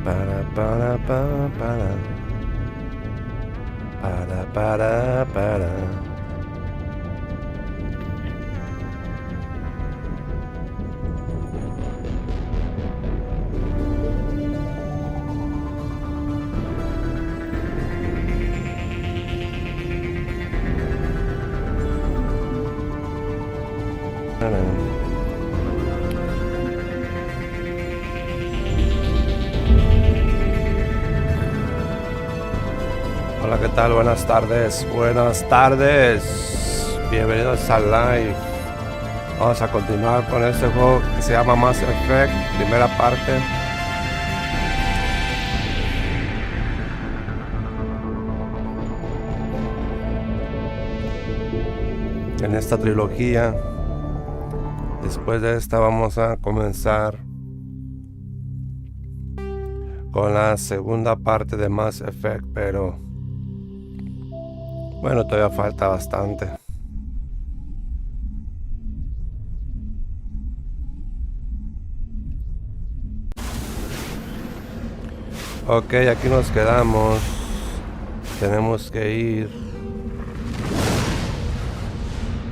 Para. Para. Hola, ¿qué tal? Buenas tardes. Buenas tardes. Bienvenidos al live. Vamos a continuar con este juego que se llama Mass Effect, primera parte. En esta trilogía, después de esta vamos a comenzar con la segunda parte de Mass Effect, pero bueno, todavía falta bastante. Ok, aquí nos quedamos. Tenemos que ir.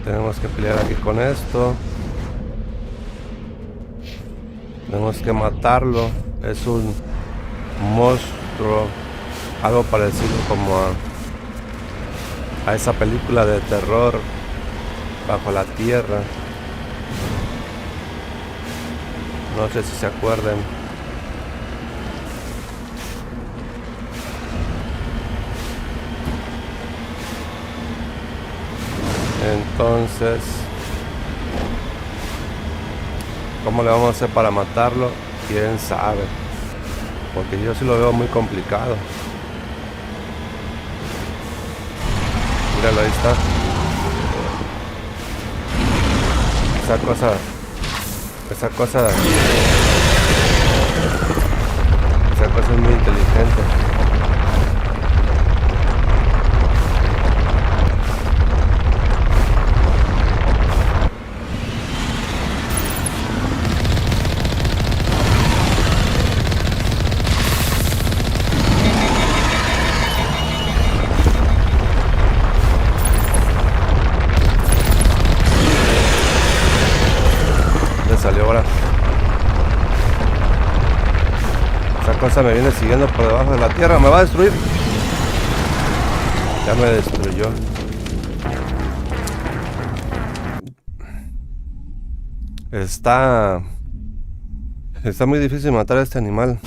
Tenemos que pelear aquí con esto. Tenemos que matarlo. Es un monstruo. Algo parecido como a esa película de terror bajo la tierra. No sé si se acuerdan. Entonces, ¿cómo le vamos a hacer para matarlo? Quién sabe, porque yo sí lo veo muy complicado. Míralo, ahí está. Esa cosa es muy inteligente. Salió ahora. Esa cosa me viene siguiendo por debajo de la tierra. Me va a destruir. Ya me destruyó. Está muy difícil matar a este animal.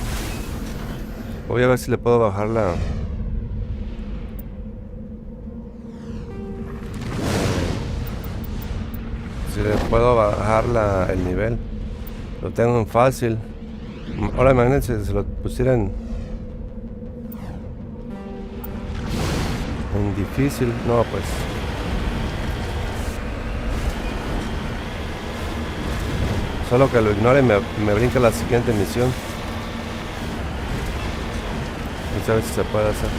Voy a ver si le puedo bajar la... Si le puedo bajar el nivel. Lo tengo en fácil. Ahora imagínense si se lo pusieran en difícil. No, pues. Solo que lo ignore y me brinca la siguiente misión. Vamos a ver si se puede hacer.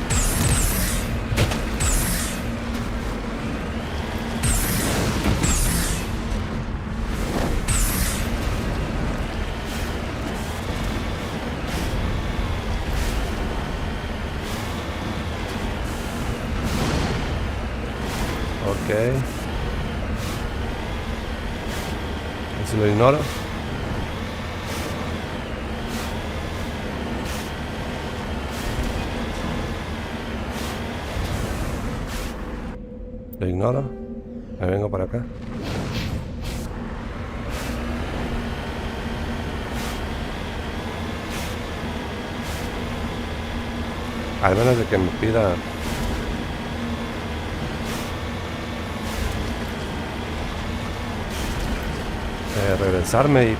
Ok. ¿Y si lo ignoro? Lo ignoro. Me vengo para acá. Al menos de que me pida regresarme y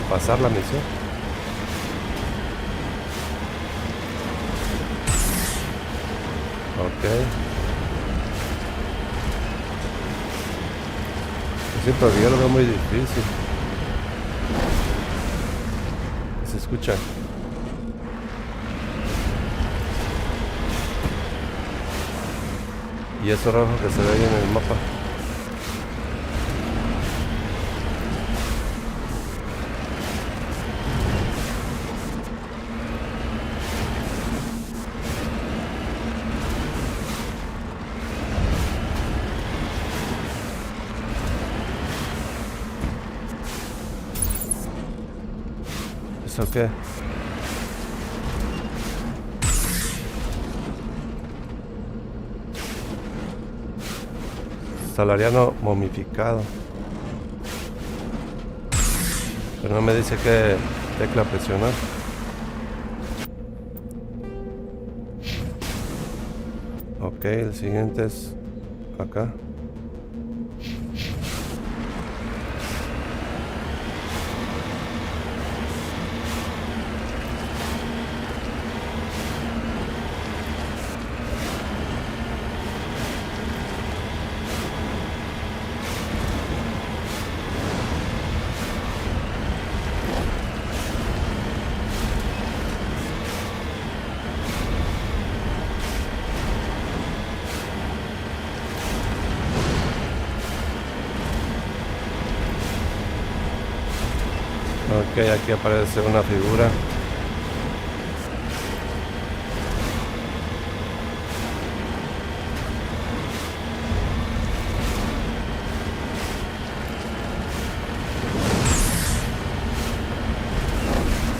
pasar la misión. Ok. Sí, pero yo lo veo muy difícil. Se escucha. Y eso rojo que se ve ahí en el mapa. ¿Eso qué? Salariano momificado. Pero no me dice qué tecla presionar. Ok, el siguiente es acá. Ok, aquí aparece una figura.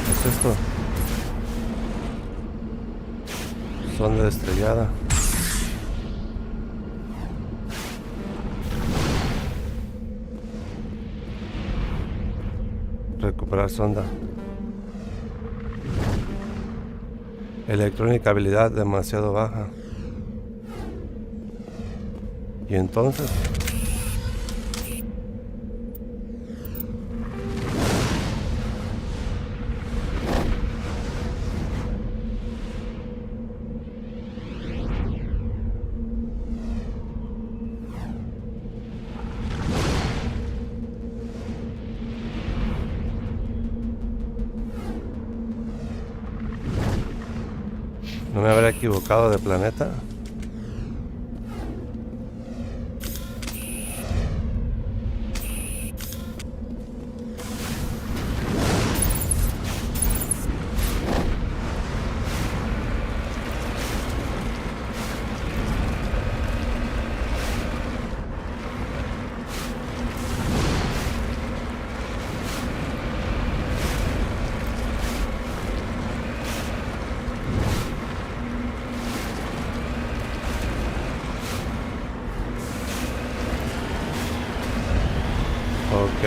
¿Qué es esto? Sonda estrellada. Recuperar sonda. Electrónica habilidad demasiado baja. Y entonces no me habré equivocado de planeta. Ok,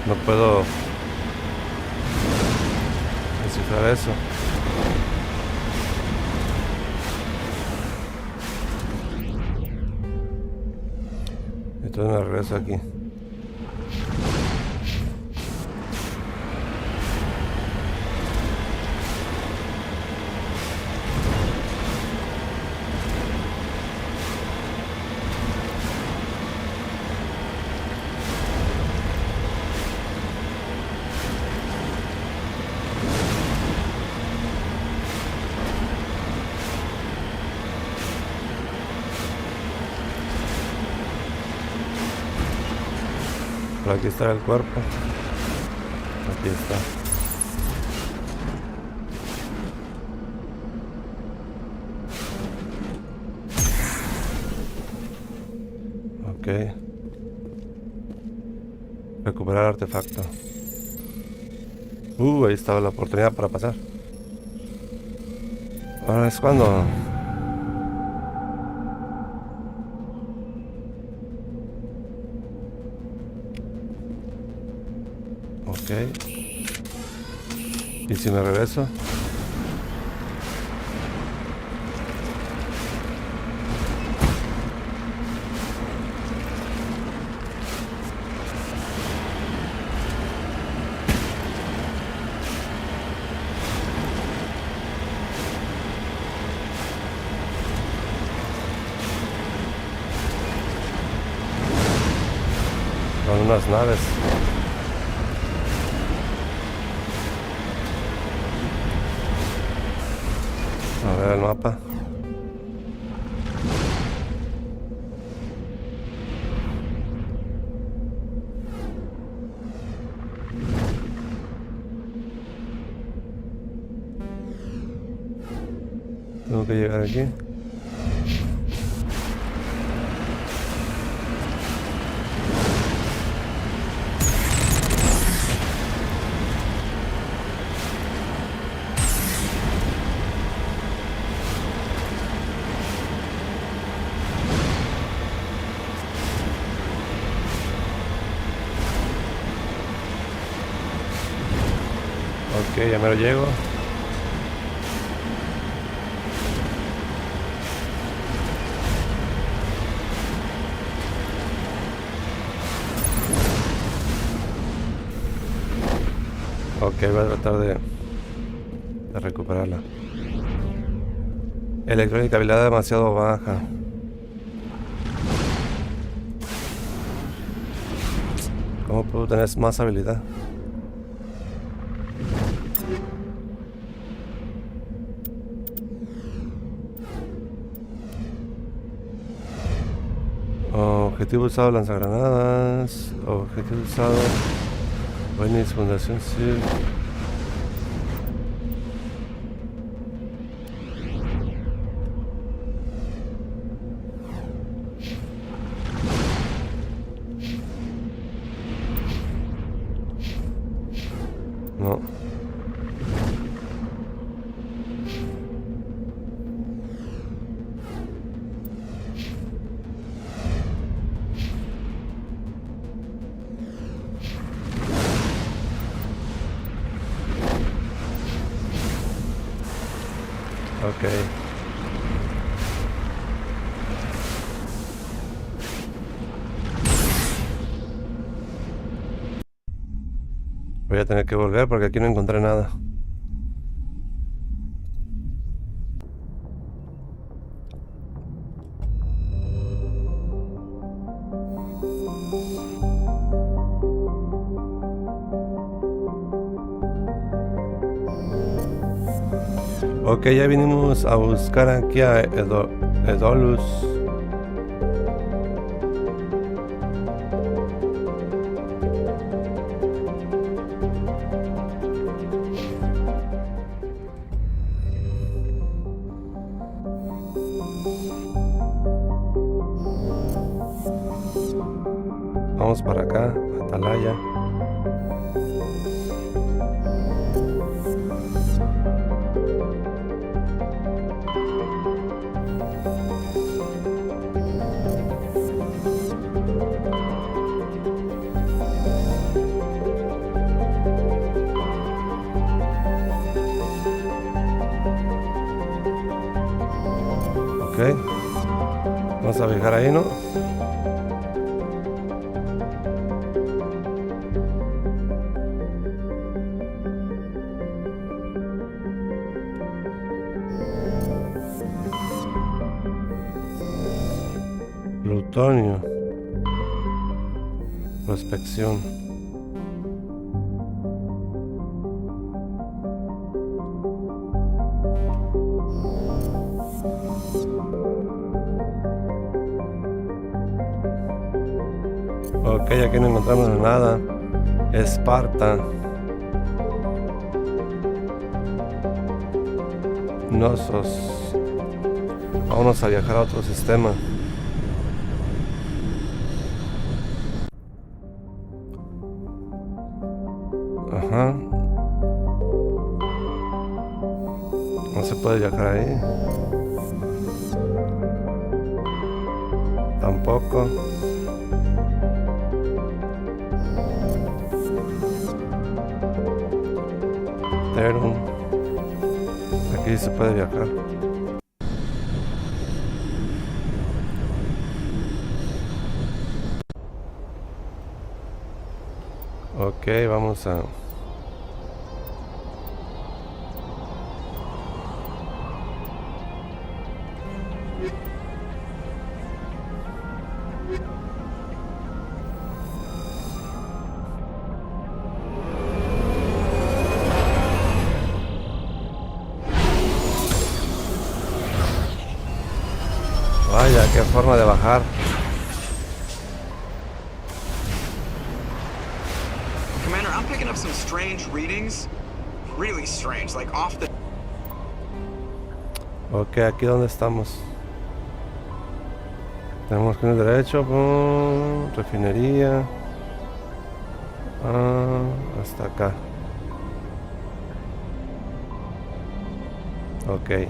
no puedo descifrar eso. Entonces me regreso aquí. Por aquí está el cuerpo. Aquí está. Ok. Recuperar artefacto. Ahí estaba la oportunidad para pasar. Ahora es cuando... Ok. ¿Y si me regreso? Son unas naves. A ver el mapa. Tengo que llegar aquí. ya me lo llego. Ok, voy a tratar de recuperarla. Electrónica, habilidad demasiado baja. ¿Cómo puedo tener más habilidad? Objetivo usado, lanzagranadas. Objetivo usado. Buenis, fundación, sí. No. Ok. Voy a tener que volver porque aquí no encontré nada. Ok, ya vinimos a buscar aquí a Edolus. Vamos para acá, Atalaya. Ok. Vamos a viajar ahí, ¿no? Plutonio. Prospección. Ok, aquí no encontramos nada. Esparta. Nosos. Vámonos a viajar a otro sistema. Ajá. No se puede viajar ahí. Tampoco. Terum. Aquí se puede viajar. Ok, vamos a... Vaya, qué forma de bajar. Commander, I'm picking up some strange readings. Really strange, like off the... Ok, aquí donde estamos. Tenemos que ir derecho, refinería. Hasta acá. Ok.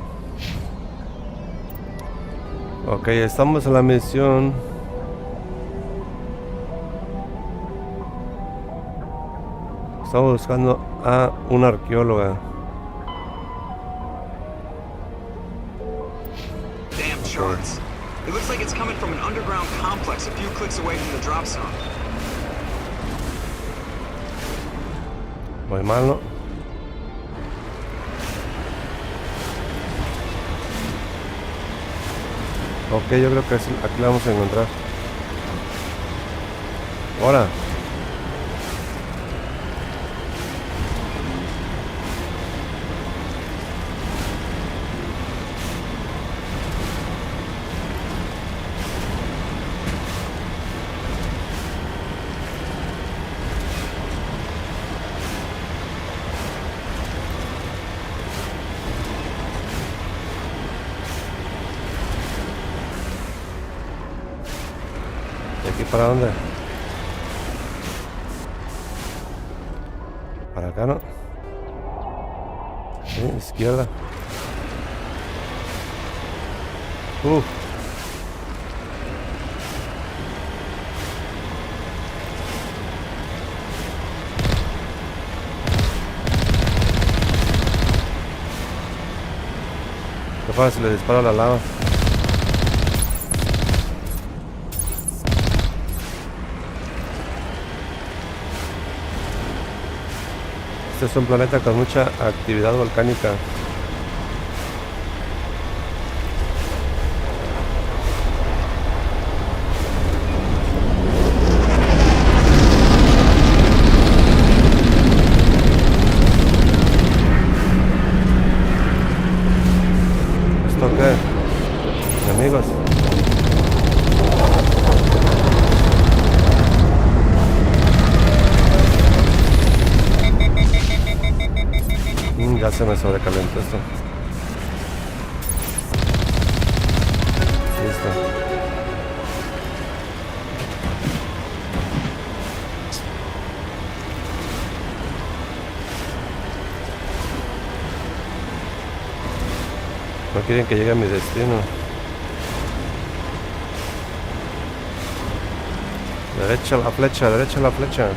Ok, estamos en la misión. Estamos buscando a una arqueóloga. Damn charts. It looks like it's coming from an underground complex a few clicks away from the drop zone. Muy mal, ¿no? Ok, yo creo que aquí la vamos a encontrar. Ahora. ¿De aquí para dónde? Para acá, ¿no? Sí, izquierda. Qué fácil, le disparo a la lava. Este es un planeta con mucha actividad volcánica. ¿Esto qué? Enemigos. Ya se me sobrecalentó esto. Listo. No quieren que llegue a mi destino. Derecha la flecha, derecha la flecha.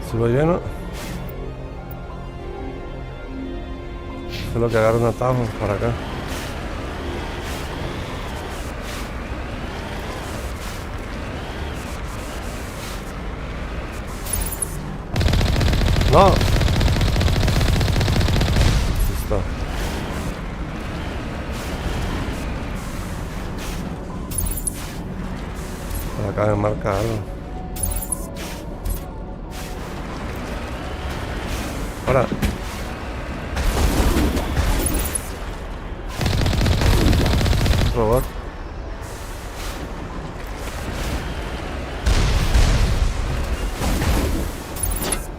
¿Subo lleno? Solo que agarro un atajo para acá. ¡No! Listo. Por acá me marca algo. Ahora. Robot.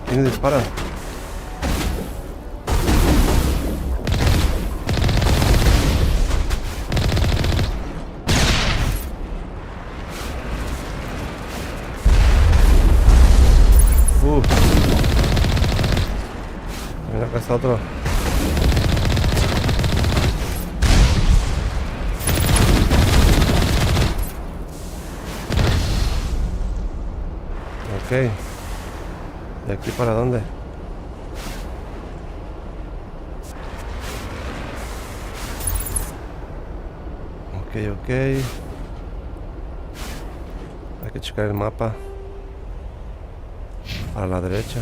¿Quién dispara? Mira, acá está otro. Ok. ¿De aquí para dónde? Ok. Hay que checar el mapa. A la derecha.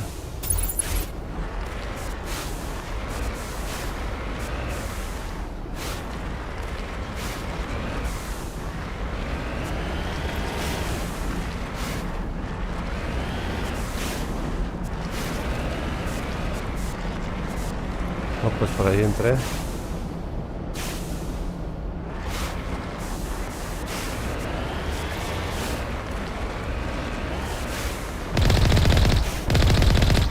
No, pues por ahí entré.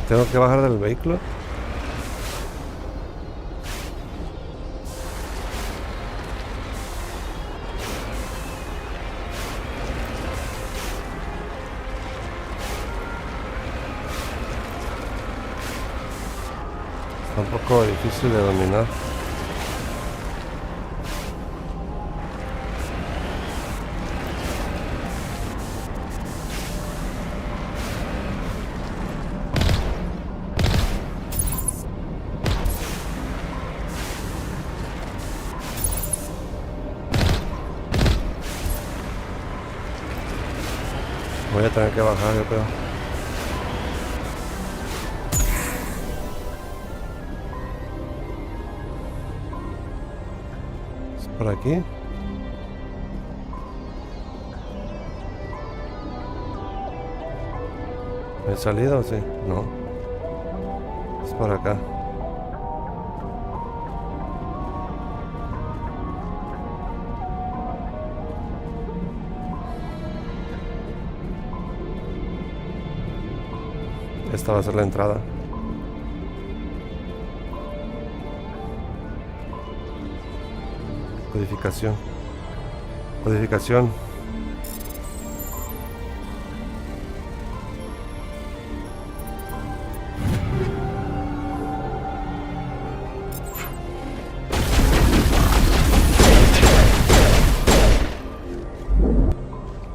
Tengo que bajar del vehículo. Está un poco difícil de dominar. Voy a tener que bajar, yo creo. ¿Es por aquí? ¿He salido o sí? No. Es por acá. Esta va a ser la entrada. Codificación. Codificación.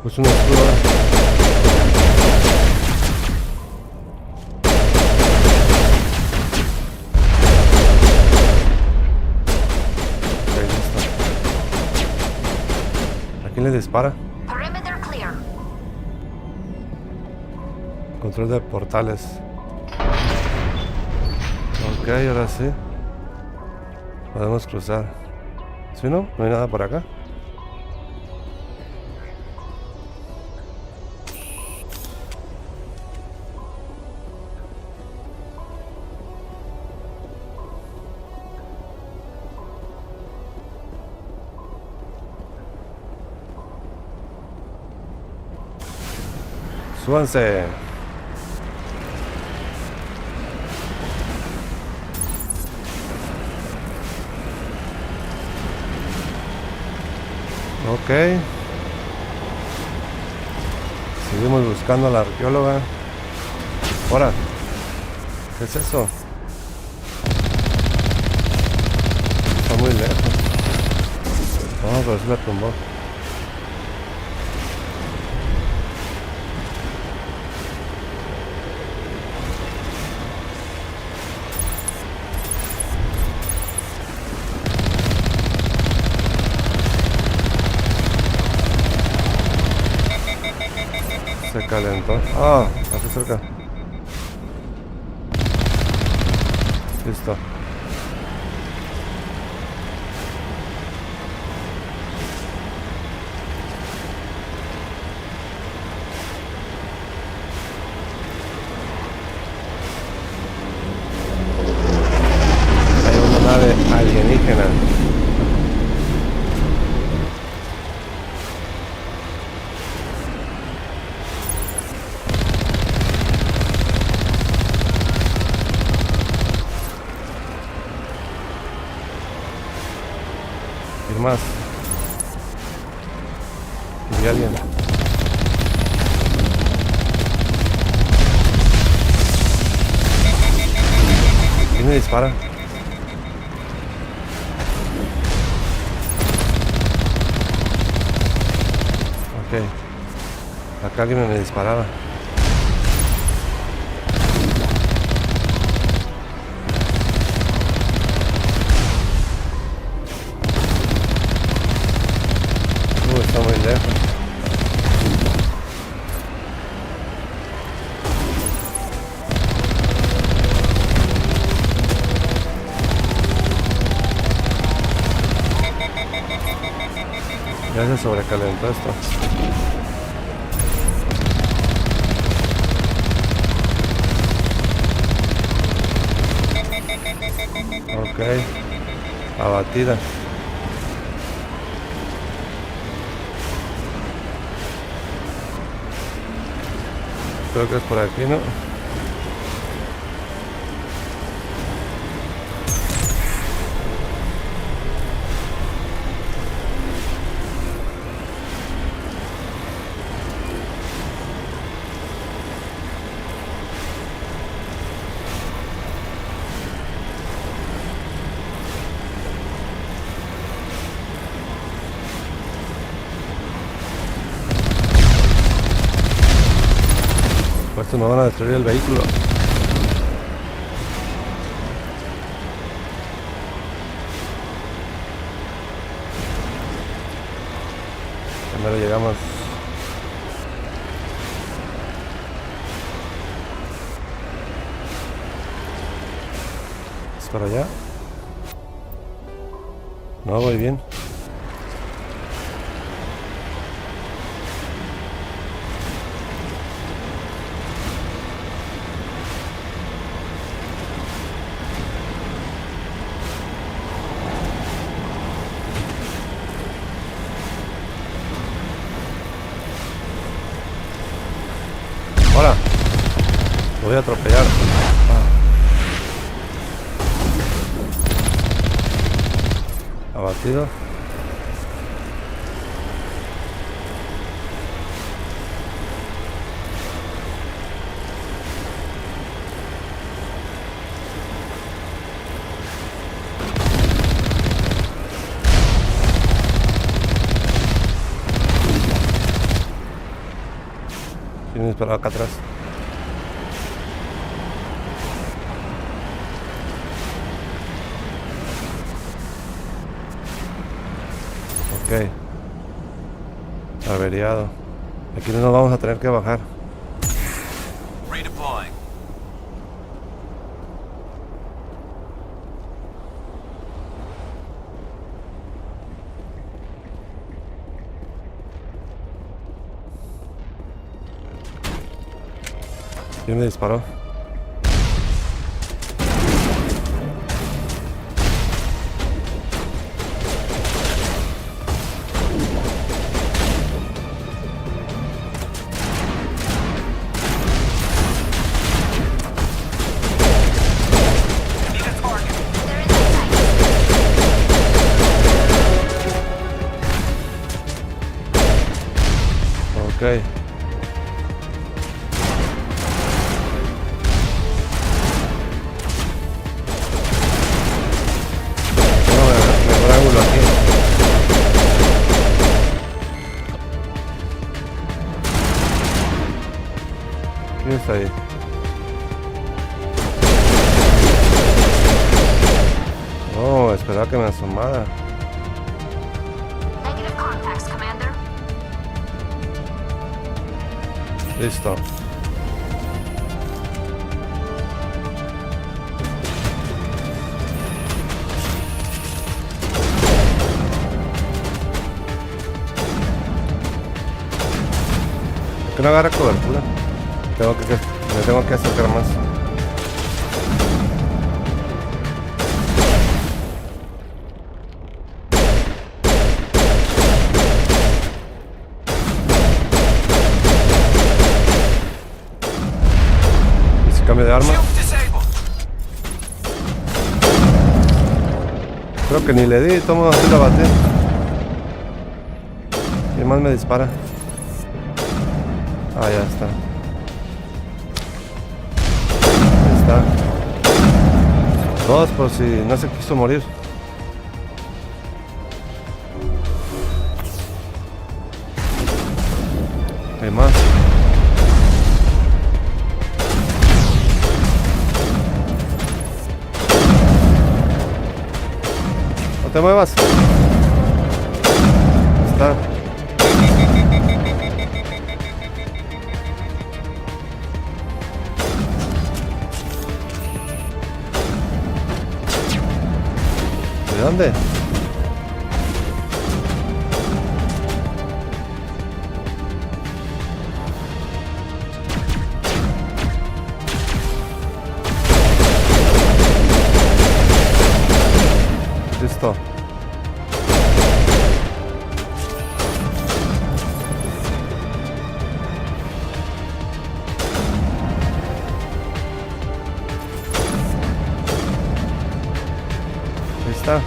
Pues un escudo. ¿Quién le dispara? Control de portales. Ok, ahora sí. Podemos cruzar. ¿Sí no? No hay nada por acá. Súbanse. Ok. Seguimos buscando a la arqueóloga. Ahora. ¿Qué es eso? Está muy lejos. Oh, pero se la tumbó. Se calentó. Ah, aquí cerca. Listo. Hay una nave alienígena. Más y alguien. ¿Quién me dispara? Ok, acá alguien me disparaba. Está muy lejos. Ya se sobrecalentó esto. Ok, abatida. Creo que es por aquí, ¿no? Estos me van a destruir el vehículo. Primero llegamos. ¿Es para allá? No, voy bien. Ahora lo voy a atropellar. Abatido. Tiene disparado acá atrás. Ok. Averiado. Aquí no nos vamos a tener que bajar. Redeploying. ¿Quién me disparó? Need a target. Ok. Tengo mejor ángulo aquí. ¿Quién está ahí? Oh, esperaba que me asomara. Negative contacts, Commander. Listo. ¿Por qué no agarra cobertura? Me tengo que acercar más. ¿Y si cambio de arma? Shield disabled. Creo que ni le di, tomo así la batí. ¿Quién más me dispara? Ah, ya está. Ahí está. Dos por si no se quiso morir. Hay más. No te muevas. Ahí está. ¿De dónde? Listo. Ahí está.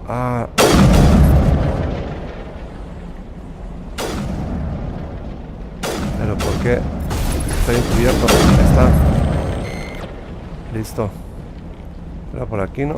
Ah. Pero ¿por qué? Está encubierto. Ahí está. Listo. Era por aquí, ¿no?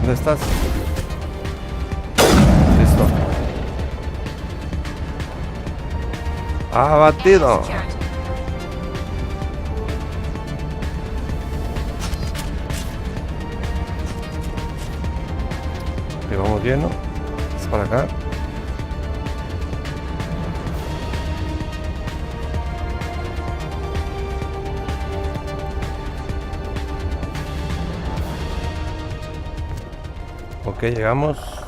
¿Dónde estás? Listo. Abatido. Ahí vamos bien, ¿no? Es para acá. Ok, llegamos.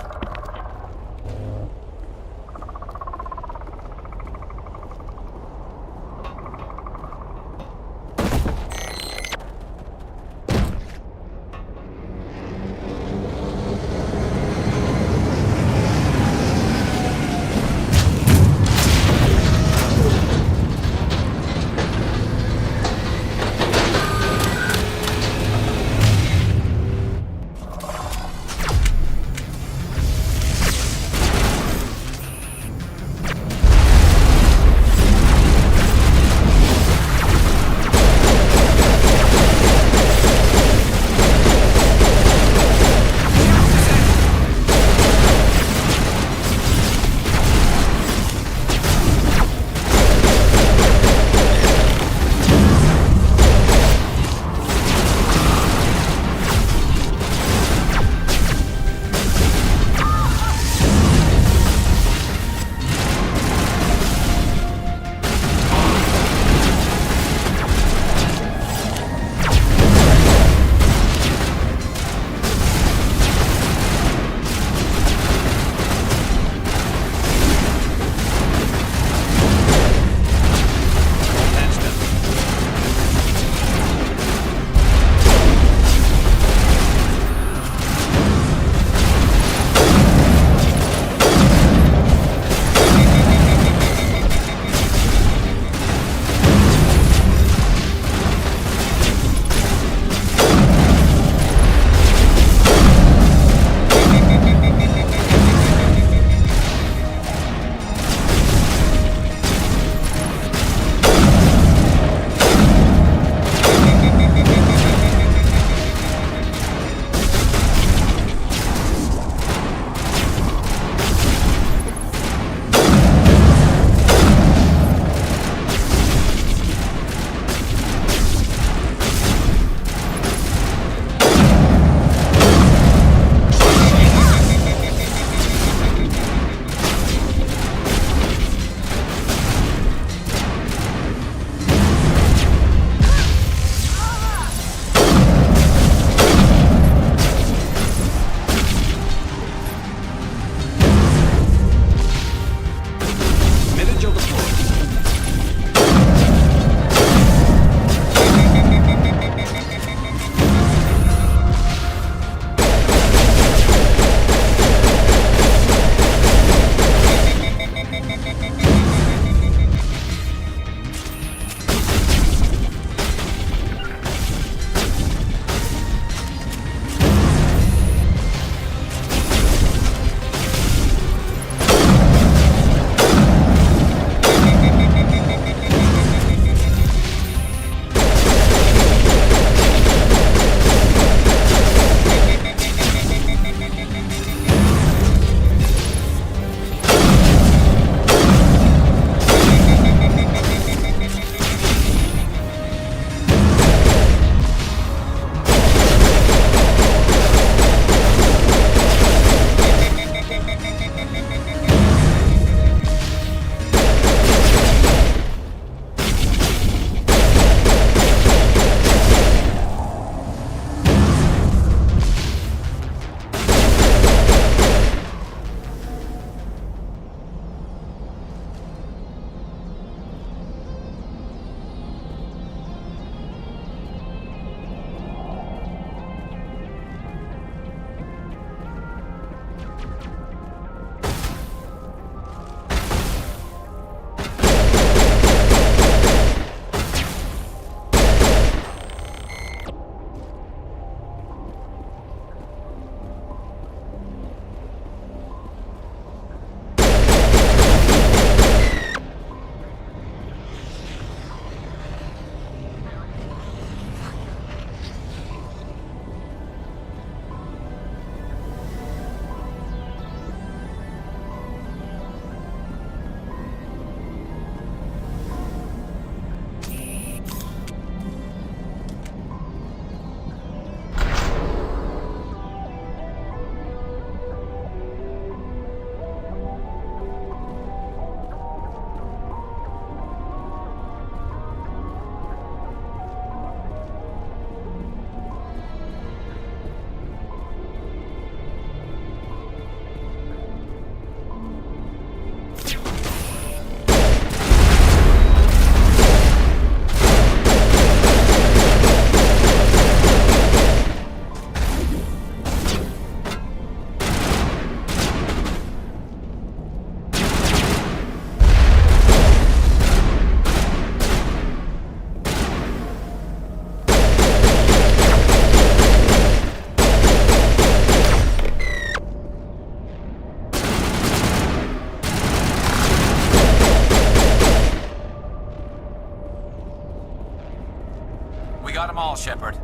got them all, Shepard.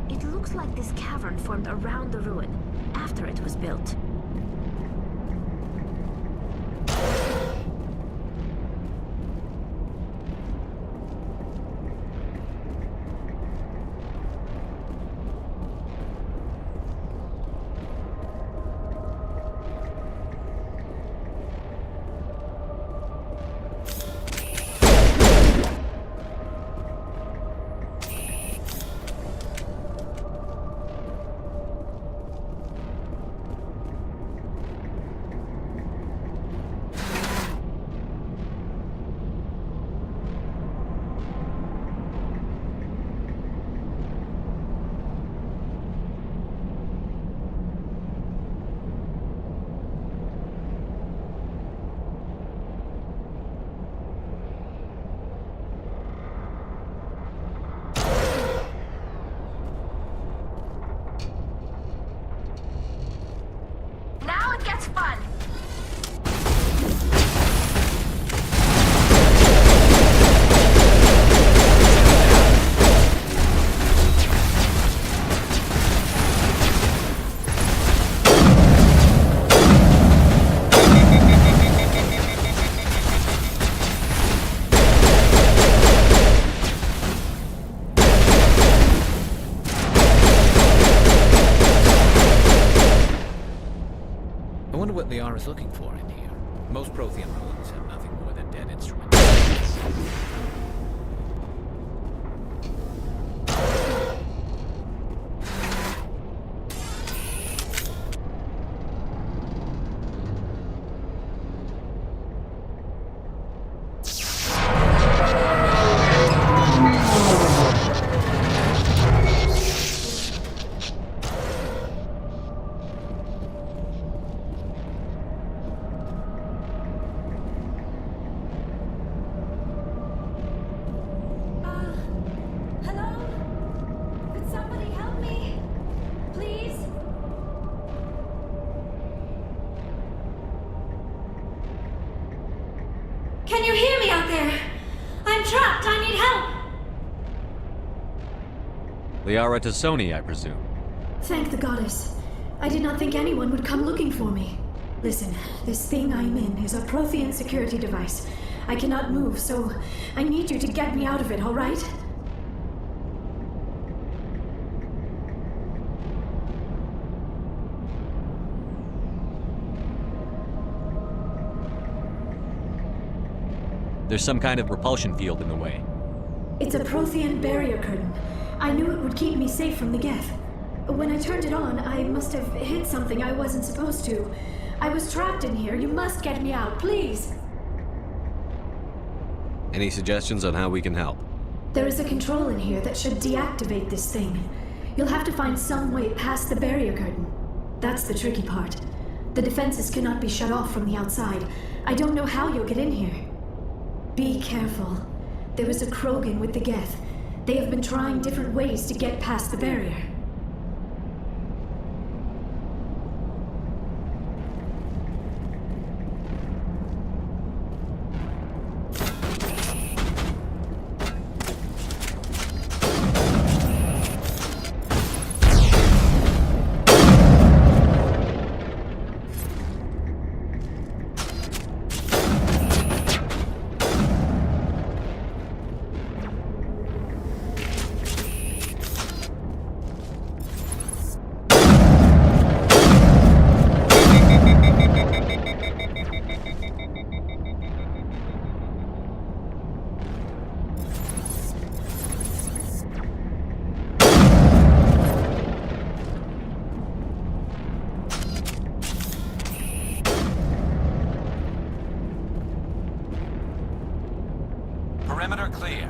It looks like this cavern formed around the ruin, after it was built. Now it gets fun! I wonder what the R is looking for in here. Most Prothean ruins have nothing more than dead instruments. Hello? Could somebody help me? Please? Can you hear me out there? I'm trapped. I need help. Liara to Sony, I presume. Thank the goddess. I did not think anyone would come looking for me. Listen, this thing I'm in is a Prothean security device. I cannot move, so I need you to get me out of it, all right? There's some kind of repulsion field in the way. It's a Prothean barrier curtain. I knew it would keep me safe from the Geth. When I turned it on, I must have hit something I wasn't supposed to. I was trapped in here. You must get me out, please. Any suggestions on how we can help? There is a control in here that should deactivate this thing. You'll have to find some way past the barrier curtain. That's the tricky part. The defenses cannot be shut off from the outside. I don't know how you'll get in here. Be careful. There was a Krogan with the Geth. They have been trying different ways to get past the barrier. Perimeter clear.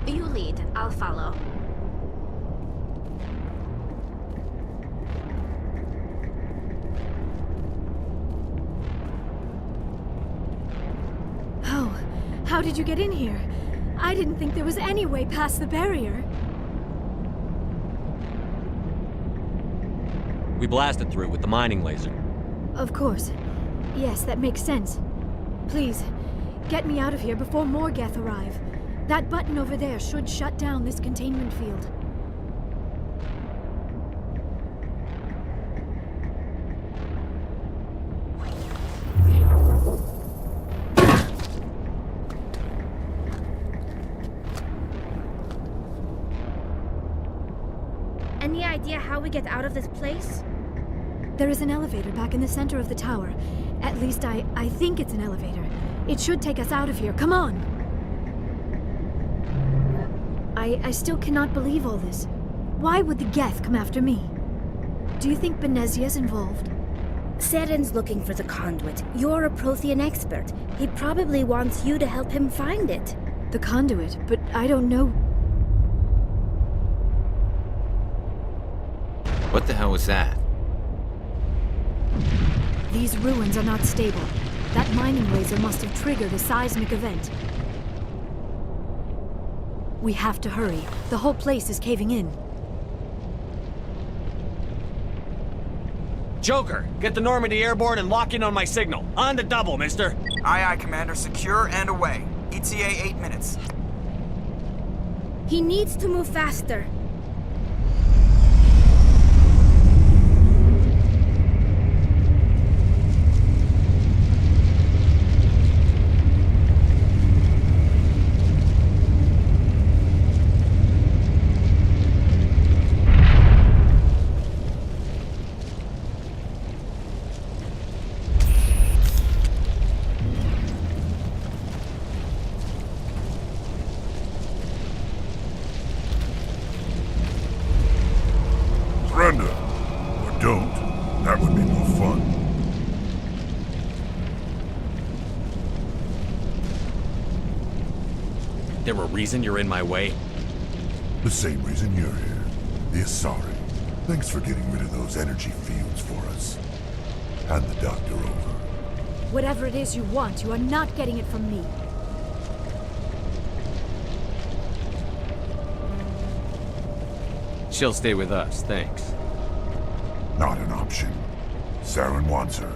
You lead, I'll follow. Oh, how did you get in here? I didn't think there was any way past the barrier. We blasted through with the mining laser. Of course. Yes, that makes sense. Please, get me out of here before more Geth arrive. That button over there should shut down this containment field. Any idea how we get out of this place? There is an elevator back in the center of the tower. At least I think it's an elevator. It should take us out of here. Come on! I still cannot believe all this. Why would the Geth come after me? Do you think Benezia's involved? Saren's looking for the conduit. You're a Prothean expert. He probably wants you to help him find it. The conduit, but I don't know. What the hell was that? These ruins are not stable. That mining laser must have triggered a seismic event. We have to hurry. The whole place is caving in. Joker, get the Normandy airborne and lock in on my signal. On the double, mister. Aye, aye, Commander. Secure and away. ETA 8 minutes. He needs to move faster. Surrender. Or don't. That would be more fun. There a reason you're in my way? The same reason you're here. The Asari. Thanks for getting rid of those energy fields for us. Hand the doctor over. Whatever it is you want, you are not getting it from me. She'll stay with us, thanks. Not an option. Saren wants her,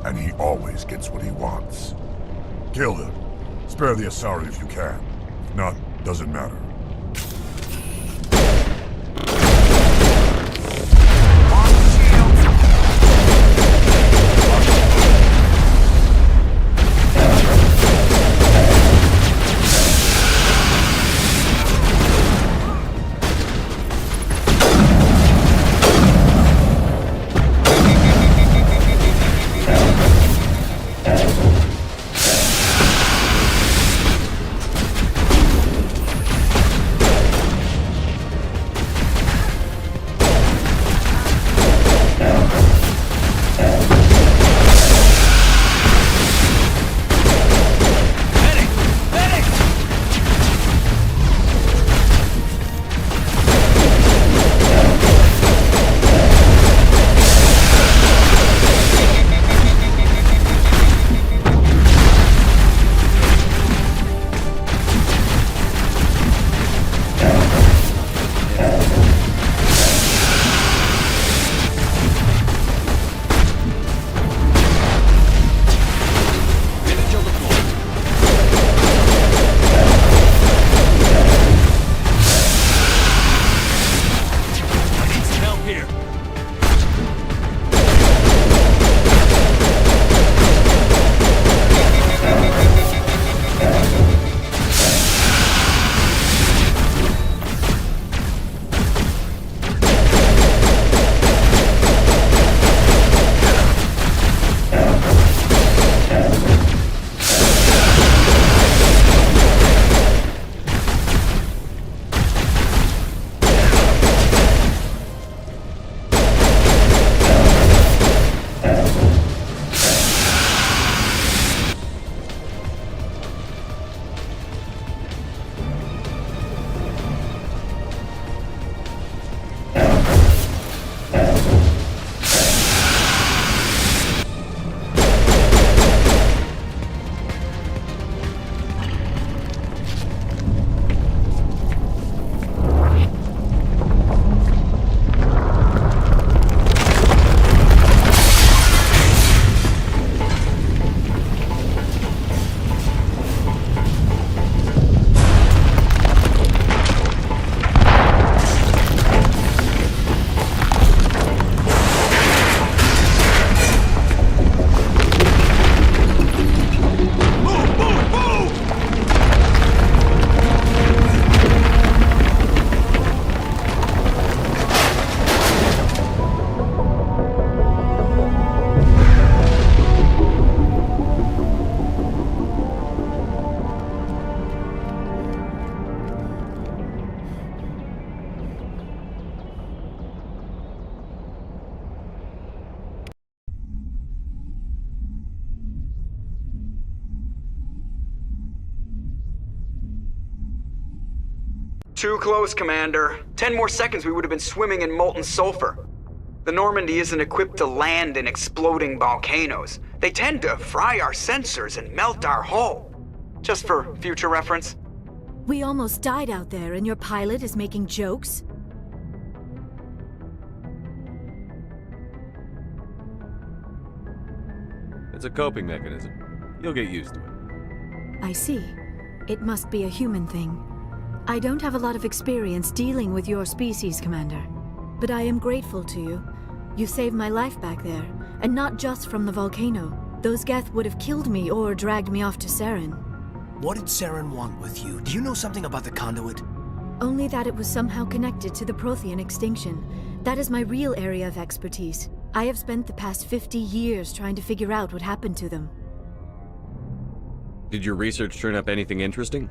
and he always gets what he wants. Kill him. Spare the Asari if you can. If not, doesn't matter. Too close, Commander. 10 more seconds we would have been swimming in molten sulfur. The Normandy isn't equipped to land in exploding volcanoes. They tend to fry our sensors and melt our hull. Just for future reference. We almost died out there, and your pilot is making jokes? It's a coping mechanism. You'll get used to it. I see. It must be a human thing. I don't have a lot of experience dealing with your species, Commander. But I am grateful to you. You saved my life back there, and not just from the volcano. Those Geth would have killed me or dragged me off to Saren. What did Saren want with you? Do you know something about the conduit? Only that it was somehow connected to the Prothean extinction. That is my real area of expertise. I have spent the past 50 years trying to figure out what happened to them. Did your research turn up anything interesting?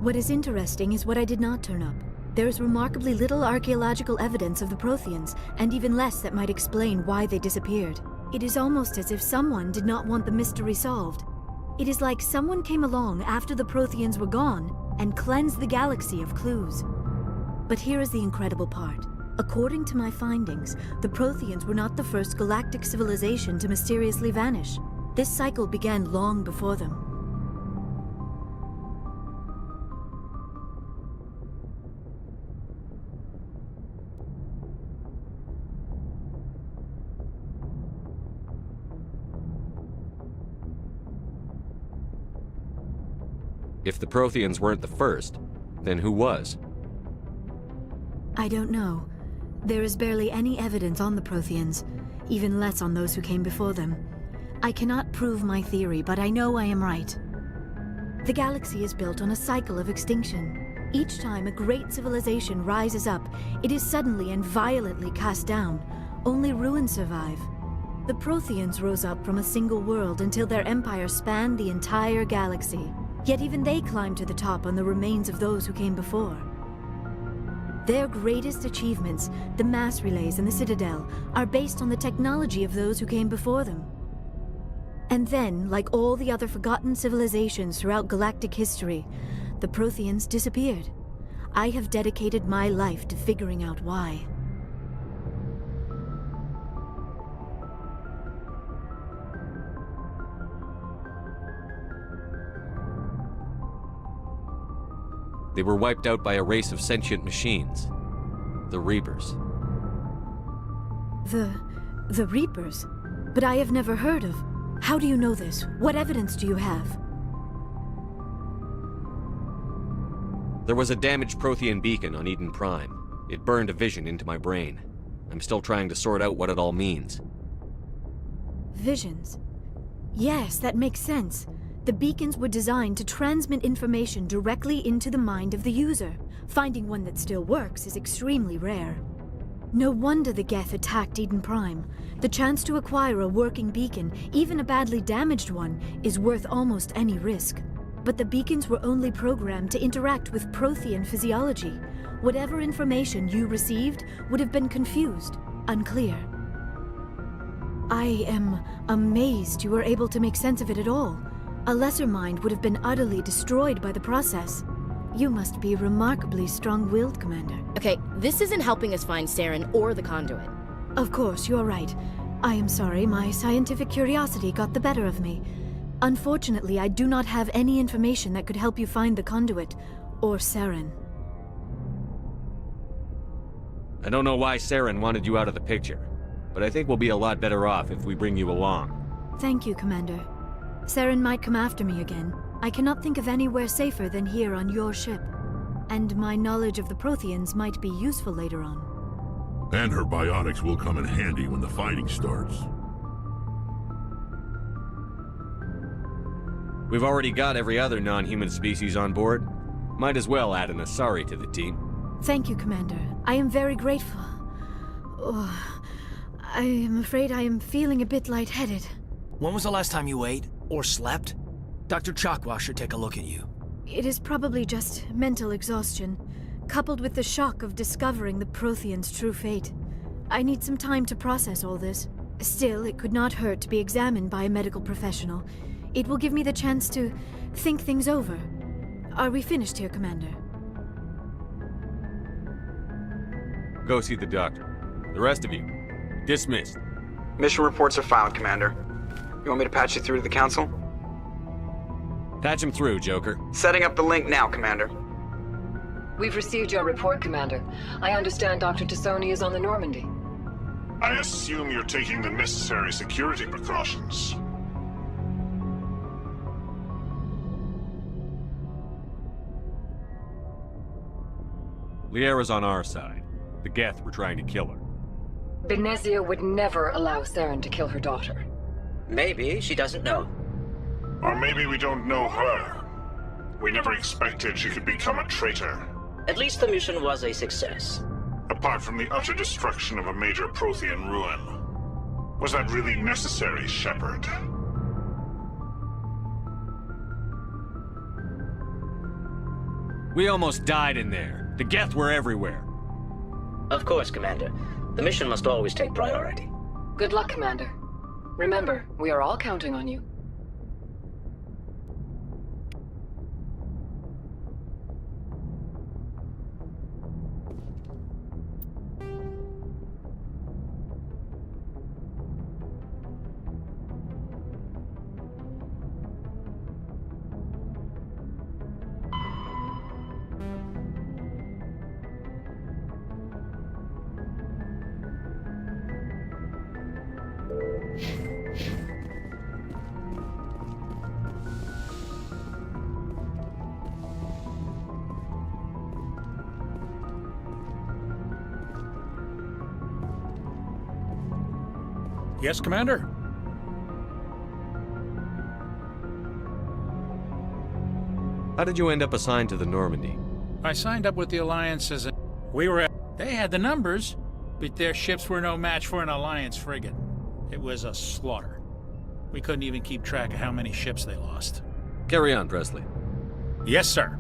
What is interesting is what I did not turn up. There is remarkably little archaeological evidence of the Protheans, and even less that might explain why they disappeared. It is almost as if someone did not want the mystery solved. It is like someone came along after the Protheans were gone and cleansed the galaxy of clues. But here is the incredible part. According to my findings, the Protheans were not the first galactic civilization to mysteriously vanish. This cycle began long before them. If the Protheans weren't the first, then who was? I don't know. There is barely any evidence on the Protheans, even less on those who came before them. I cannot prove my theory, but I know I am right. The galaxy is built on a cycle of extinction. Each time a great civilization rises up, it is suddenly and violently cast down. Only ruins survive. The Protheans rose up from a single world until their empire spanned the entire galaxy. Yet even they climbed to the top on the remains of those who came before. Their greatest achievements, the mass relays and the Citadel, are based on the technology of those who came before them. And then, like all the other forgotten civilizations throughout galactic history, the Protheans disappeared. I have dedicated my life to figuring out why. They were wiped out by a race of sentient machines. The Reapers. The Reapers? But I have never heard of. How do you know this? What evidence do you have? There was a damaged Prothean beacon on Eden Prime. It burned a vision into my brain. I'm still trying to sort out what it all means. Visions? Yes, that makes sense. The beacons were designed to transmit information directly into the mind of the user. Finding one that still works is extremely rare. No wonder the Geth attacked Eden Prime. The chance to acquire a working beacon, even a badly damaged one, is worth almost any risk. But the beacons were only programmed to interact with Prothean physiology. Whatever information you received would have been confused, unclear. I am amazed you were able to make sense of it at all. A lesser mind would have been utterly destroyed by the process. You must be remarkably strong-willed, Commander. Okay, this isn't helping us find Saren or the conduit. Of course, you're right. I am sorry, my scientific curiosity got the better of me. Unfortunately, I do not have any information that could help you find the conduit, or Saren. I don't know why Saren wanted you out of the picture, but I think we'll be a lot better off if we bring you along. Thank you, Commander. Saren might come after me again. I cannot think of anywhere safer than here on your ship. And my knowledge of the Protheans might be useful later on. And her biotics will come in handy when the fighting starts. We've already got every other non-human species on board. Might as well add an Asari to the team. Thank you, Commander. I am very grateful. Oh, I am afraid I am feeling a bit lightheaded. When was the last time you ate? Or slept? Dr. Chakwa should take a look at you. It is probably just mental exhaustion, coupled with the shock of discovering the Protheans' true fate. I need some time to process all this. Still, it could not hurt to be examined by a medical professional. It will give me the chance to think things over. Are we finished here, Commander? Go see the doctor. The rest of you, dismissed. Mission reports are filed, Commander. You want me to patch you through to the Council? Patch him through, Joker. Setting up the link now, Commander. We've received your report, Commander. I understand Dr. Tassoni is on the Normandy. I assume you're taking the necessary security precautions. Liara's on our side. The Geth were trying to kill her. Benezia would never allow Saren to kill her daughter. Maybe she doesn't know. Or maybe we don't know her. We never expected she could become a traitor. At least the mission was a success. Apart from the utter destruction of a major Prothean ruin. Was that really necessary, Shepard? We almost died in there. The Geth were everywhere. Of course, Commander. The mission must always take priority. Good luck, Commander. Remember, we are all counting on you. Yes, Commander? How did you end up assigned to the Normandy? I signed up with the Alliance as a... They had the numbers, but their ships were no match for an Alliance frigate. It was a slaughter. We couldn't even keep track of how many ships they lost. Carry on, Presley. Yes, sir.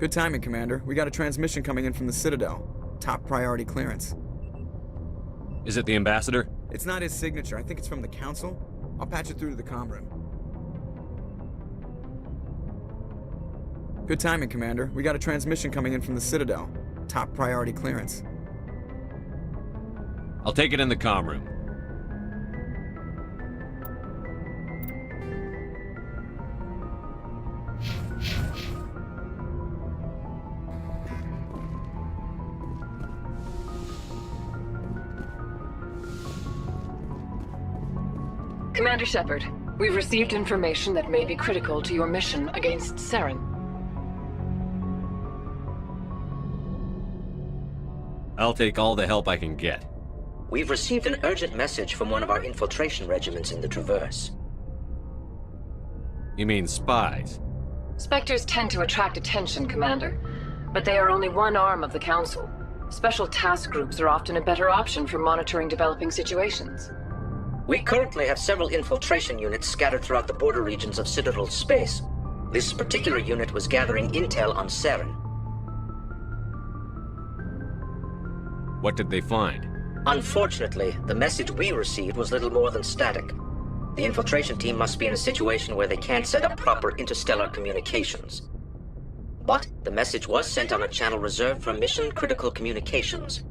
Good timing, Commander. We got a transmission coming in from the Citadel. Top priority clearance. Is it the Ambassador? It's not his signature. I think it's from the Council. I'll patch it through to the comm room. Good timing, Commander. We got a transmission coming in from the Citadel. Top priority clearance. I'll take it in the comm room. Commander Shepard, we've received information that may be critical to your mission against Saren. I'll take all the help I can get. We've received an urgent message from one of our infiltration regiments in the Traverse. You mean spies? Spectres tend to attract attention, Commander, but they are only one arm of the Council. Special task groups are often a better option for monitoring developing situations. We currently have several infiltration units scattered throughout the border regions of Citadel space. This particular unit was gathering intel on Saren. What did they find? Unfortunately, the message we received was little more than static. The infiltration team must be in a situation where they can't set up proper interstellar communications. But the message was sent on a channel reserved for mission-critical communications.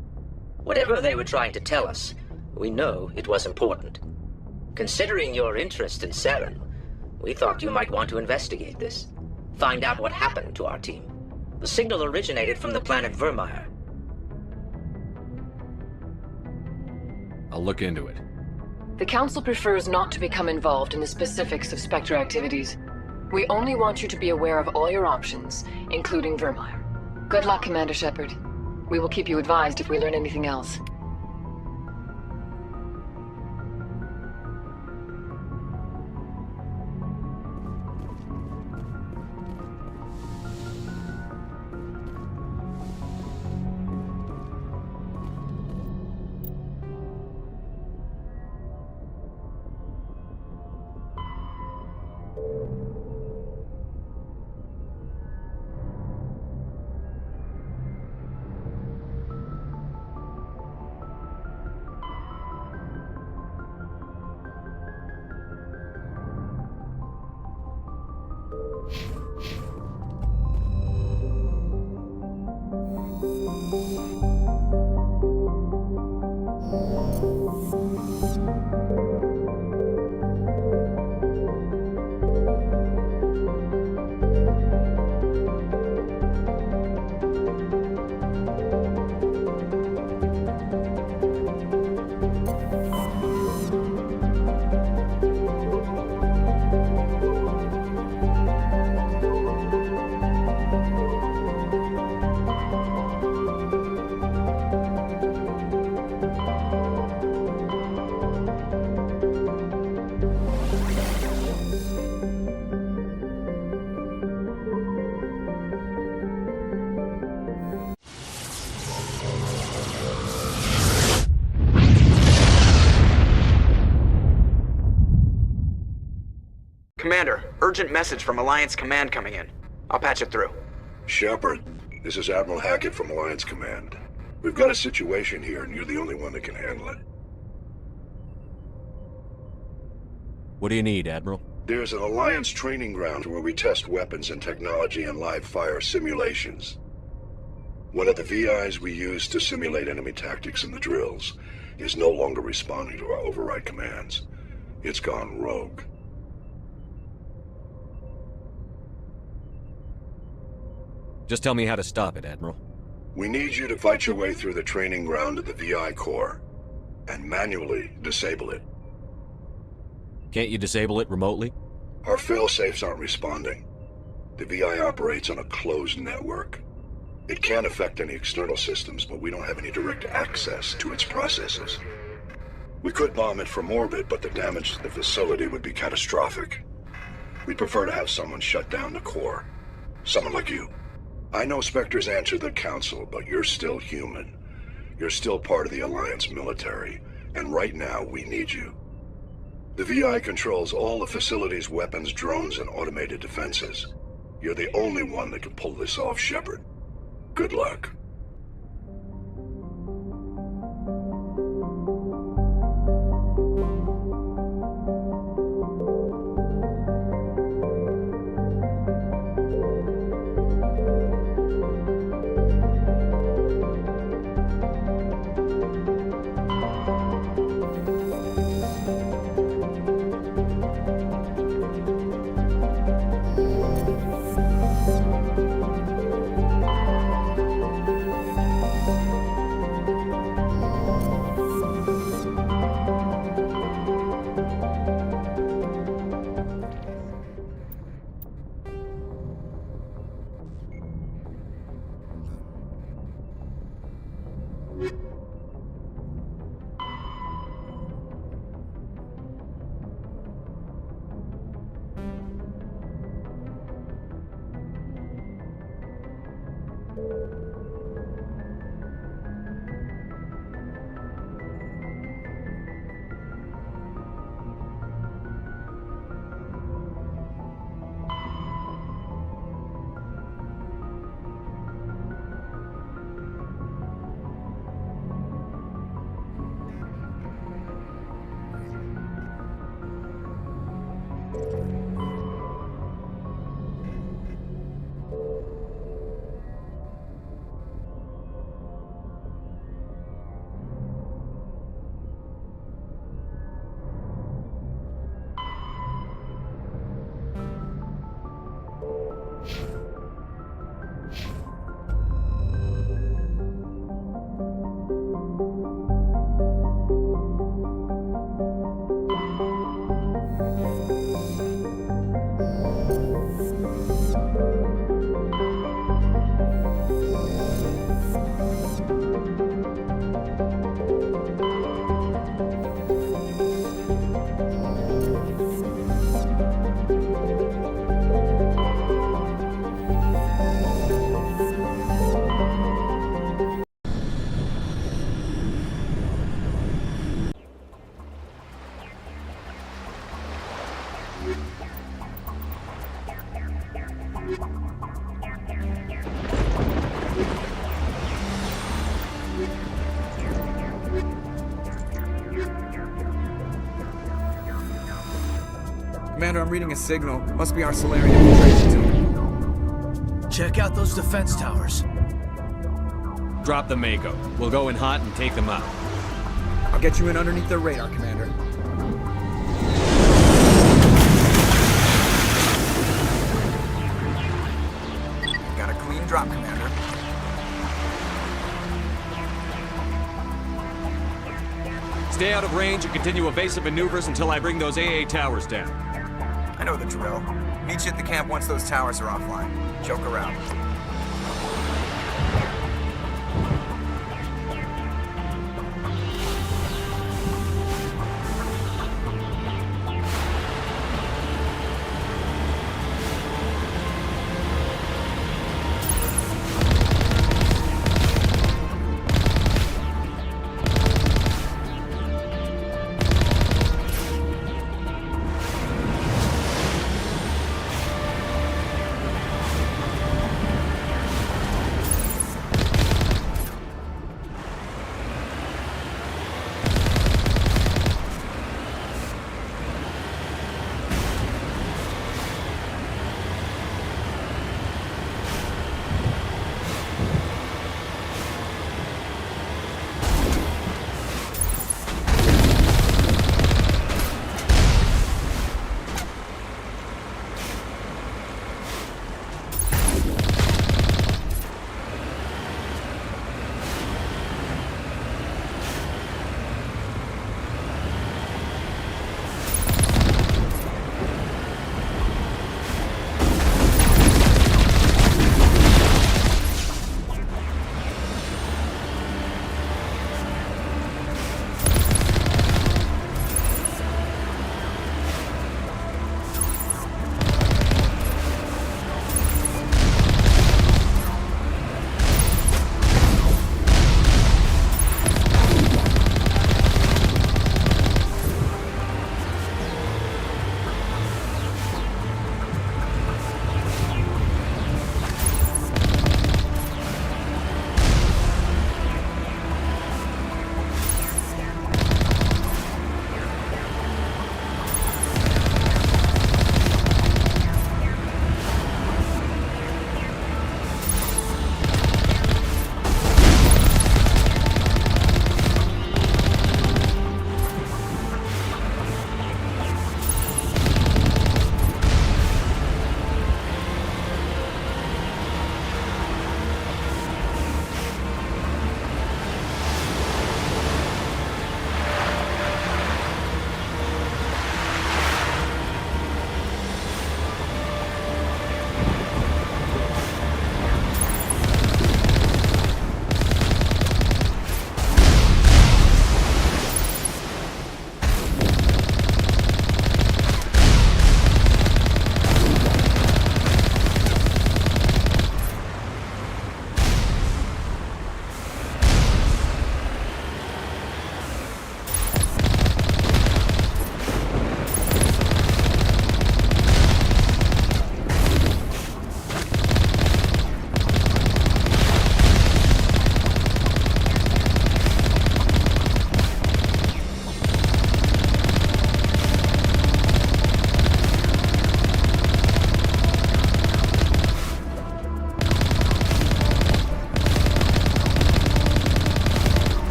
Whatever they were trying to tell us, we know it was important. Considering your interest in Saren, we thought you might want to investigate this. Find out what happened to our team. The signal originated from the planet Vermeer. I'll look into it. The Council prefers not to become involved in the specifics of Spectre activities. We only want you to be aware of all your options, including Vermeer. Good luck, Commander Shepard. We will keep you advised if we learn anything else. Commander, urgent message from Alliance Command coming in. I'll patch it through. Shepard, this is Admiral Hackett from Alliance Command. We've got a situation here, and you're the only one that can handle it. What do you need, Admiral? There's an Alliance training ground where we test weapons and technology in live fire simulations. One of the VIs we use to simulate enemy tactics in the drills is no longer responding to our override commands. It's gone rogue. Just tell me how to stop it, Admiral. We need you to fight your way through the training ground of the VI core and manually disable it. Can't you disable it remotely? Our failsafes aren't responding. The VI operates on a closed network. It can't affect any external systems, but we don't have any direct access to its processes. We could bomb it from orbit, but the damage to the facility would be catastrophic. We'd prefer to have someone shut down the core. Someone like you. I know Spectres answer the Council, but you're still human. You're still part of the Alliance military, and right now we need you. The VI controls all the facility's weapons, drones, and automated defenses. You're the only one that can pull this off, Shepard. Good luck. Commander, I'm reading a signal. Must be our Solarian infiltration team. Check out those defense towers. Drop the Mako. We'll go in hot and take them out. I'll get you in underneath their radar, Commander. Got a clean drop, Commander. Stay out of range and continue evasive maneuvers until I bring those AA towers down. I know the drill. Meet you at the camp once those towers are offline. Joke around.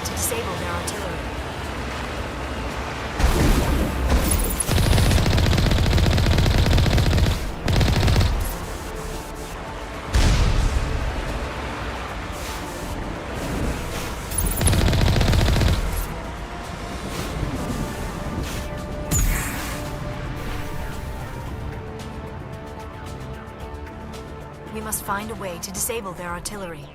to disable their artillery. We must find a way to disable their artillery.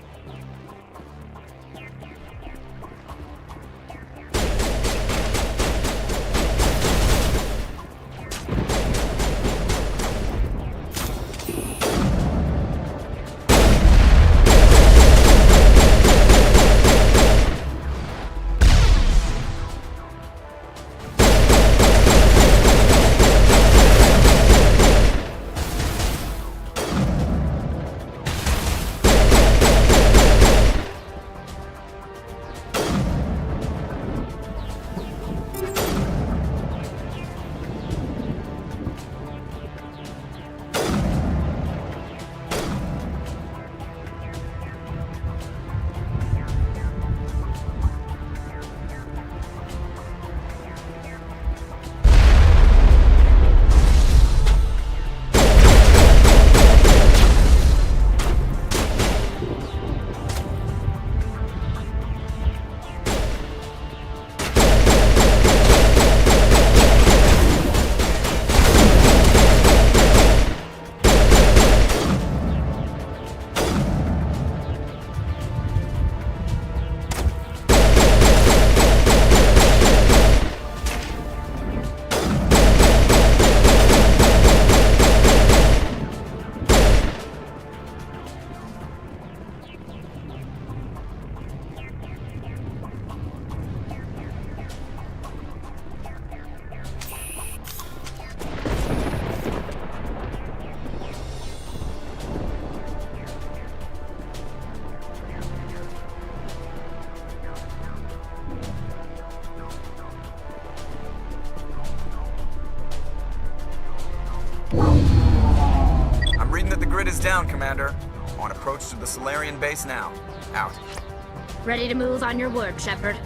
I'm reading that the grid is down, Commander. On approach to the Solarian base now. Out. Ready to move on your word, Shepard.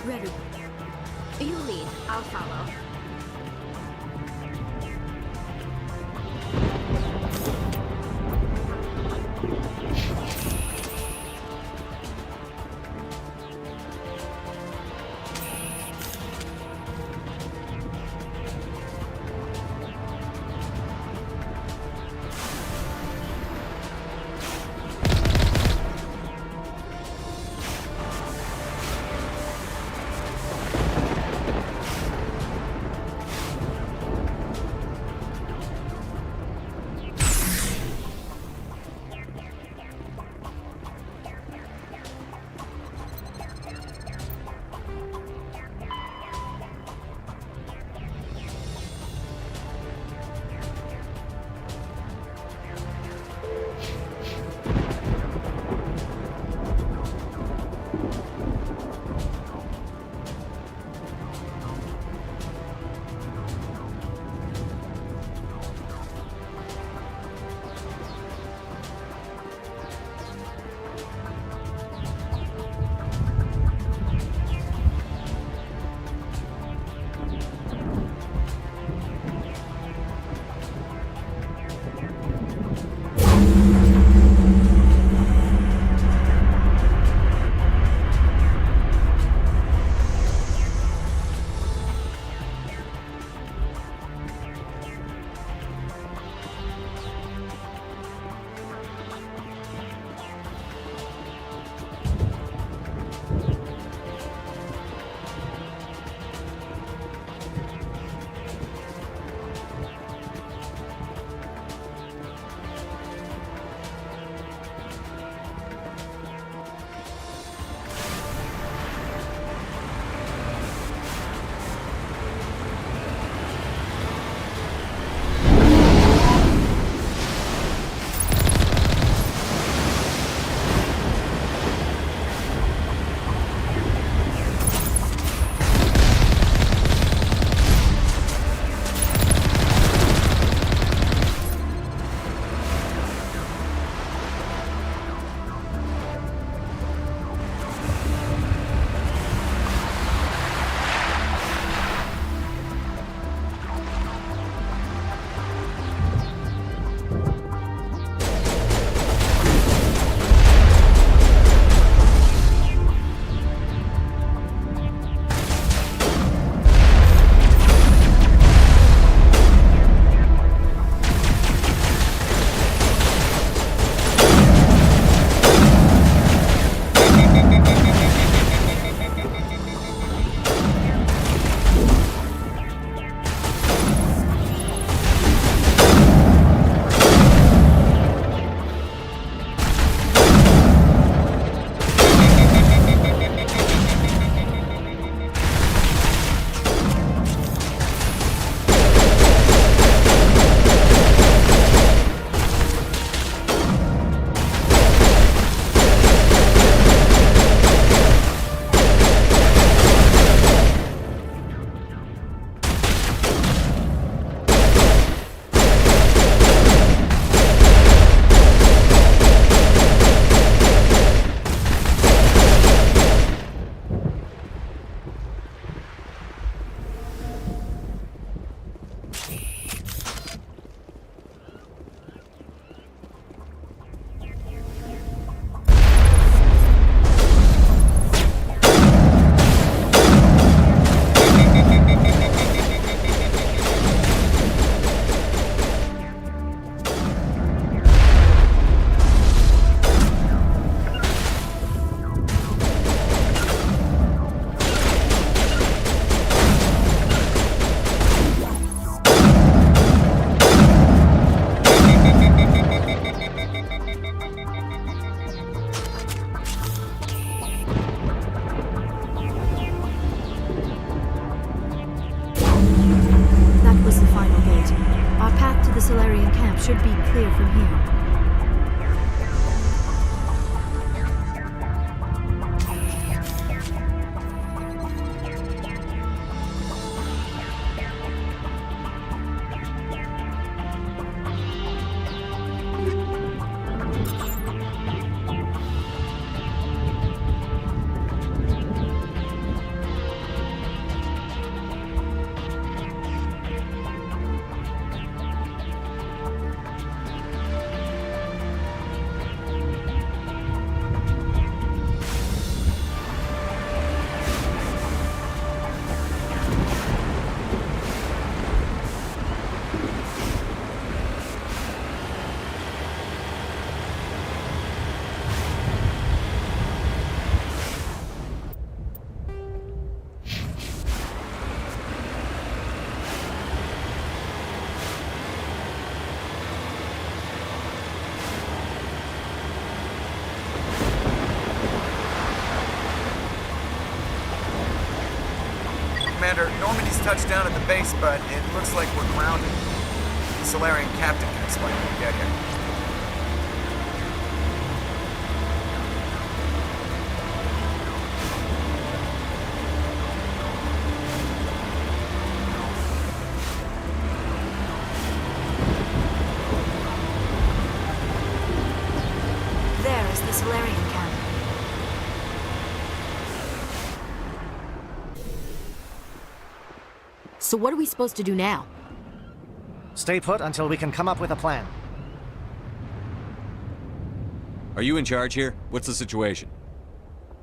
Ready. You lead. I'll follow. Solarian camp should be clear from here. Commander, Normandy's touched down at the base, but it looks like we're grounded. The Solarian captain can explain when we get here. There is the Solarian camp. So what are we supposed to do now? Stay put until we can come up with a plan. Are you in charge here? What's the situation?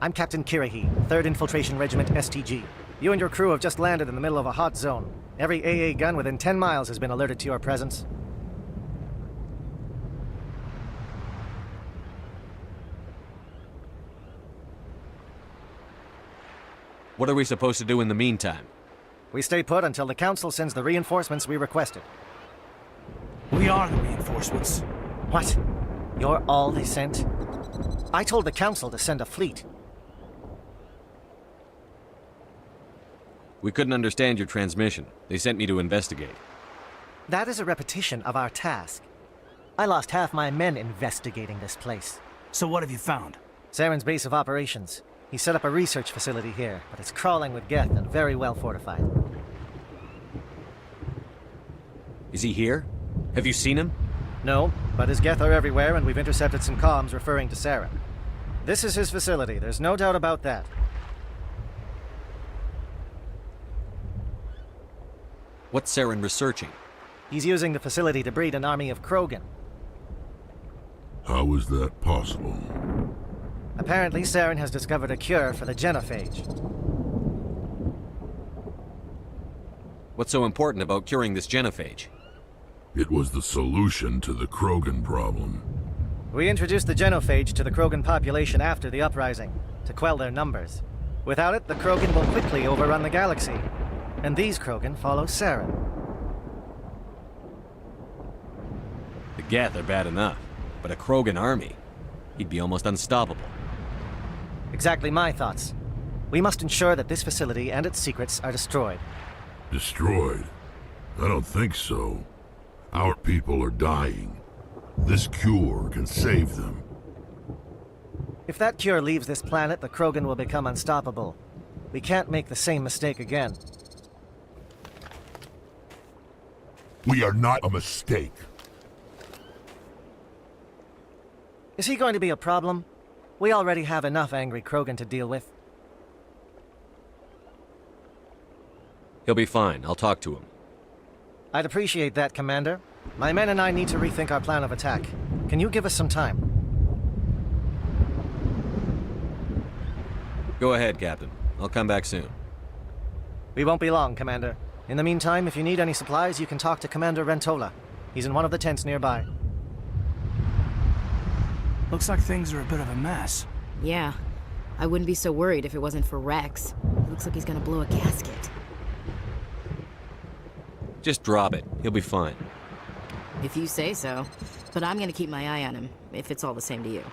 I'm Captain Kirahi, 3rd Infiltration Regiment STG. You and your crew have just landed in the middle of a hot zone. Every AA gun within 10 miles has been alerted to your presence. What are we supposed to do in the meantime? We stay put until the Council sends the reinforcements we requested. We are the reinforcements. What? You're all they sent? I told the Council to send a fleet. We couldn't understand your transmission. They sent me to investigate. That is a repetition of our task. I lost half my men investigating this place. So what have you found? Saren's base of operations. He set up a research facility here, but it's crawling with Geth and very well fortified. Is he here? Have you seen him? No, but his Geth are everywhere, and we've intercepted some comms referring to Saren. This is his facility, there's no doubt about that. What's Saren researching? He's using the facility to breed an army of Krogan. How is that possible? Apparently, Saren has discovered a cure for the genophage. What's so important about curing this genophage? It was the solution to the Krogan problem. We introduced the genophage to the Krogan population after the uprising, to quell their numbers. Without it, the Krogan will quickly overrun the galaxy. And these Krogan follow Saren. The Geth are bad enough, but a Krogan army? He'd be almost unstoppable. Exactly my thoughts. We must ensure that this facility and its secrets are destroyed. Destroyed? I don't think so. Our people are dying. This cure can save them. If that cure leaves this planet, the Krogan will become unstoppable. We can't make the same mistake again. We are not a mistake. Is he going to be a problem? We already have enough angry Krogan to deal with. He'll be fine. I'll talk to him. I'd appreciate that, Commander. My men and I need to rethink our plan of attack. Can you give us some time? Go ahead, Captain. I'll come back soon. We won't be long, Commander. In the meantime, if you need any supplies, you can talk to Commander Rentola. He's in one of the tents nearby. Looks like things are a bit of a mess. Yeah. I wouldn't be so worried if it wasn't for Rex. It looks like he's gonna blow a gasket. Just drop it. He'll be fine. If you say so. But I'm gonna keep my eye on him, if it's all the same to you.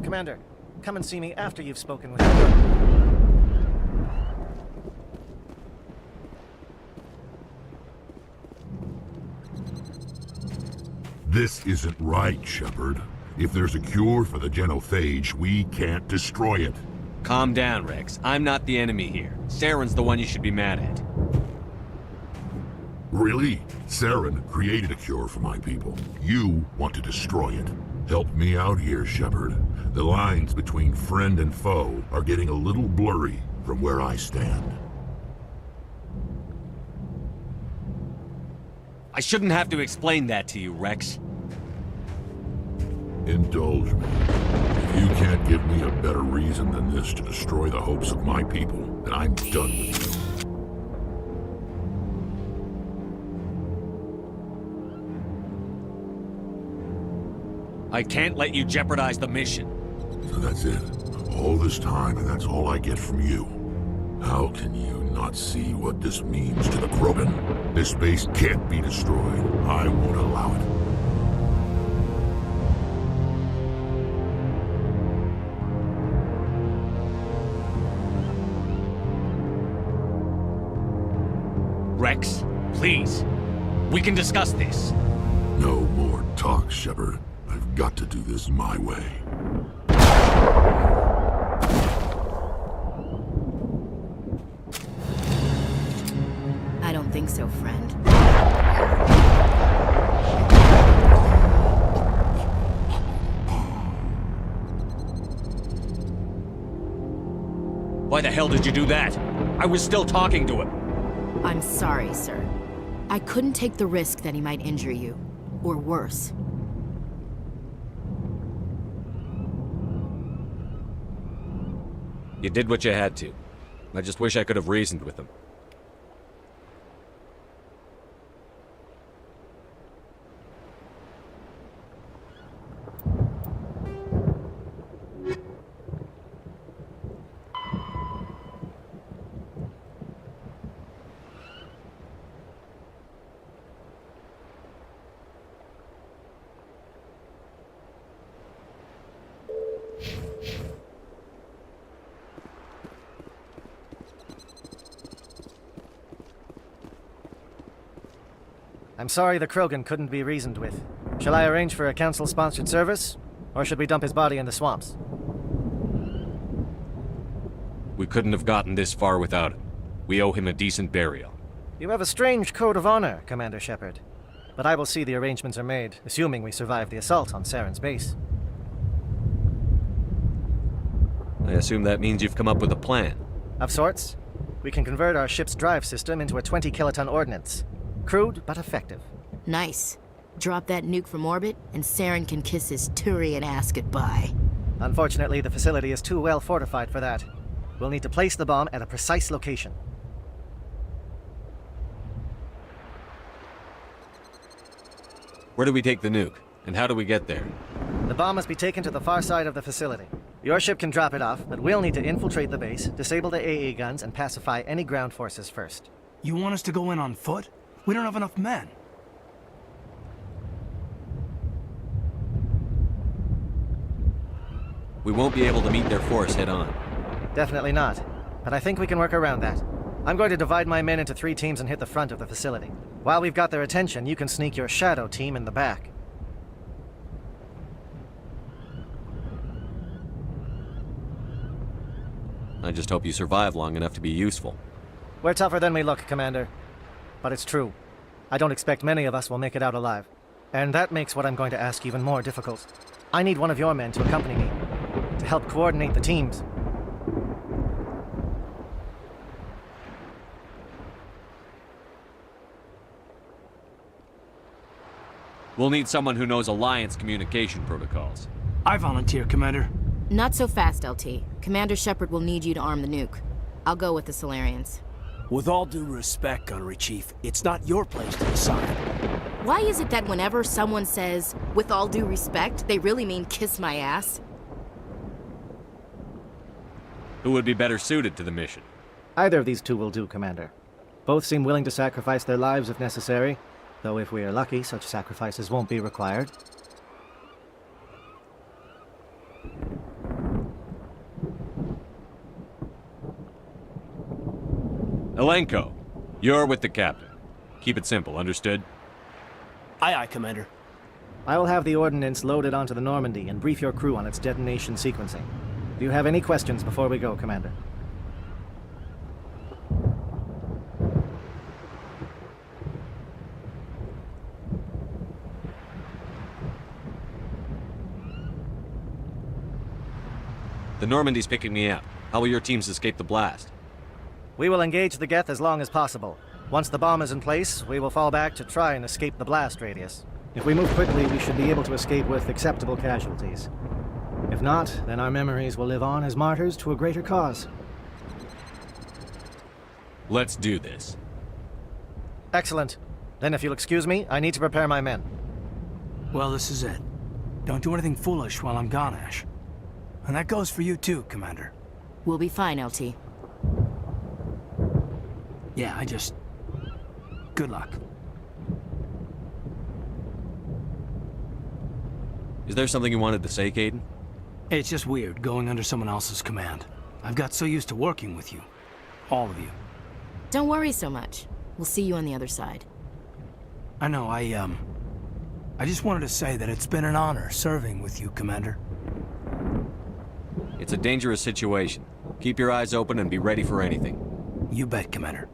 Commander, come and see me after you've spoken with him. This isn't right, Shepard. If there's a cure for the genophage, we can't destroy it. Calm down, Rex. I'm not the enemy here. Saren's the one you should be mad at. Really? Saren created a cure for my people. You want to destroy it. Help me out here, Shepard. The lines between friend and foe are getting a little blurry from where I stand. I shouldn't have to explain that to you, Rex. Indulge me. If you can't give me a better reason than this to destroy the hopes of my people, then I'm done with you. I can't let you jeopardize the mission. So that's it. All this time, and that's all I get from you. How can you not see what this means to the Krogan? This base can't be destroyed. I won't allow it. Rex, please. We can discuss this. No more talk, Shepard. I've got to do this my way. I don't think so, friend. Why the hell did you do that? I was still talking to him. I'm sorry, sir. I couldn't take the risk that he might injure you. Or worse. You did what you had to. I just wish I could have reasoned with him. I'm sorry the Krogan couldn't be reasoned with. Shall I arrange for a council-sponsored service? Or should we dump his body in the swamps? We couldn't have gotten this far without him. We owe him a decent burial. You have a strange code of honor, Commander Shepard. But I will see the arrangements are made, assuming we survive the assault on Saren's base. I assume that means you've come up with a plan. Of sorts. We can convert our ship's drive system into a 20-kiloton ordnance. Crude, but effective. Nice. Drop that nuke from orbit, and Saren can kiss his Turian ass goodbye. Unfortunately, the facility is too well fortified for that. We'll need to place the bomb at a precise location. Where do we take the nuke? And how do we get there? The bomb must be taken to the far side of the facility. Your ship can drop it off, but we'll need to infiltrate the base, disable the AA guns, and pacify any ground forces first. You want us to go in on foot? We don't have enough men. We won't be able to meet their force head-on. Definitely not. But I think we can work around that. I'm going to divide my men into 3 teams and hit the front of the facility. While we've got their attention, you can sneak your shadow team in the back. I just hope you survive long enough to be useful. We're tougher than we look, Commander. But it's true. I don't expect many of us will make it out alive. And that makes what I'm going to ask even more difficult. I need one of your men to accompany me, to help coordinate the teams. We'll need someone who knows Alliance communication protocols. I volunteer, Commander. Not so fast, LT. Commander Shepard will need you to arm the nuke. I'll go with the Solarians. With all due respect, Gunnery Chief, it's not your place to decide. Why is it that whenever someone says, with all due respect, they really mean kiss my ass? Who would be better suited to the mission? Either of these two will do, Commander. Both seem willing to sacrifice their lives if necessary, though if we are lucky, such sacrifices won't be required. Elenko, you're with the captain. Keep it simple, understood? Aye, aye, Commander. I will have the ordnance loaded onto the Normandy and brief your crew on its detonation sequencing. Do you have any questions before we go, Commander? The Normandy's picking me up. How will your teams escape the blast? We will engage the Geth as long as possible. Once the bomb is in place, we will fall back to try and escape the blast radius. If we move quickly, we should be able to escape with acceptable casualties. If not, then our memories will live on as martyrs to a greater cause. Let's do this. Excellent. Then if you'll excuse me, I need to prepare my men. Well, this is it. Don't do anything foolish while I'm gone, Ash. And that goes for you too, Commander. We'll be fine, LT. Yeah, Good luck. Is there something you wanted to say, Caden? It's just weird going under someone else's command. I've got so used to working with you. All of you. Don't worry so much. We'll see you on the other side. I know, I just wanted to say that it's been an honor serving with you, Commander. It's a dangerous situation. Keep your eyes open and be ready for anything. You bet, Commander.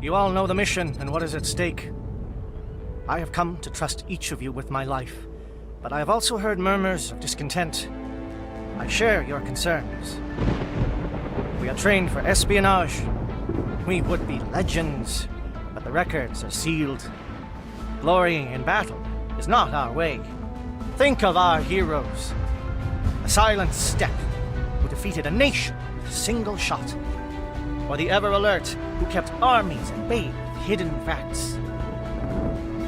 You all know the mission and what is at stake. I have come to trust each of you with my life, but I have also heard murmurs of discontent. I share your concerns. We are trained for espionage. We would be legends, but the records are sealed. Glory in battle is not our way. Think of our heroes. A silent step who defeated a nation with a single shot. Or the ever-alert who kept armies at bay with hidden facts.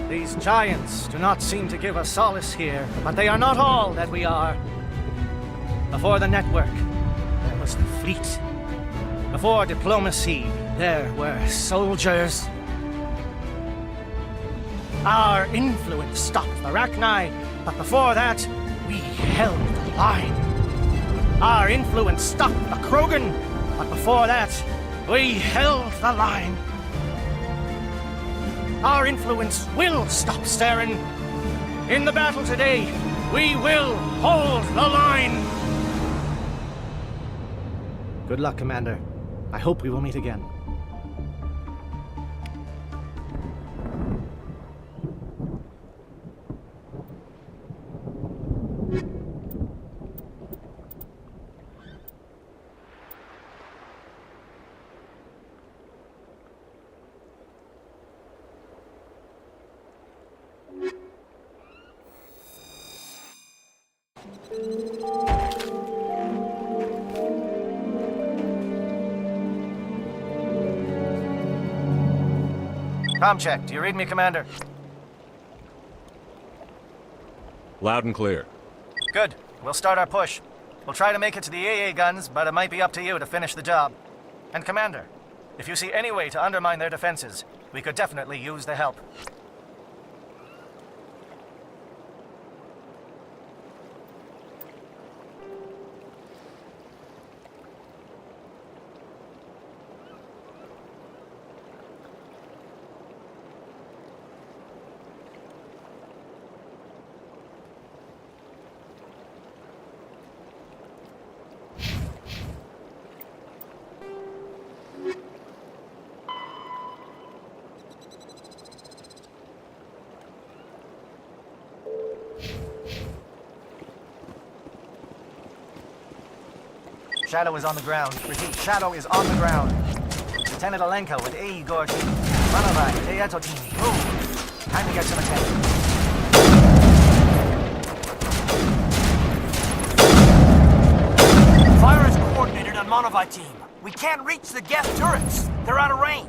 These giants do not seem to give us solace here, but they are not all that we are. Before the network, there was the fleet. Before diplomacy, there were soldiers. Our influence stopped the Rachni, but before that, we held the line. Our influence stopped the Krogan, but before that, we held the line. Our influence will stop Saren. In the battle today, we will hold the line. Good luck, Commander. I hope we will meet again. Comm check. Do you read me, Commander? Loud and clear. Good. We'll start our push. We'll try to make it to the AA guns, but it might be up to you to finish the job. And Commander, if you see any way to undermine their defenses, we could definitely use the help. Shadow is on the ground. Repeat, Shadow is on the ground. Lieutenant Elenko with AE Gorky. Manovai, Teato team. Move. Time to get some attention. Fire is coordinated on Monovai team. We can't reach the Geth turrets. They're out of range.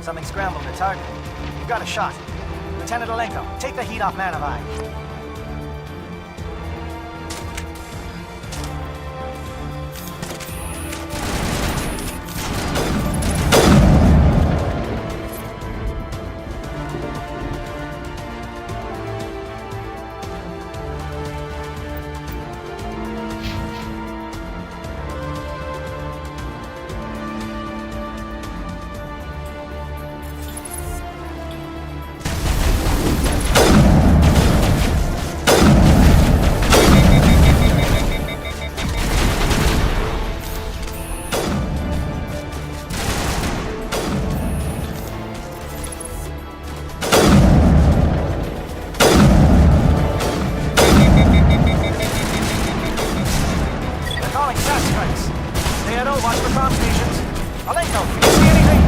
Something scrambled the target. You've got a shot. Lieutenant Alenko, take the heat off Man of Eye. Watch for comm stations. Alenko, can you see anything?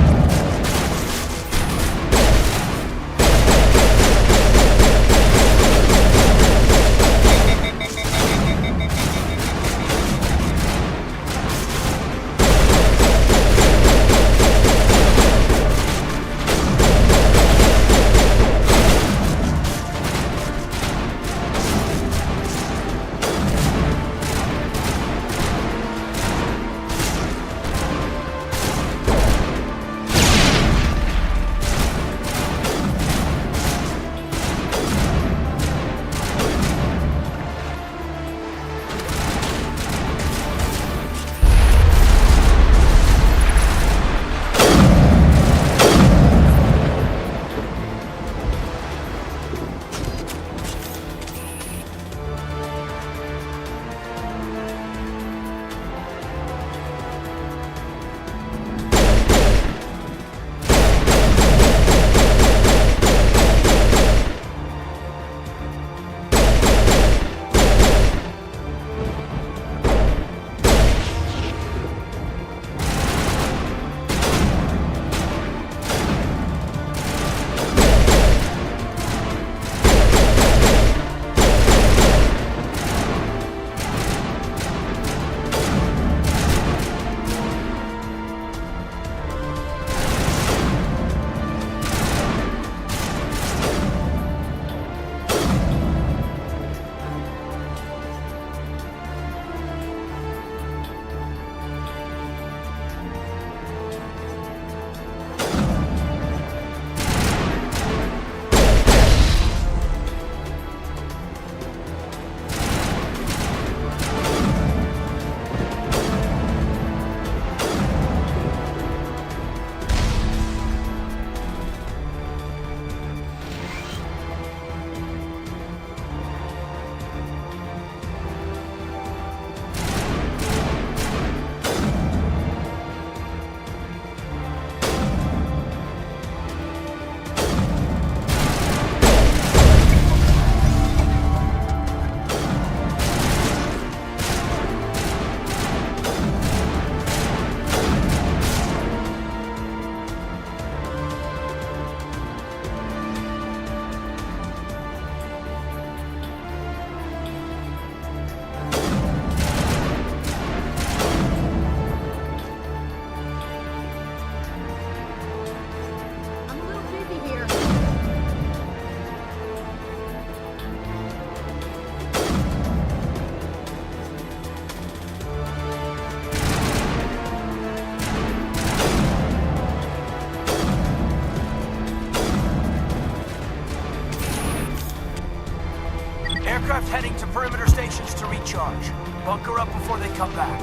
Aircraft heading to perimeter stations to recharge. Bunker up before they come back.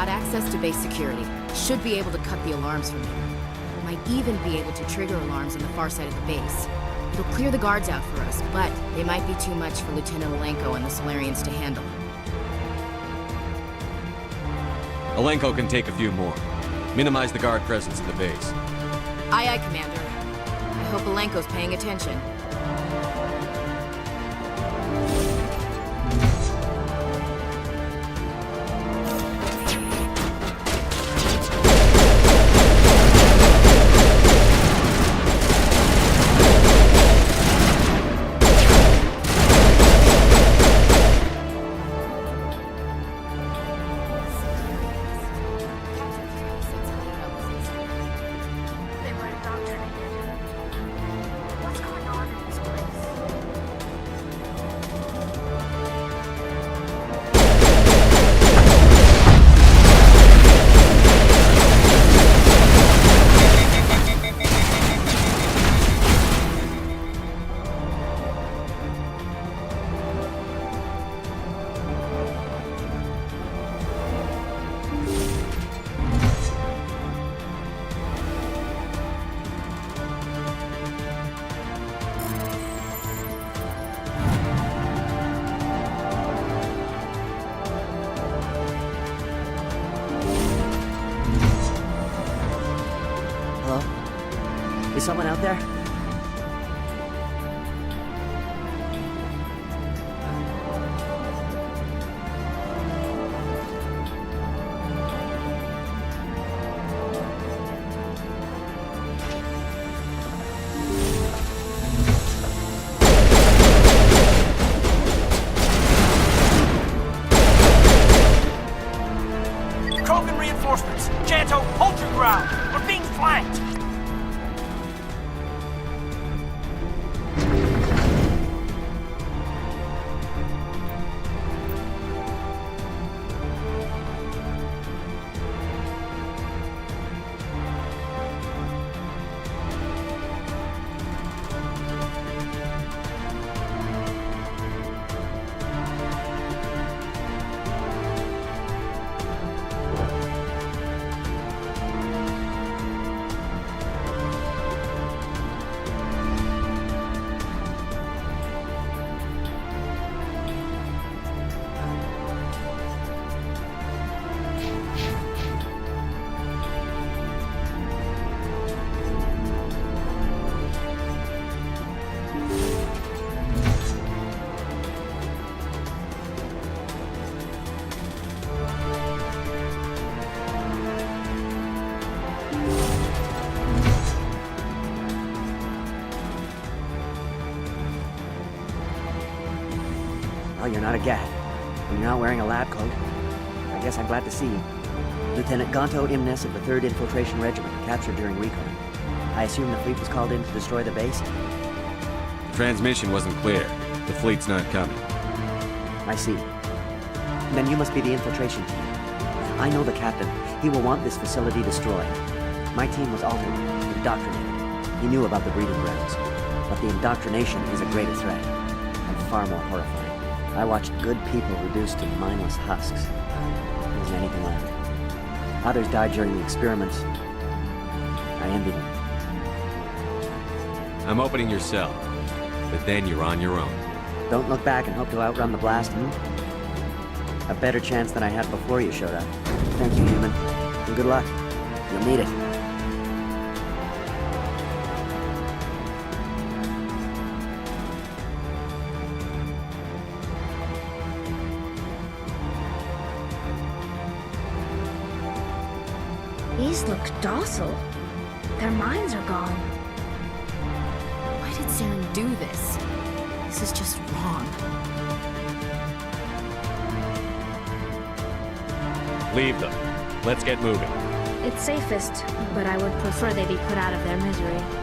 got access to base security. Should be able to cut the alarms from here. Might even be able to trigger alarms on the far side of the base. It'll clear the guards out for us, but they might be too much for Lieutenant Alenko and the Solarians to handle. Alenko can take a few more. Minimize the guard presence at the base. Aye, aye, Commander. I hope Alenko's paying attention. Is someone out there? Krogan reinforcements! Janto, hold your ground! We're being flanked! Well, you're not a gat. And you're not wearing a lab coat. I guess I'm glad to see you. Lieutenant Gonto Imnes of the 3rd Infiltration Regiment, captured during recon. I assume the fleet was called in to destroy the base? The transmission wasn't clear. The fleet's not coming. I see. Then you must be the infiltration team. I know the captain. He will want this facility destroyed. My team was altered, indoctrinated. He knew about the breeding grounds. But the indoctrination is a greater threat, and far more horrifying. I watched good people reduced to mindless husks. There wasn't anything left. Others died during the experiments. I envy them. I'm opening your cell, but then you're on your own. Don't look back and hope to outrun the blast, A better chance than I had before you showed up. Thank you, human. And good luck. You'll need it. These look docile. Their minds are gone. Why did Saren do this? This is just wrong. Leave them. Let's get moving. It's safest, but I would prefer they be put out of their misery.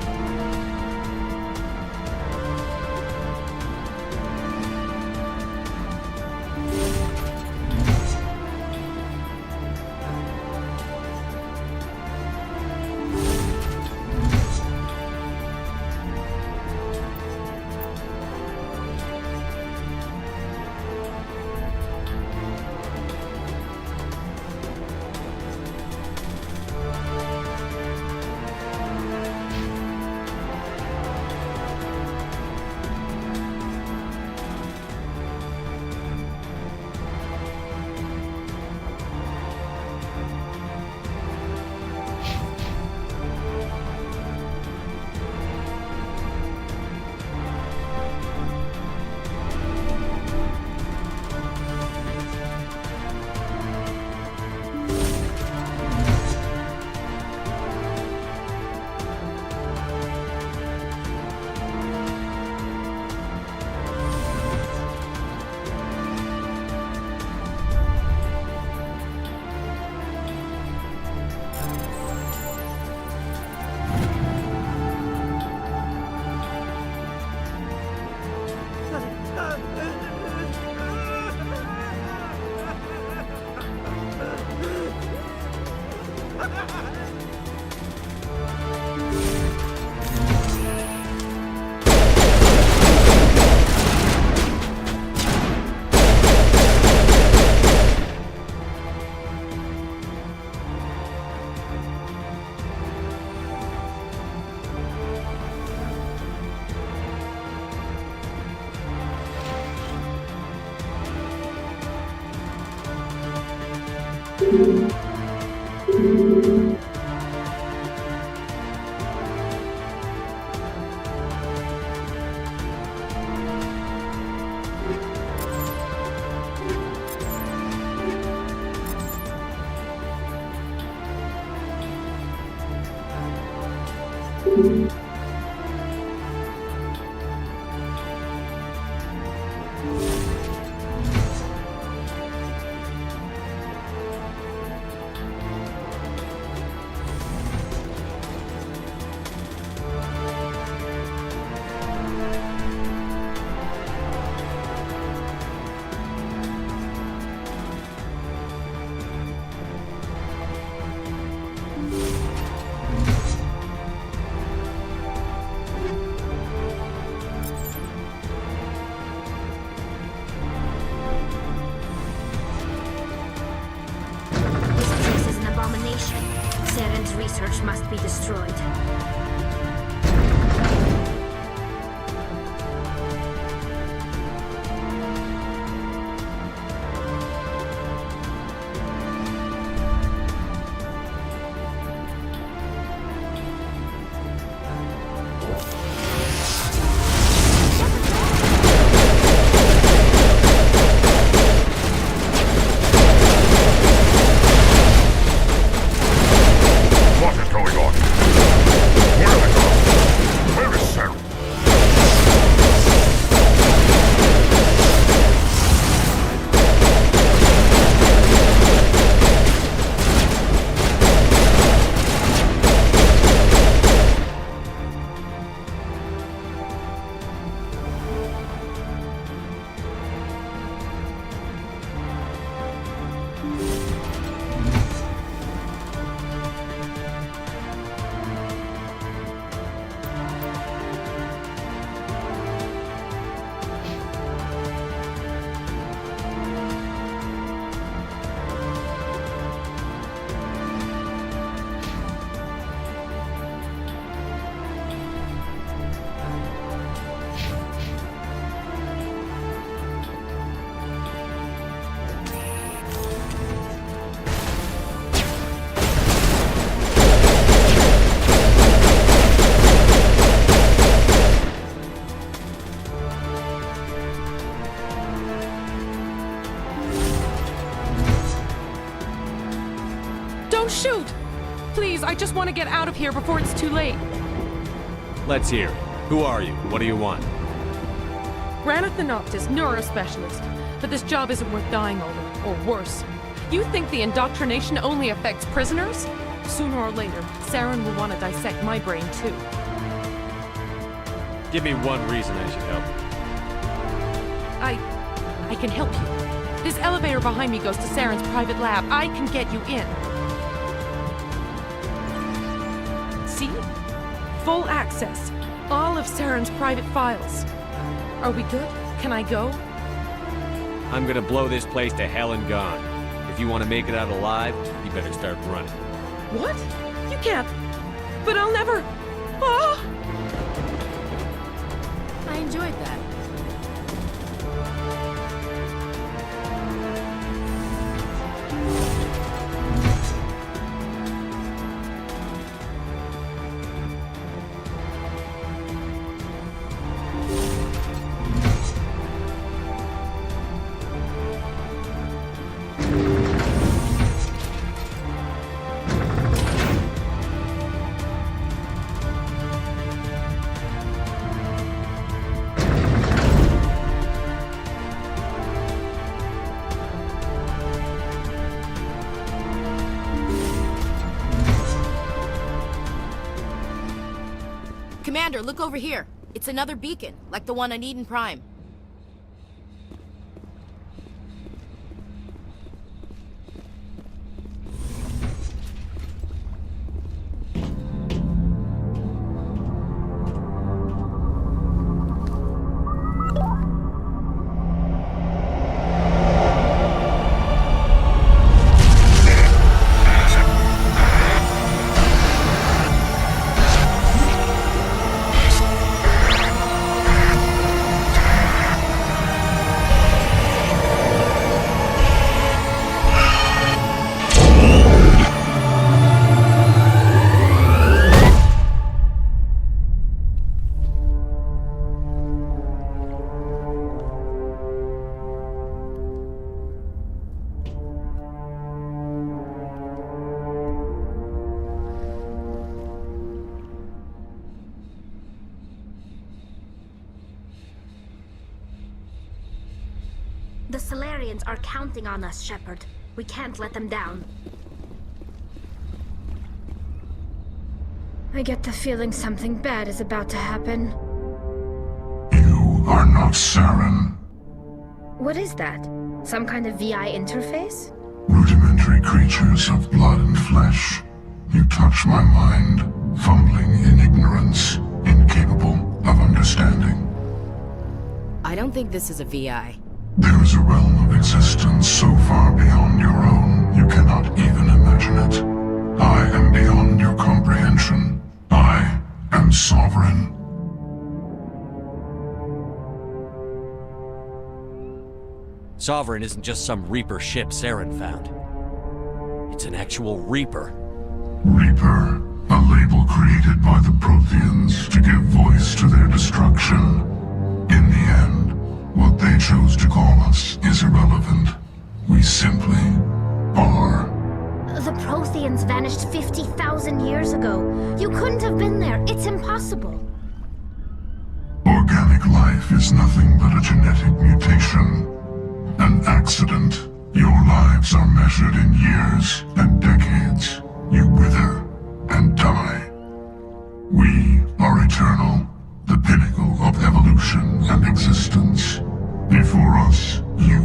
Saren's research must be destroyed. Don't shoot! Please, I just want to get out of here before it's too late. Let's hear. Who are you? What do you want? Granite the Noctis, neurospecialist. But this job isn't worth dying over, or worse. You think the indoctrination only affects prisoners? Sooner or later, Saren will want to dissect my brain too. Give me one reason I should help you. I can help you. This elevator behind me goes to Saren's private lab. I can get you in. See? Full access. All of Saren's private files. Are we good? Can I go? I'm gonna blow this place to hell and gone. If you want to make it out alive, you better start running. What? You can't. But I'll never. Ah! I enjoyed that. Commander, look over here. It's another beacon, like the one on Eden Prime. The Solarians are counting on us, Shepard. We can't let them down. I get the feeling something bad is about to happen. You are not Saren. What is that? Some kind of VI interface? Rudimentary creatures of blood and flesh. You touch my mind, fumbling in ignorance, incapable of understanding. I don't think this is a VI. There is a realm of existence so far beyond your own, you cannot even imagine it. I am beyond your comprehension. I am sovereign. Sovereign isn't just some Reaper ship Saren found. It's an actual Reaper. Reaper, a label created by the Protheans to give voice to their destruction. In the end, what they chose to call us is irrelevant. We simply are. The Protheans vanished 50,000 years ago. You couldn't have been there. It's impossible. Organic life is nothing but a genetic mutation. An accident. Your lives are measured in years and decades. You wither and die. We are eternal, the pinnacle of evolution and existence. Before us, you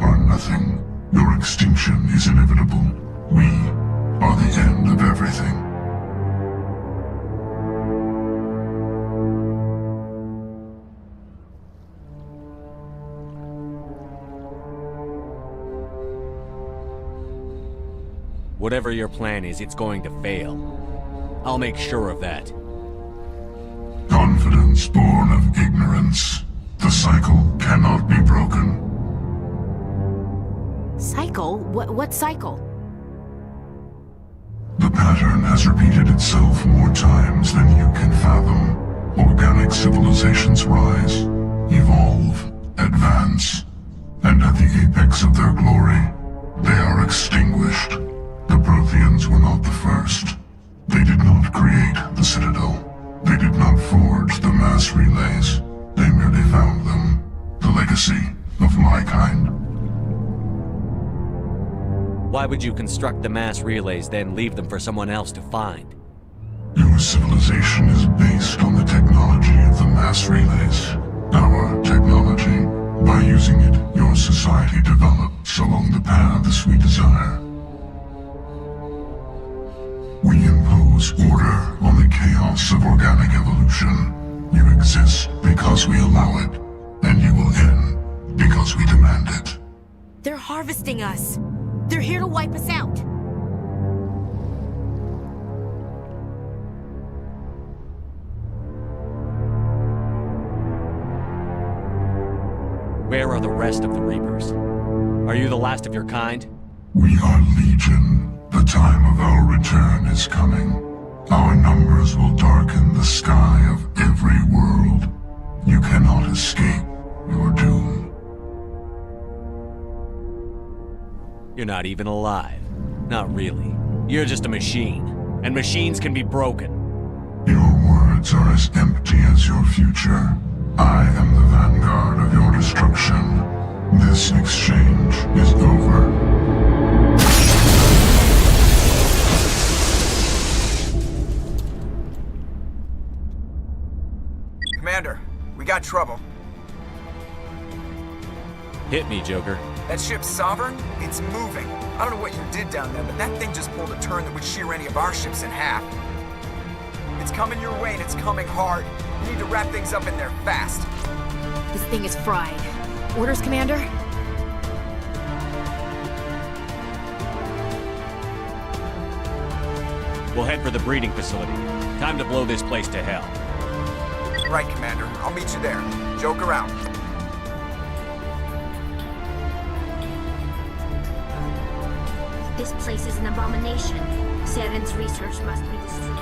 are nothing. Your extinction is inevitable. We are the end of everything. Whatever your plan is, it's going to fail. I'll make sure of that. Confidence born of ignorance. The cycle cannot be broken. Cycle? What cycle? The pattern has repeated itself more times than you can fathom. Organic civilizations rise, evolve, advance, and at the apex of their glory, they are extinguished. The Protheans were not the first. They did not create the Citadel. They did not forge the mass relays. They merely found them. The legacy of my kind. Why would you construct the mass relays, then leave them for someone else to find? Your civilization is based on the technology of the mass relays. Our technology. By using it, your society develops along the paths we desire. We impose order on the chaos of organic evolution. You exist because we allow it, and you will end because we demand it. They're harvesting us. They're here to wipe us out. Where are the rest of the Reapers? Are you the last of your kind? We are Legion. The time of our return is coming. Our numbers will darken the sky of every world. You cannot escape your doom. You're not even alive. Not really. You're just a machine. And machines can be broken. Your words are as empty as your future. I am the vanguard of your destruction. This exchange is over. Commander, we got trouble. Hit me, Joker. That ship's Sovereign? It's moving. I don't know what you did down there, but that thing just pulled a turn that would shear any of our ships in half. It's coming your way, and it's coming hard. You need to wrap things up in there fast. This thing is fried. Orders, Commander? We'll head for the breeding facility. Time to blow this place to hell. Right, Commander. I'll meet you there. Joke around. This place is an abomination. Saren's research must be destroyed.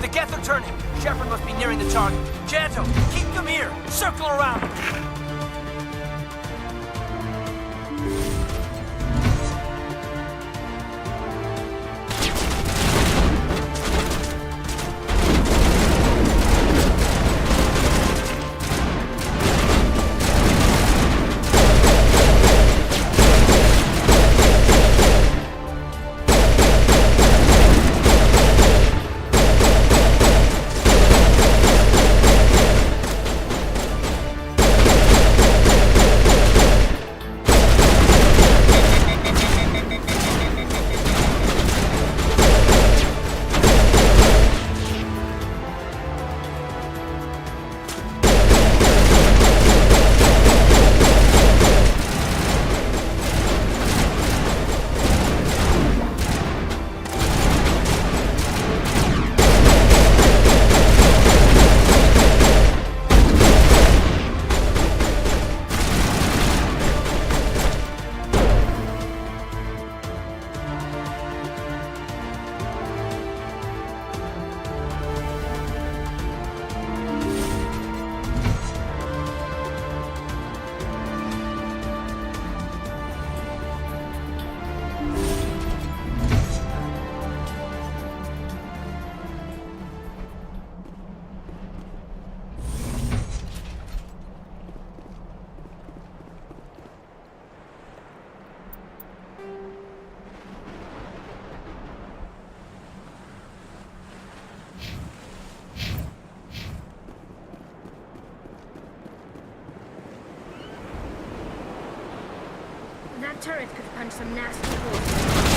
The Geth are turning. Shepard must be nearing the target. Janto, keep them here. Circle around. That turret could punch some nasty holes.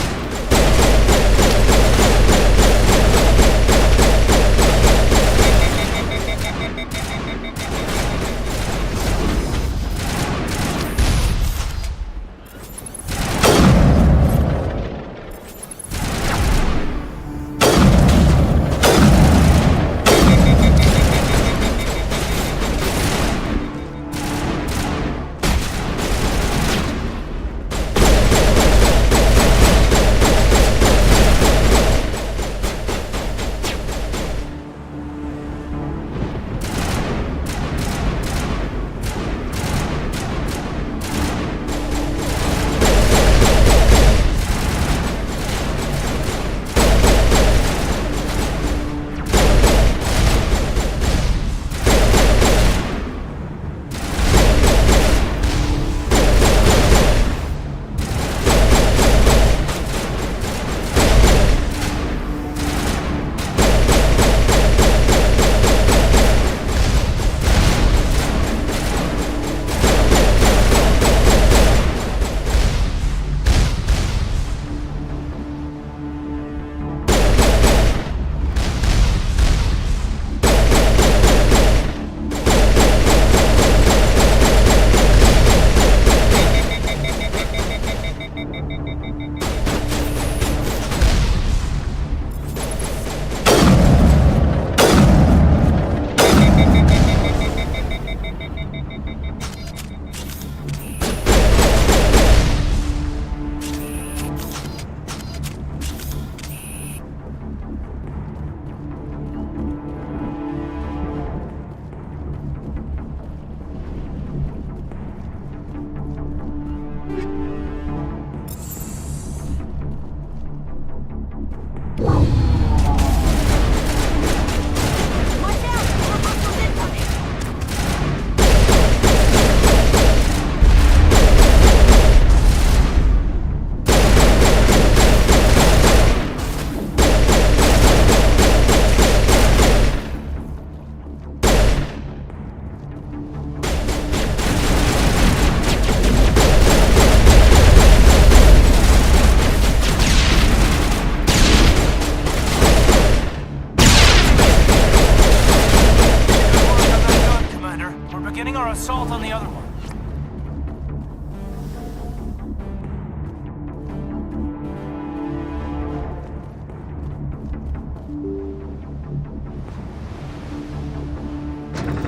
assault on the other one.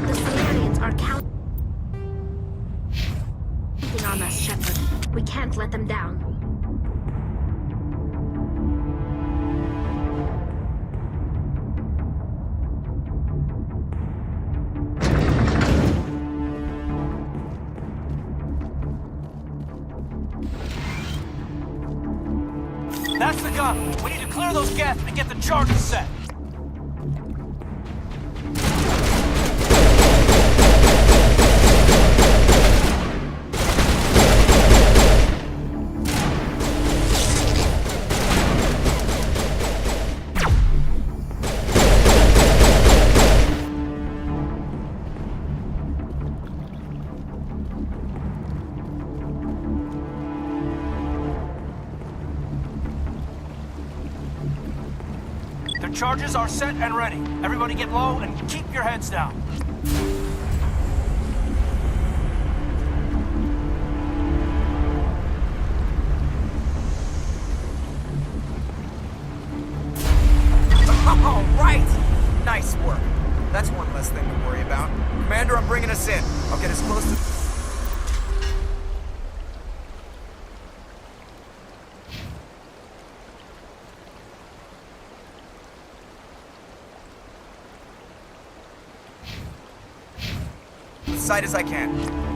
The Solarians are counting on us, Shepard. We can't let them down. We need to clear those gaps and get the charges set. The charges are set and ready. Everybody get low and keep your heads down. All right! Nice work. That's one less thing to worry about. Commander, I'm bringing us in. I'll get as close to... sight as I can.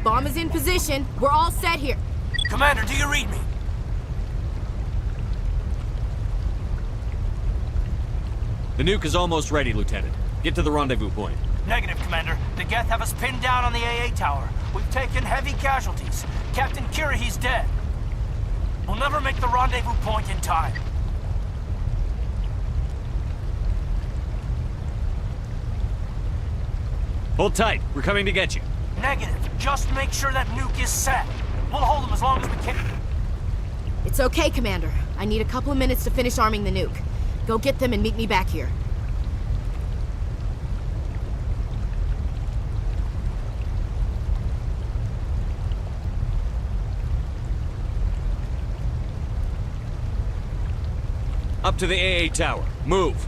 Bomb is in position. We're all set here. Commander, do you read me? The nuke is almost ready, Lieutenant. Get to the rendezvous point. Negative, Commander. The Geth have us pinned down on the AA tower. We've taken heavy casualties. Captain Kirahi's dead. We'll never make the rendezvous point in time. Hold tight. We're coming to get you. Negative. Just make sure that nuke is set. We'll hold them as long as we can. It's okay, Commander. I need a couple of minutes to finish arming the nuke. Go get them and meet me back here. Up to the AA tower. Move.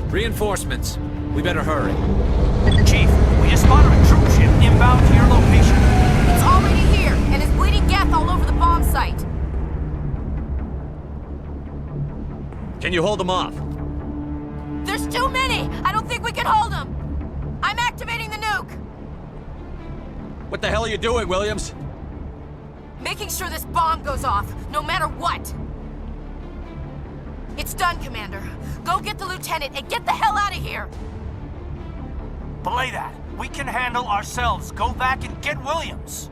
Reinforcements. We better hurry. Chief, we just spotted a troop ship inbound to your location. It's already here, and is bleeding Geth all over the bomb site. Can you hold them off? There's too many! I don't think we can hold them! I'm activating the nuke! What the hell are you doing, Williams? Making sure this bomb goes off, no matter what! It's done, Commander. Go get the lieutenant and get the hell out of here! Belay that. We can handle ourselves. Go back and get Williams.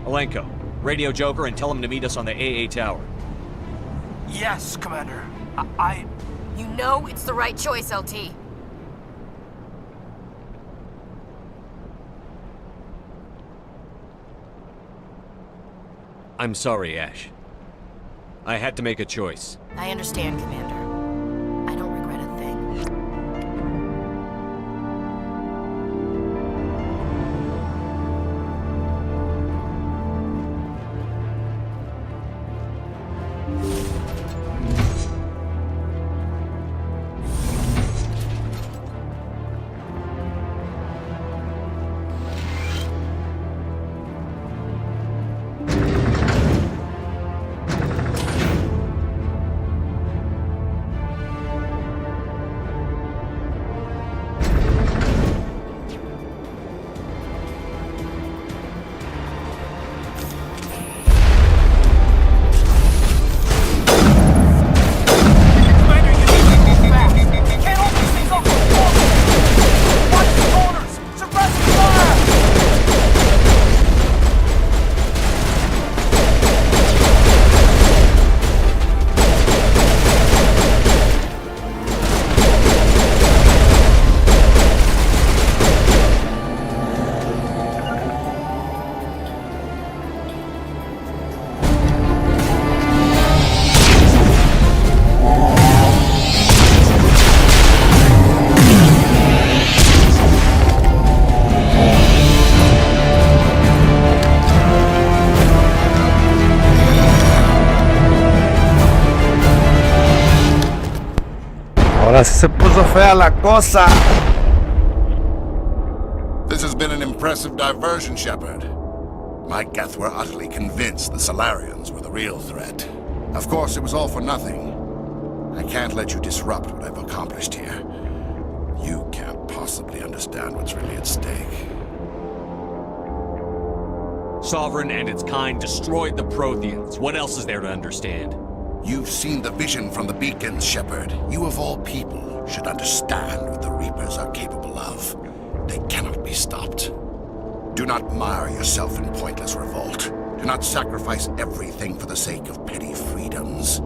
Alenko, radio Joker and tell him to meet us on the AA tower. Yes, Commander. You know it's the right choice, LT. I'm sorry, Ash. I had to make a choice. I understand, Commander. I don't regret a thing. Ahora sí se puso fea la cosa. This has been an impressive diversion, Shepard. My Geth were utterly convinced the Solarians were the real threat. Of course, it was all for nothing. I can't let you disrupt what I've accomplished here. You can't possibly understand what's really at stake. Sovereign and its kind destroyed the Protheans. What else is there to understand? You've seen the vision from the beacons, Shepard. You of all people should understand what the Reapers are capable of. They cannot be stopped. Do not mire yourself in pointless revolt. Do not sacrifice everything for the sake of petty freedoms.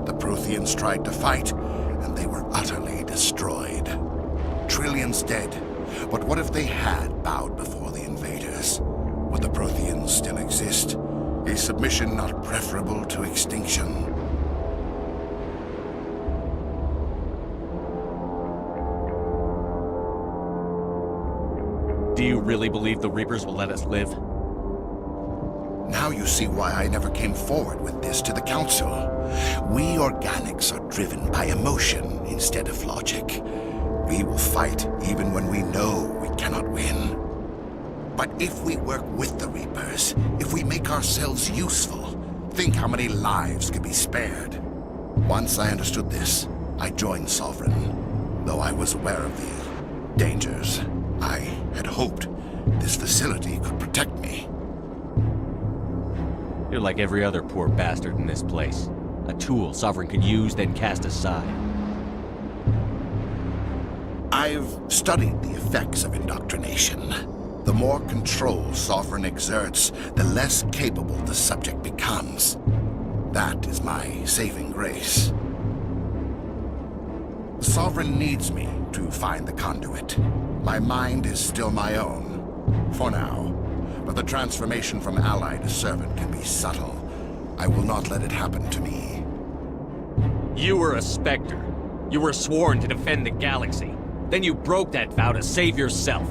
The Protheans tried to fight, and they were utterly destroyed. Trillions dead. But what if they had bowed before the invaders? Would the Protheans still exist? Is submission not preferable to extinction? Do you really believe the Reapers will let us live? Now you see why I never came forward with this to the Council. We organics are driven by emotion instead of logic. We will fight even when we know we cannot win. But if we work with the Reapers, if we make ourselves useful, think how many lives could be spared. Once I understood this, I joined Sovereign, though I was aware of the dangers. I had hoped this facility could protect me. You're like every other poor bastard in this place. A tool Sovereign can use, then cast aside. I've studied the effects of indoctrination. The more control Sovereign exerts, the less capable the subject becomes. That is my saving grace. Sovereign needs me to find the conduit. My mind is still my own, for now. But the transformation from ally to servant can be subtle. I will not let it happen to me. You were a Spectre. You were sworn to defend the galaxy. Then you broke that vow to save yourself.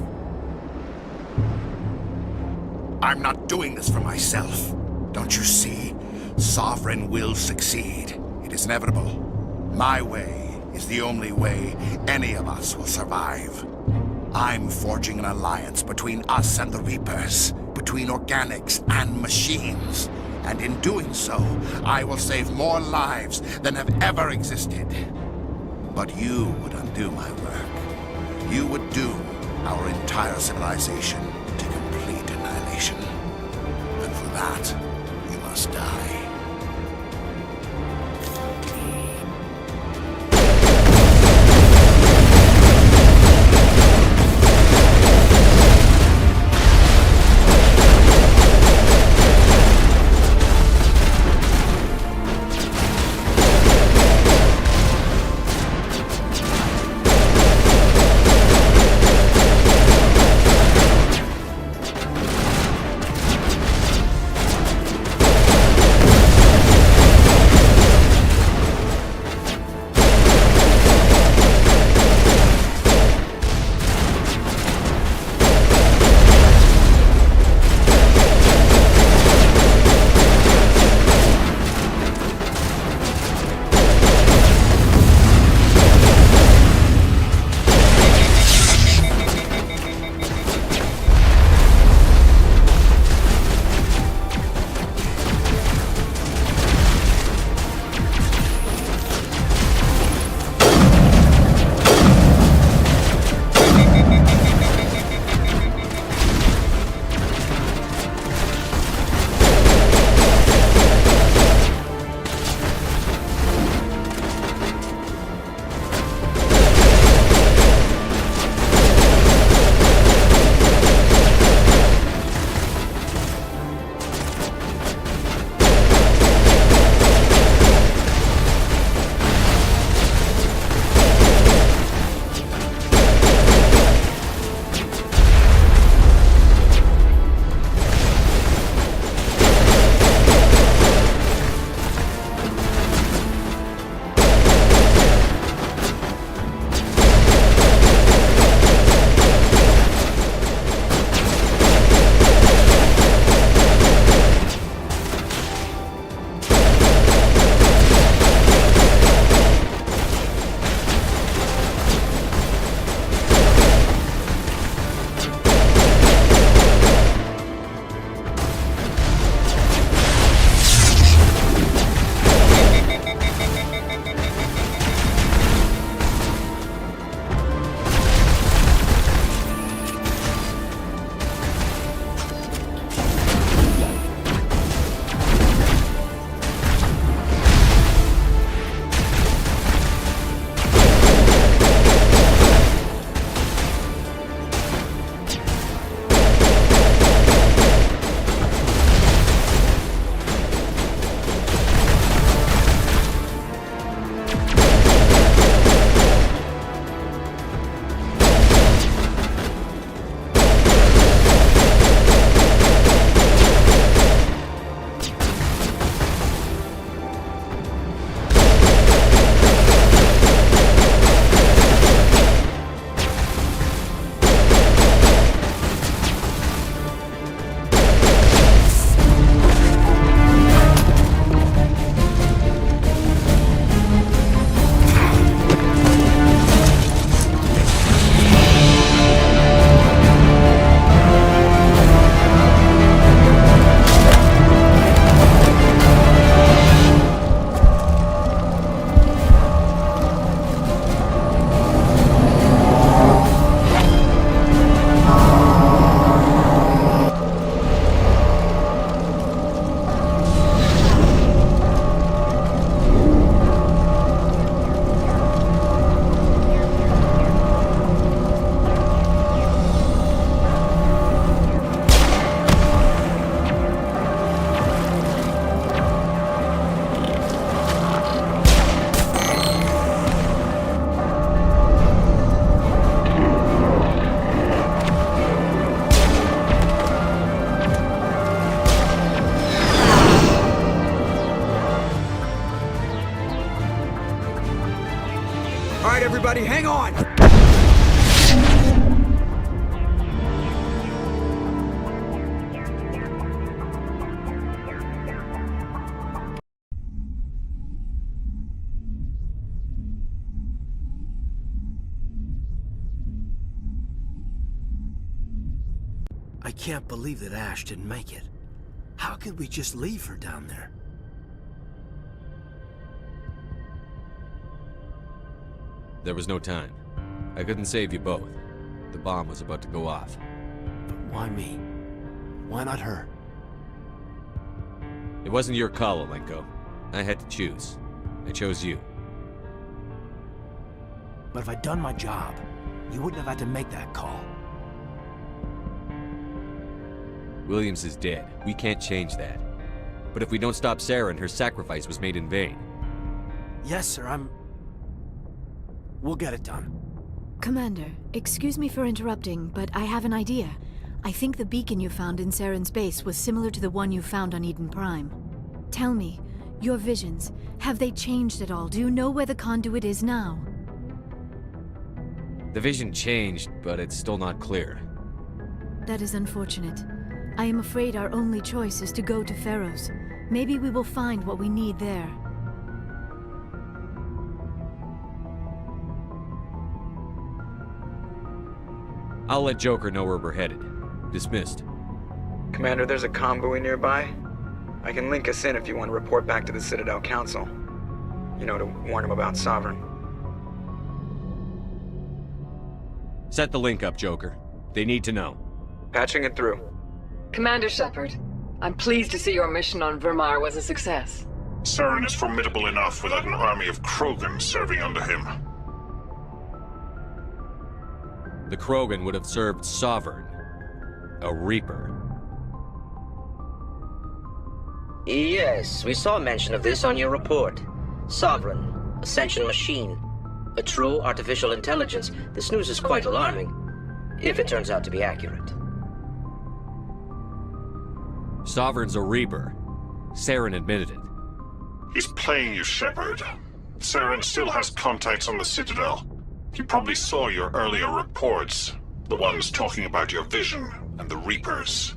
I'm not doing this for myself. Don't you see? Sovereign will succeed. It is inevitable. My way is the only way any of us will survive. I'm forging an alliance between us and the Reapers, between organics and machines. And in doing so, I will save more lives than have ever existed. But you would undo my work. You would doom our entire civilization to complete annihilation. And for that, you must die. All right, everybody, hang on! I can't believe that Ash didn't make it. How could we just leave her down there? There was no time. I couldn't save you both. The bomb was about to go off. But why me? Why not her? It wasn't your call, Alenko. I had to choose. I chose you. But if I'd done my job, you wouldn't have had to make that call. Williams is dead. We can't change that. But if we don't stop Saren, her sacrifice was made in vain. Yes, sir, We'll get it done. Commander, excuse me for interrupting, but I have an idea. I think the beacon you found in Saren's base was similar to the one you found on Eden Prime. Tell me, your visions, have they changed at all? Do you know where the conduit is now? The vision changed, but it's still not clear. That is unfortunate. I am afraid our only choice is to go to Pharaoh's. Maybe we will find what we need there. I'll let Joker know where we're headed. Dismissed. Commander, there's a comm buoy nearby. I can link us in if you want to report back to the Citadel Council. You know, to warn them about Sovereign. Set the link up, Joker. They need to know. Patching it through. Commander Shepard, I'm pleased to see your mission on Vermeer was a success. Saren is formidable enough without an army of Krogan serving under him. The Krogan would have served Sovereign. A Reaper. Yes, we saw mention of this on your report. Sovereign, Ascension machine, a true artificial intelligence. This news is quite alarming, if it turns out to be accurate. Sovereign's a Reaper. Saren admitted it. He's playing you, Shepard. Saren still has contacts on the Citadel. He probably saw your earlier reports. The ones talking about your vision and the Reapers.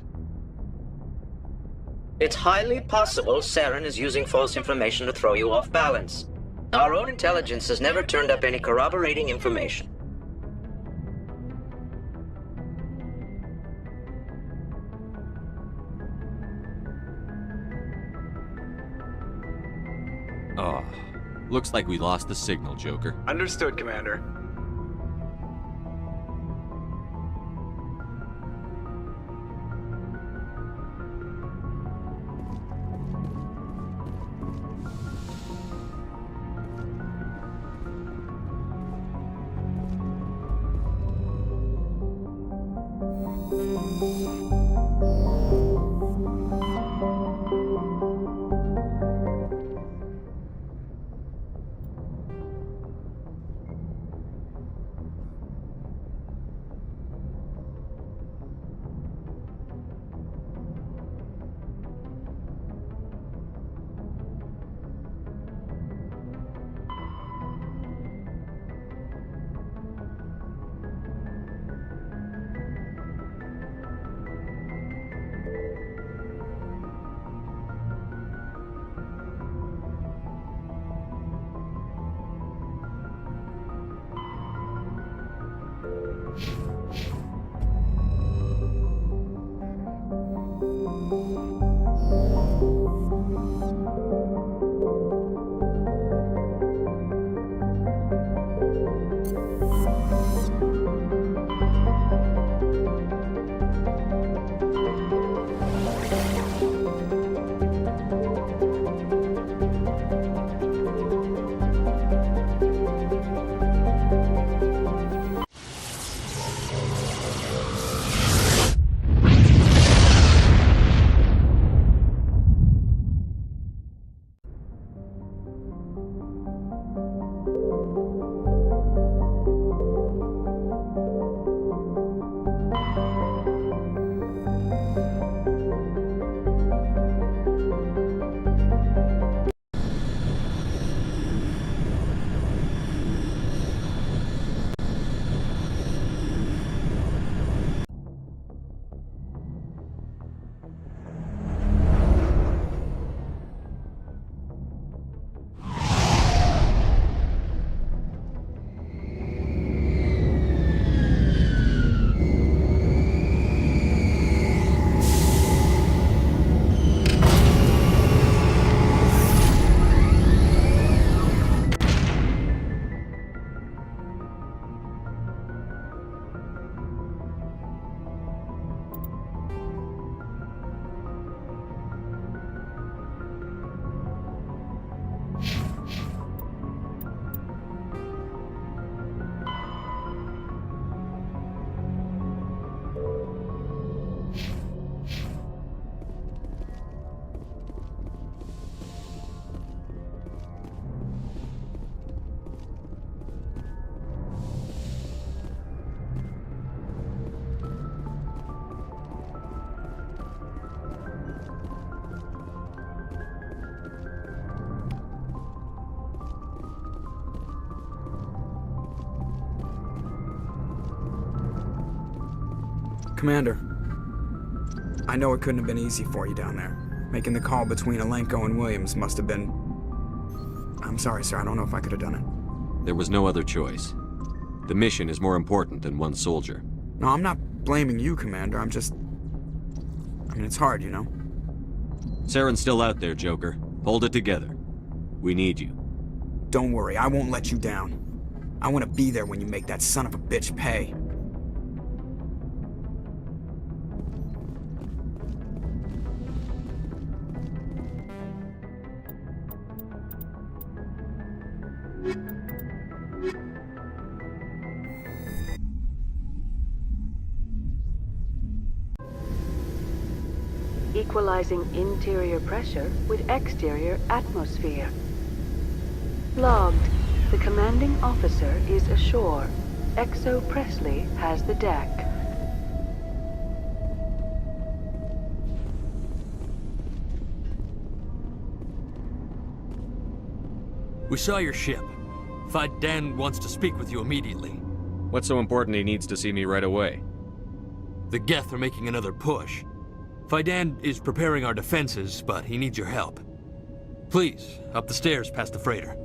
It's highly possible Saren is using false information to throw you off balance. Our own intelligence has never turned up any corroborating information. Oh, looks like we lost the signal, Joker. Understood, Commander. Commander, I know it couldn't have been easy for you down there. Making the call between Alenko and Williams must have been... I'm sorry, sir. I don't know if I could have done it. There was no other choice. The mission is more important than one soldier. No, I'm not blaming you, Commander. I'm just... I mean, it's hard, you know? Saren's still out there, Joker. Hold it together. We need you. Don't worry, I won't let you down. I want to be there when you make that son of a bitch pay. Equalizing interior pressure with exterior atmosphere. Logged. The commanding officer is ashore. Exo Presley has the deck. We saw your ship. Faidan wants to speak with you immediately. What's so important he needs to see me right away? The Geth are making another push. Faidan is preparing our defenses, but he needs your help. Please, up the stairs past the freighter.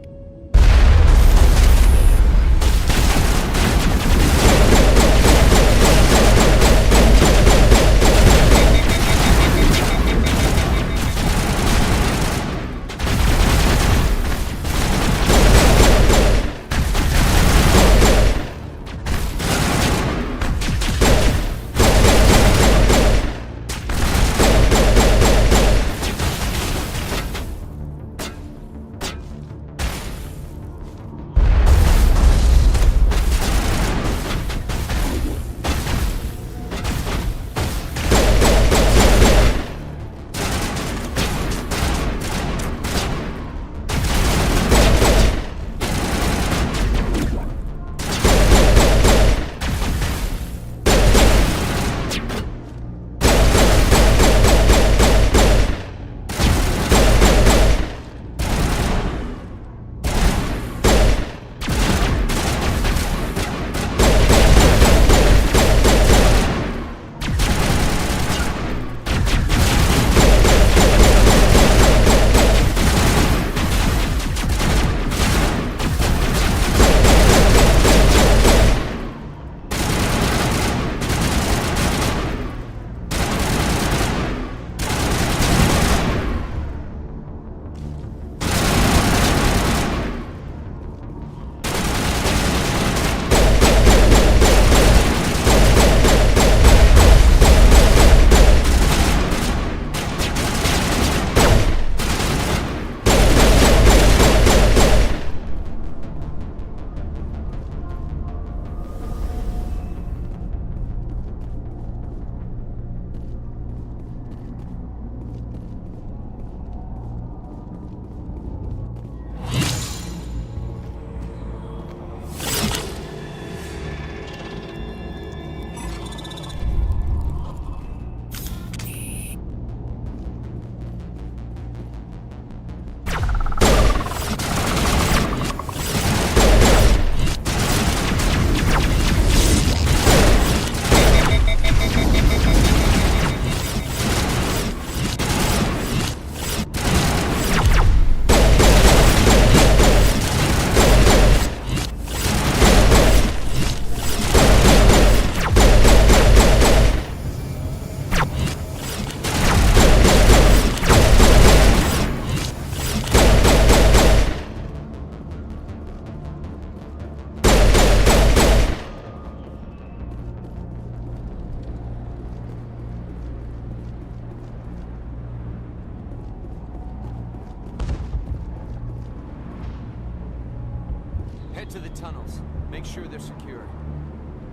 Head to the tunnels. Make sure they're secure.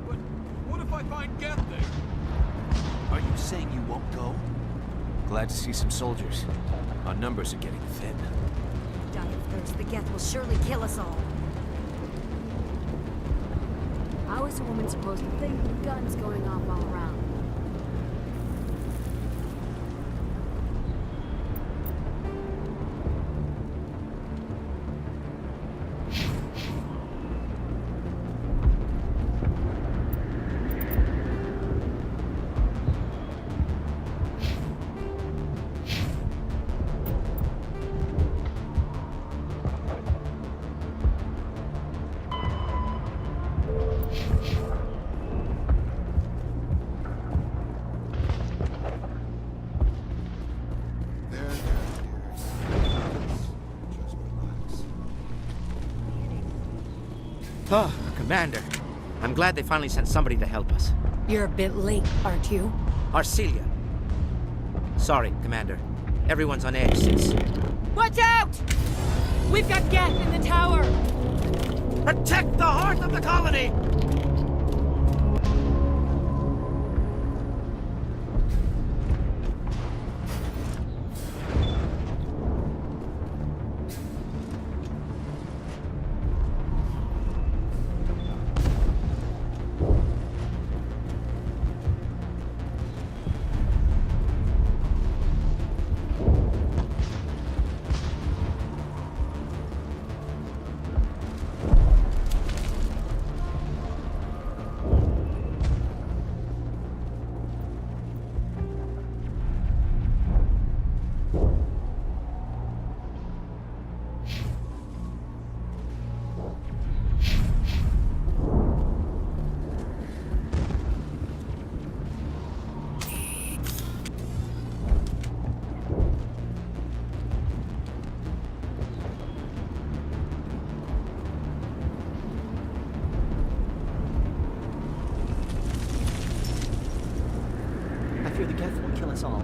But what if I find Geth there? Are you saying you won't go? Glad to see some soldiers. Our numbers are getting thin. Die of thirst. The Geth will surely kill us all. How is a woman supposed to think with guns going off all around? Oh, Commander. I'm glad they finally sent somebody to help us. You're a bit late, aren't you? Arcelia. Sorry, Commander. Everyone's on edge since... Watch out! We've got Geth in the tower! Protect the heart of the colony! I fear the Geth will kill us all.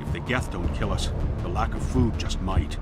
If the Geth don't kill us, the lack of food just might.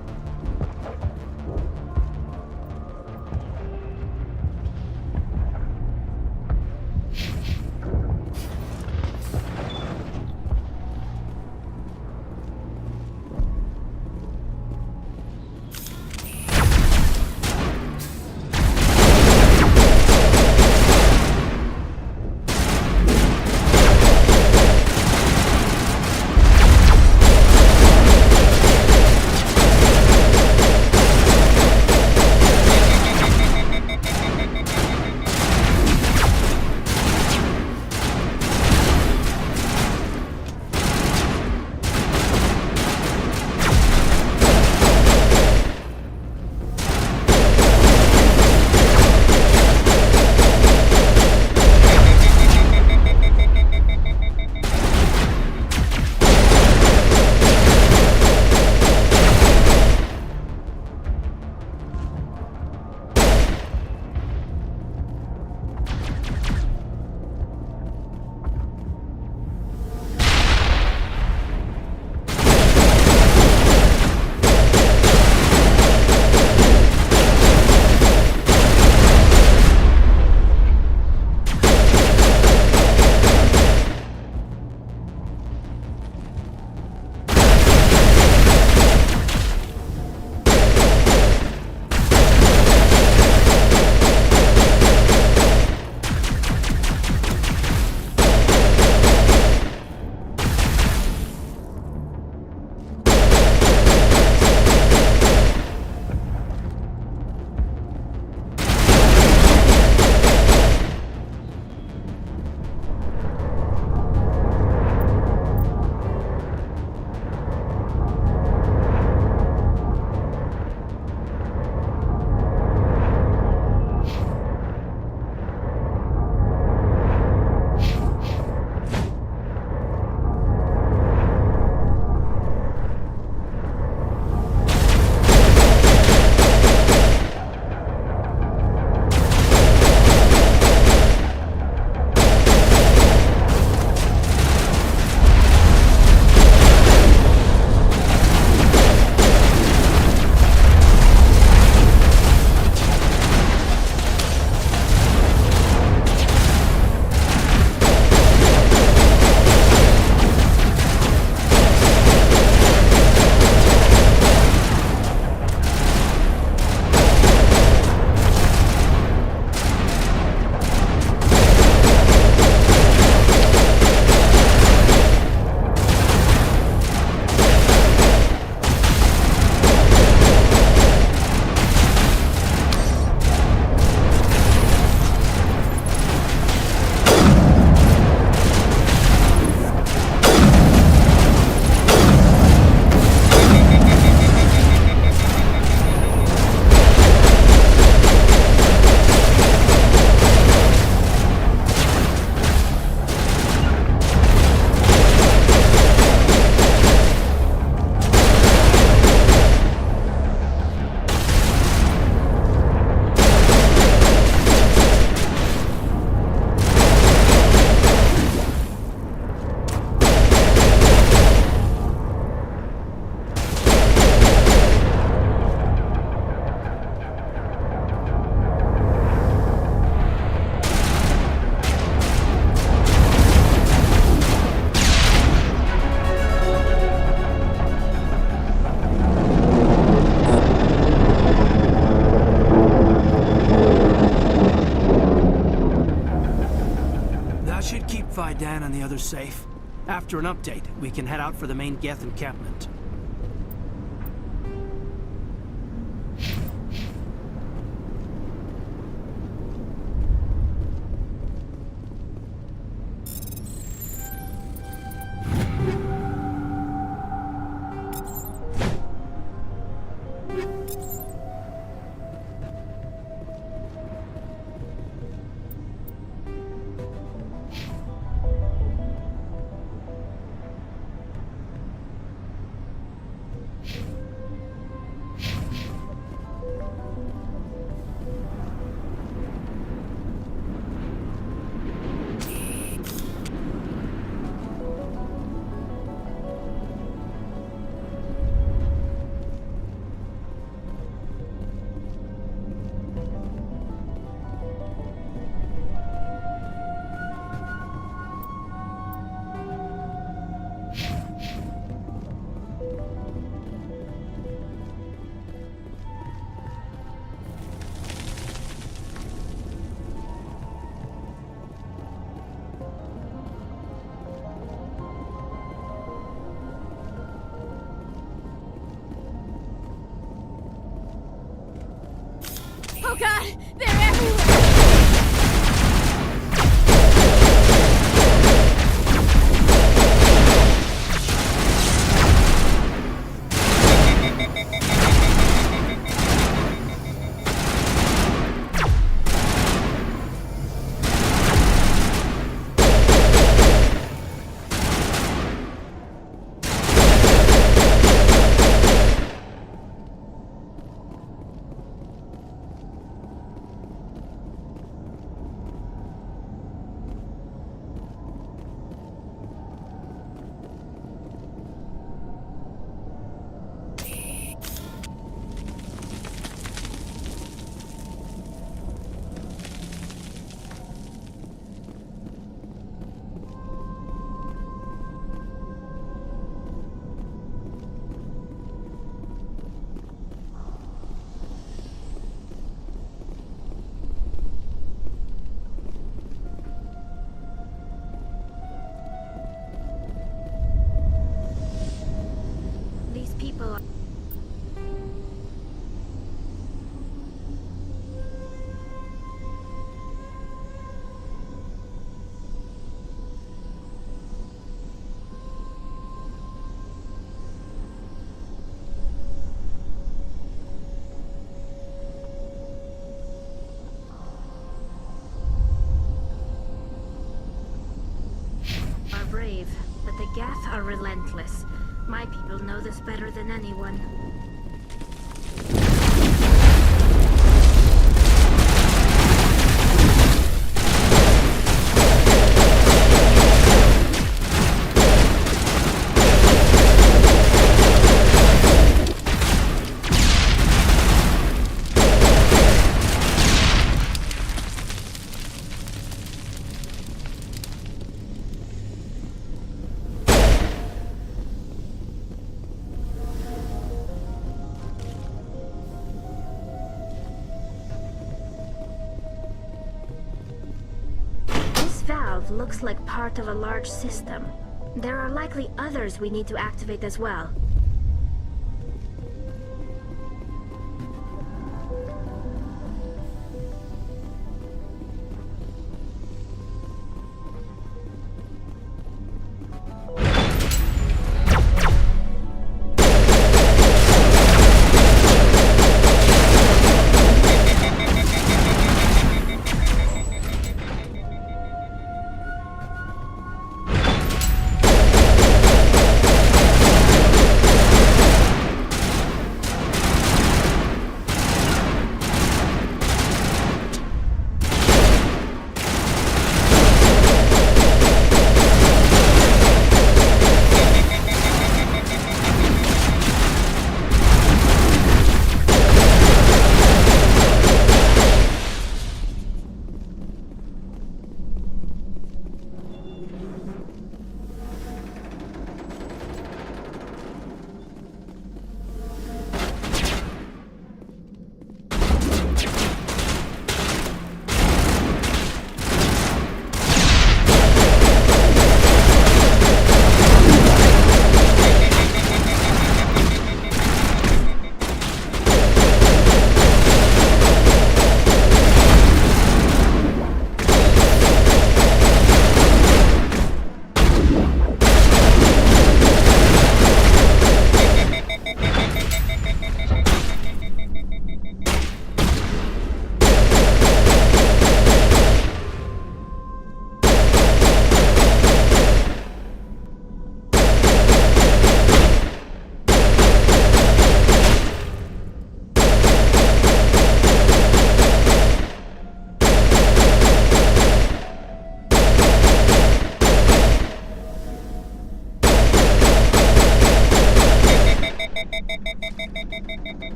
man and the others safe. After an update, we can head out for the main Geth encampment. Oh god! They're everywhere! Brave, but the Geth are relentless. My people know this better than anyone. Looks like part of a large system. There are likely others we need to activate as well.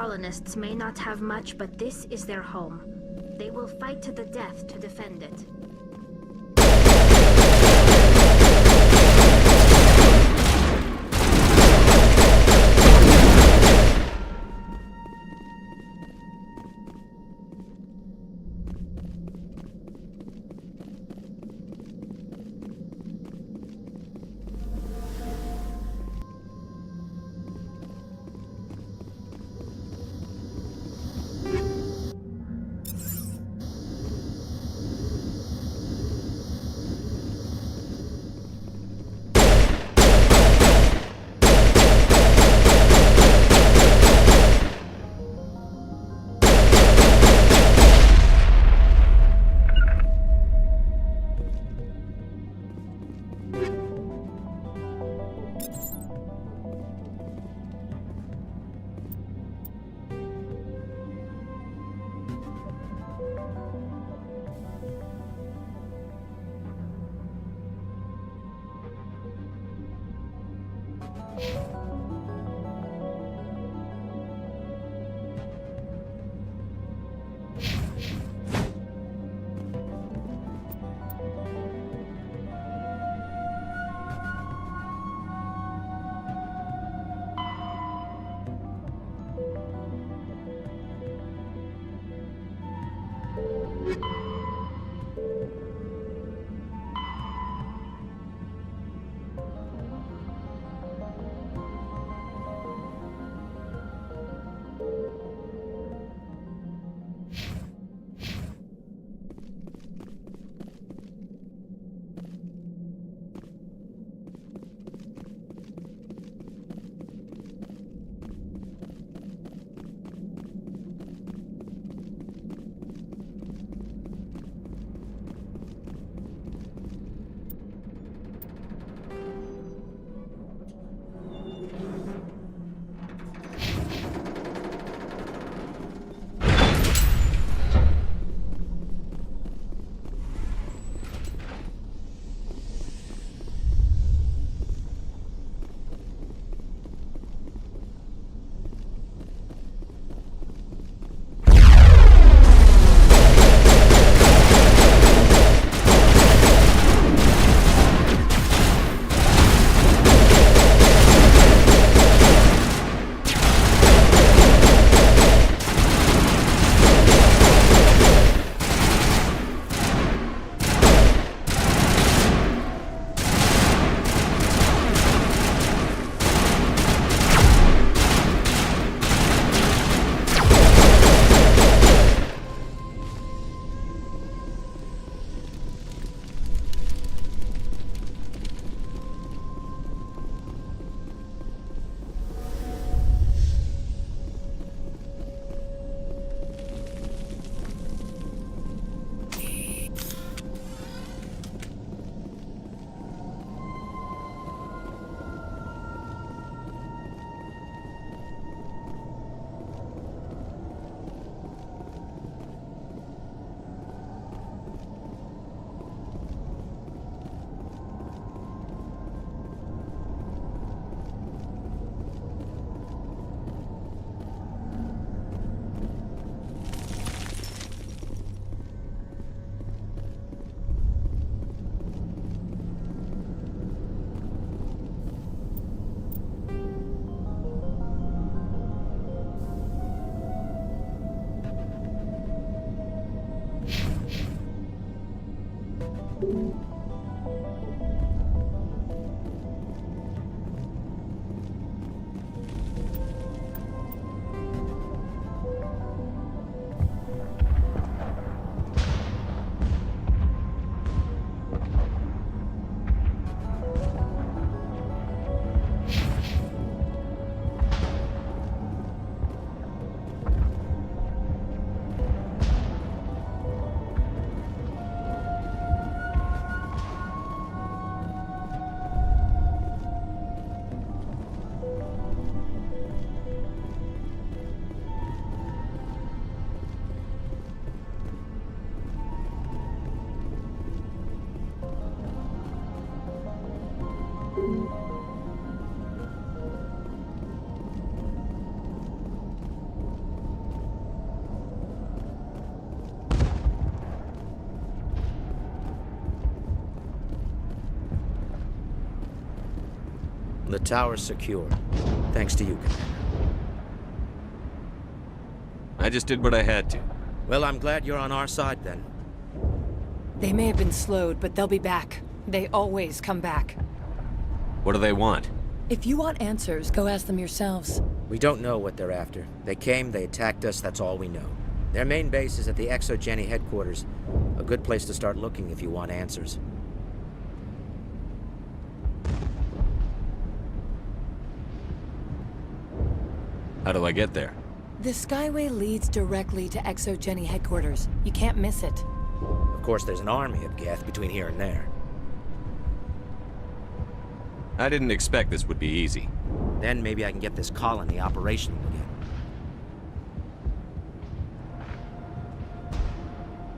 colonists may not have much, but this is their home. They will fight to the death to defend it. The tower's secure. Thanks to you, Commander. I just did what I had to. Well, I'm glad you're on our side, then. They may have been slowed, but they'll be back. They always come back. What do they want? If you want answers, go ask them yourselves. We don't know what they're after. They came, they attacked us, that's all we know. Their main base is at the ExoGeni headquarters. A good place to start looking if you want answers. How do I get there? The Skyway leads directly to ExoGeni headquarters. You can't miss it. Of course, there's an army of Geth between here and there. I didn't expect this would be easy. Then maybe I can get this colony operational again.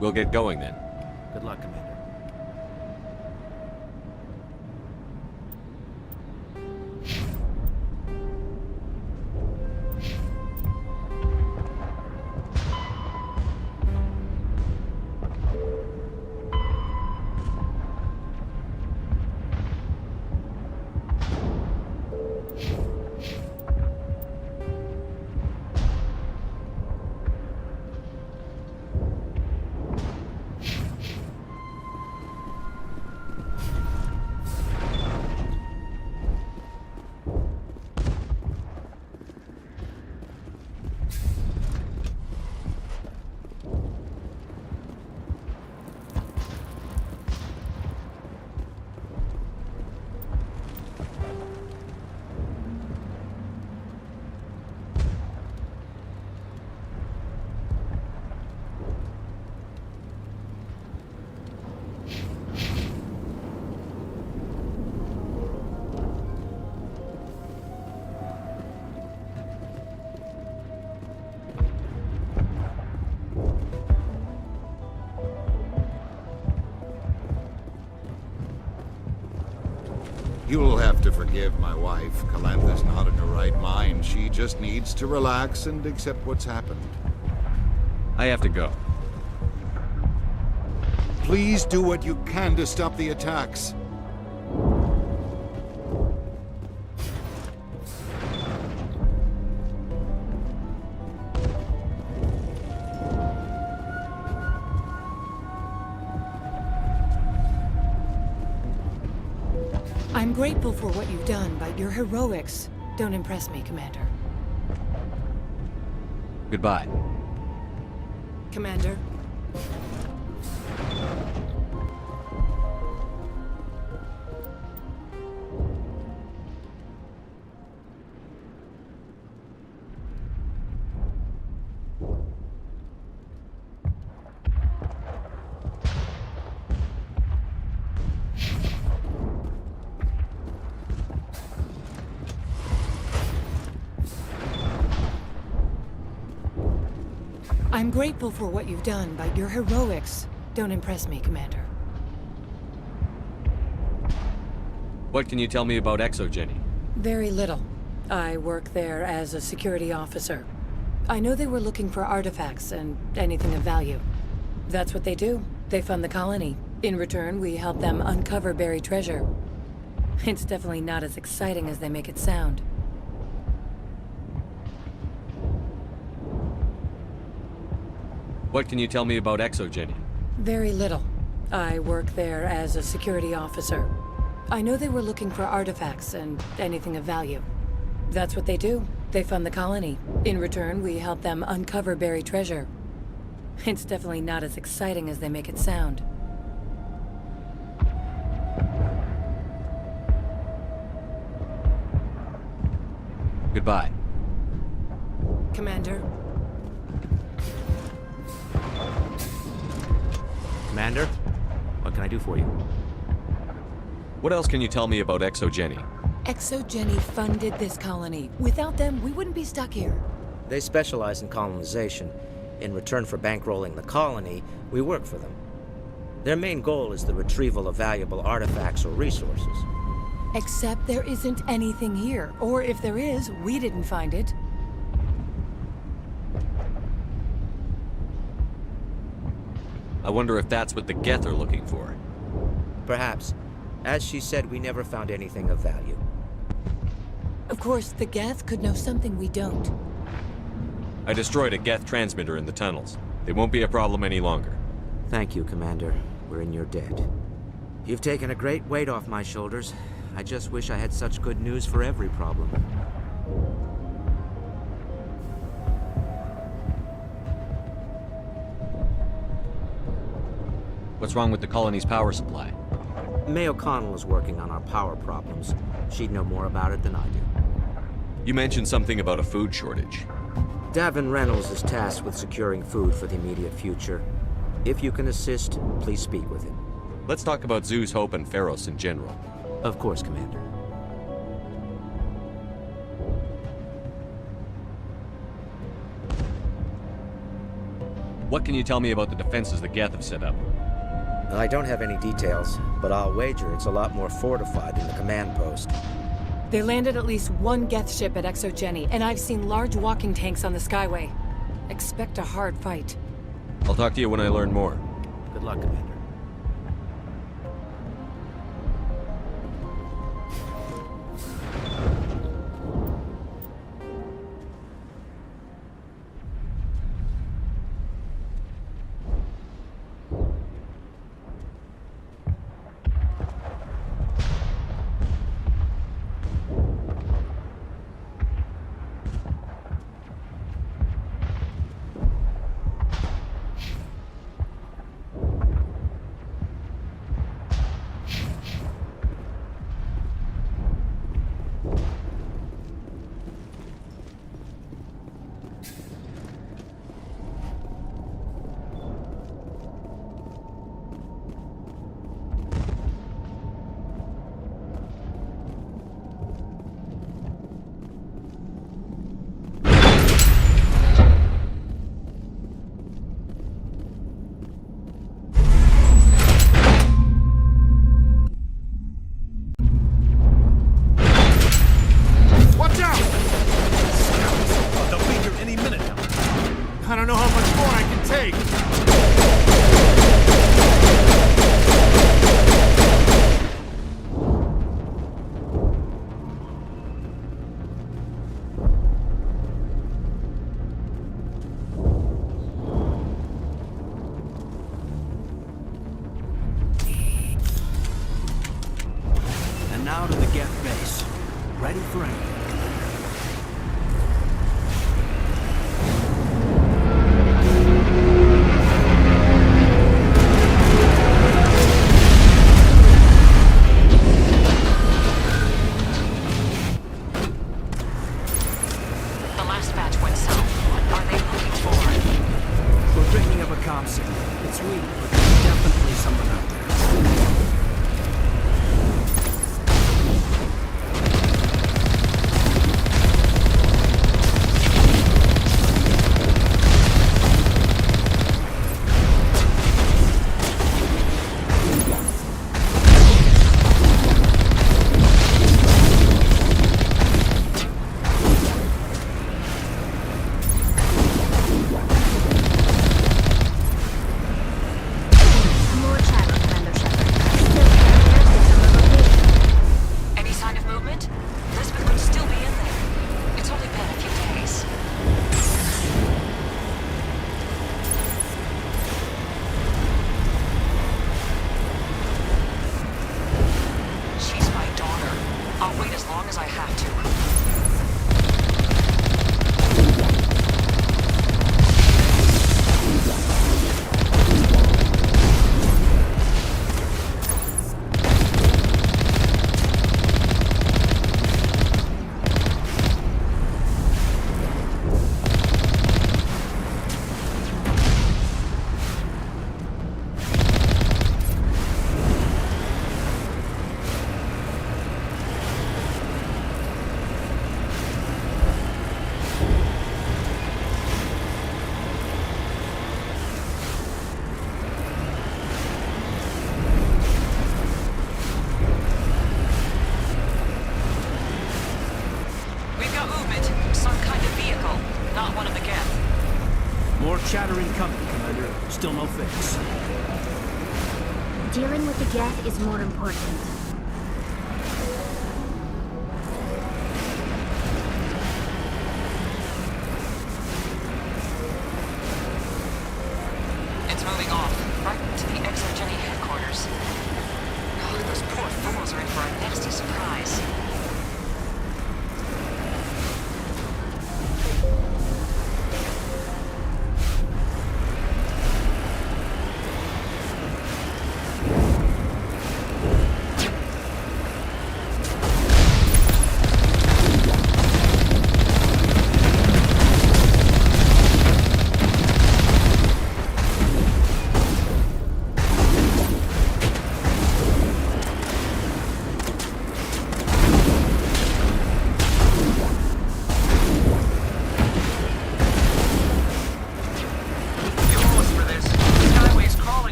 We'll get going then. Good luck, Commander. You'll have to forgive my wife. Calantha's not in her right mind. She just needs to relax and accept what's happened. I have to go. Please do what you can to stop the attacks. I'm grateful for what you've done, but your heroics don't impress me, Commander. Goodbye. Commander? I'm grateful for what you've done, but your heroics don't impress me, Commander. What can you tell me about ExoGeni? Very little. I work there as a security officer. I know they were looking for artifacts and anything of value. That's what they do. They fund the colony. In return, we help them uncover buried treasure. It's definitely not as exciting as they make it sound. What can you tell me about ExoGeni? Very little. I work there as a security officer. I know they were looking for artifacts and anything of value. That's what they do. They fund the colony. In return, we help them uncover buried treasure. It's definitely not as exciting as they make it sound. Goodbye. Commander? Commander, what can I do for you? What else can you tell me about ExoGeni? ExoGeni funded this colony. Without them, we wouldn't be stuck here. They specialize in colonization. In return for bankrolling the colony, we work for them. Their main goal is the retrieval of valuable artifacts or resources. Except there isn't anything here. Or if there is, we didn't find it. I wonder if that's what the Geth are looking for. Perhaps. As she said, we never found anything of value. Of course, the Geth could know something we don't. I destroyed a Geth transmitter in the tunnels. They won't be a problem any longer. Thank you, Commander. We're in your debt. You've taken a great weight off my shoulders. I just wish I had such good news for every problem. What's wrong with the colony's power supply? May O'Connell is working on our power problems. She'd know more about it than I do. You mentioned something about a food shortage. Davin Reynolds is tasked with securing food for the immediate future. If you can assist, please speak with him. Let's talk about Zoo's Hope and Pharos in general. Of course, Commander. What can you tell me about the defenses the Geth have set up? I don't have any details, but I'll wager it's a lot more fortified than the command post. They landed at least one Geth ship at Exogeny, and I've seen large walking tanks on the Skyway. Expect a hard fight. I'll talk to you when I learn more. Good luck, Commander. Now to the Geth base. Ready for anything. The last batch went south. What are they looking for? We're picking up a comm signal. It's weak, but there's definitely someone out there. Chattering coming, Commander. Still no fix. Dealing with the Geth is more important. nasty surprise.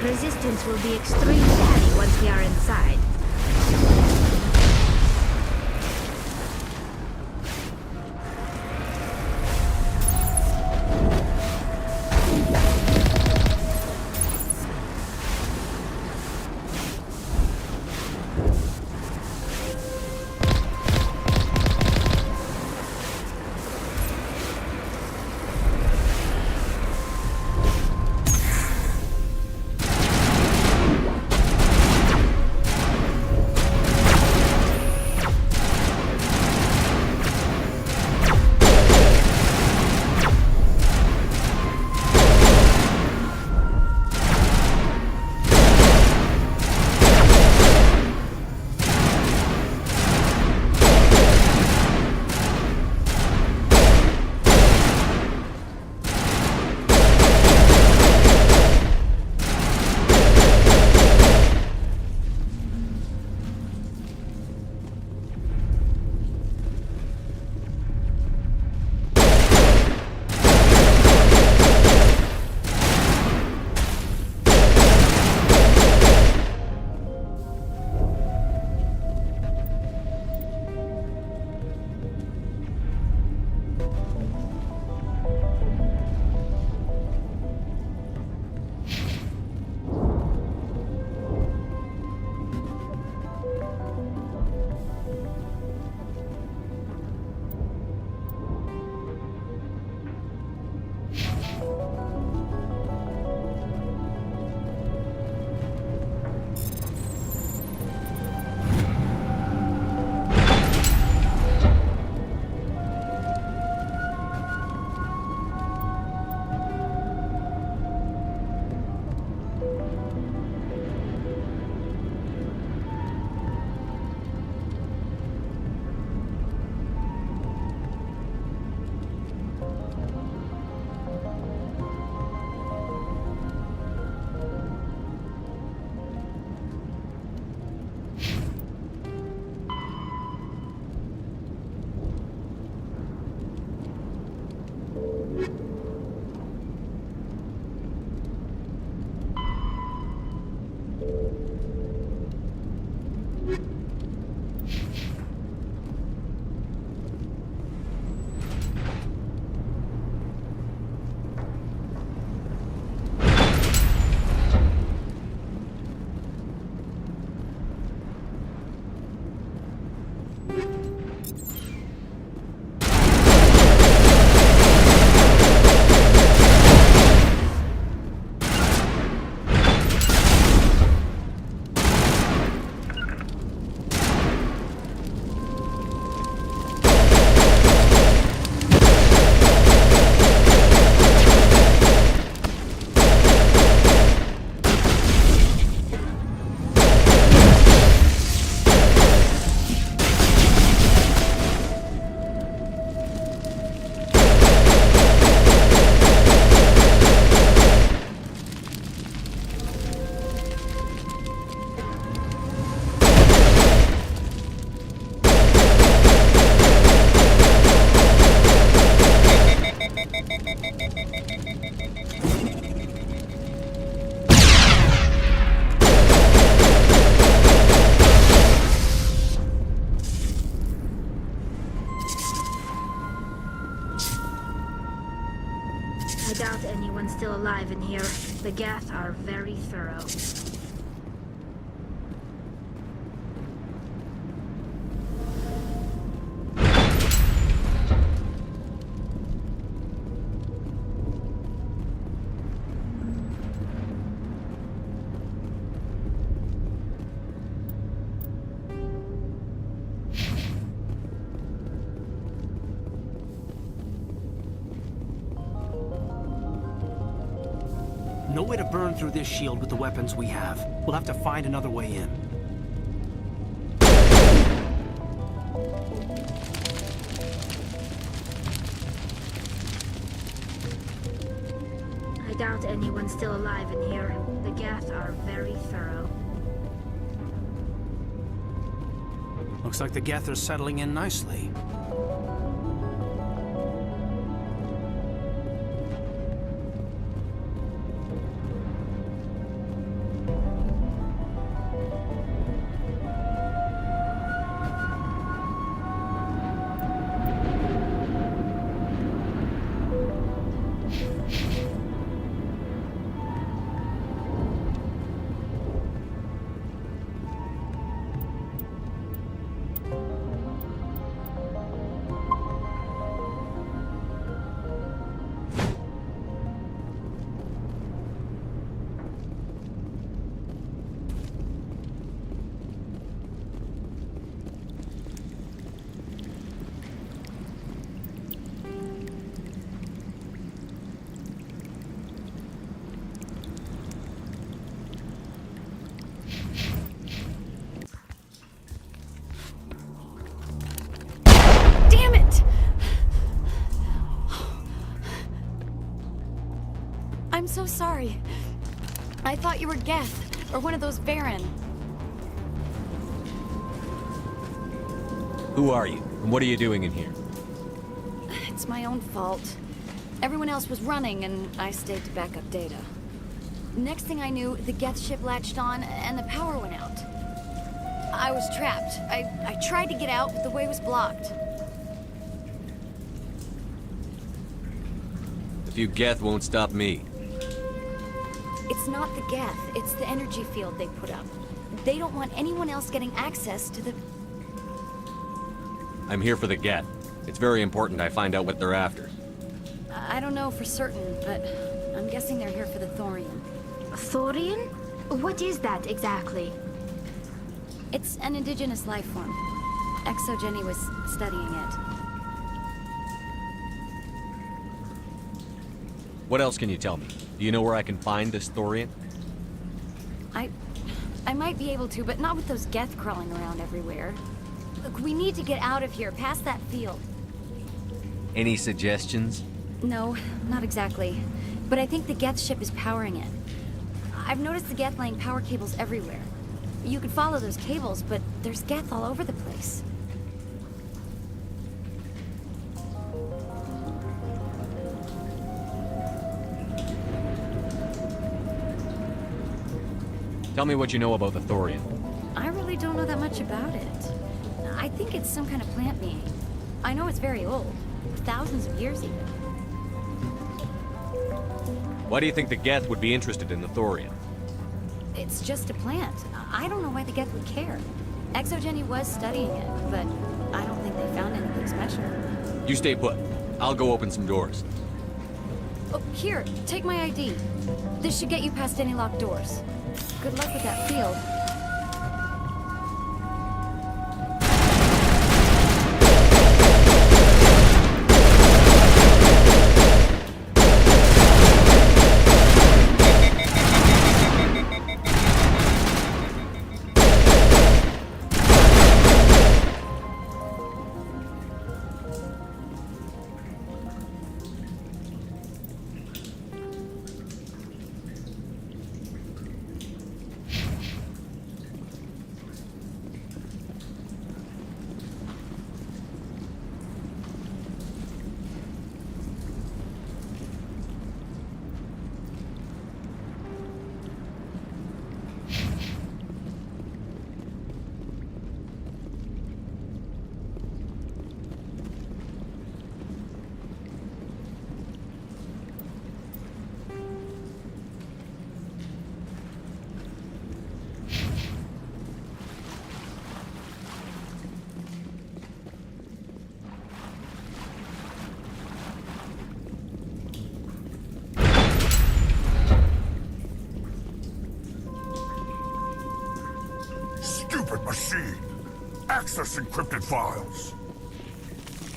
Resistance will be extremely heavy once we are inside. The Geth are very thorough. No way to burn through this shield with the weapons we have. We'll have to find another way in. I doubt anyone's still alive in here. The Geth are very thorough. Looks like the Geth are settling in nicely. I'm so sorry. I thought you were Geth, or one of those Varen. Who are you, and what are you doing in here? It's my own fault. Everyone else was running, and I stayed to back up data. Next thing I knew, the Geth ship latched on, and the power went out. I was trapped. I tried to get out, but the way was blocked. A few Geth won't stop me. It's not the Geth, it's the energy field they put up. They don't want anyone else getting access to the... I'm here for the Geth. It's very important I find out what they're after. I don't know for certain, but I'm guessing they're here for the Thorian. Thorian? What is that exactly? It's an indigenous life form. Exogeny was studying it. What else can you tell me? Do you know where I can find this Thorian? I might be able to, but not with those Geth crawling around everywhere. Look, we need to get out of here, past that field. Any suggestions? No, not exactly. But I think the Geth ship is powering it. I've noticed the Geth laying power cables everywhere. You could follow those cables, but there's Geth all over the place. Tell me what you know about the Thorian. I really don't know that much about it. I think it's some kind of plant being. I know it's very old. Thousands of years even. Why do you think the Geth would be interested in the Thorian? It's just a plant. I don't know why the Geth would care. Exogeny was studying it, but I don't think they found anything special. You stay put. I'll go open some doors. Oh, here, take my ID. This should get you past any locked doors. Good luck with that field. Machine, access encrypted files.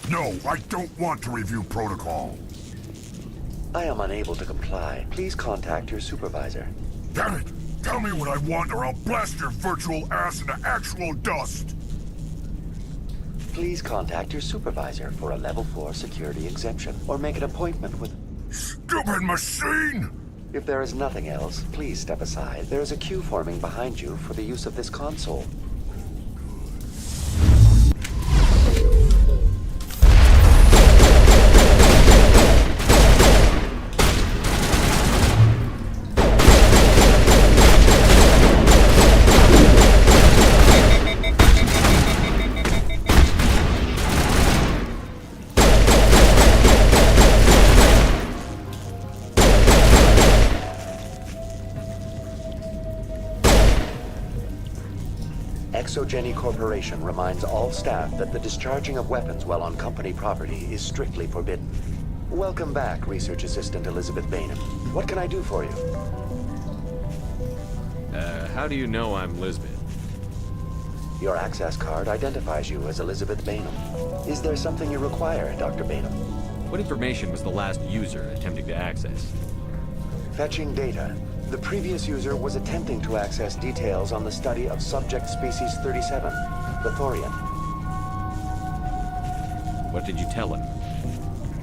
No, I don't want to review protocol. I am unable to comply. Please contact your supervisor. Damn it! Tell me what I want or I'll blast your virtual ass into actual dust! Please contact your supervisor for a level 4 security exemption, or make an appointment with... Stupid machine! If there is nothing else, please step aside. There is a queue forming behind you for the use of this console. Exogeny Corporation reminds all staff that the discharging of weapons while on company property is strictly forbidden. Welcome back, Research Assistant Elizabeth Bainham. What can I do for you? How do you know I'm Lisbeth? Your access card identifies you as Elizabeth Bainham. Is there something you require, Dr. Bainham? What information was the last user attempting to access? Fetching data. The previous user was attempting to access details on the study of subject species 37, the Thorian. What did you tell him?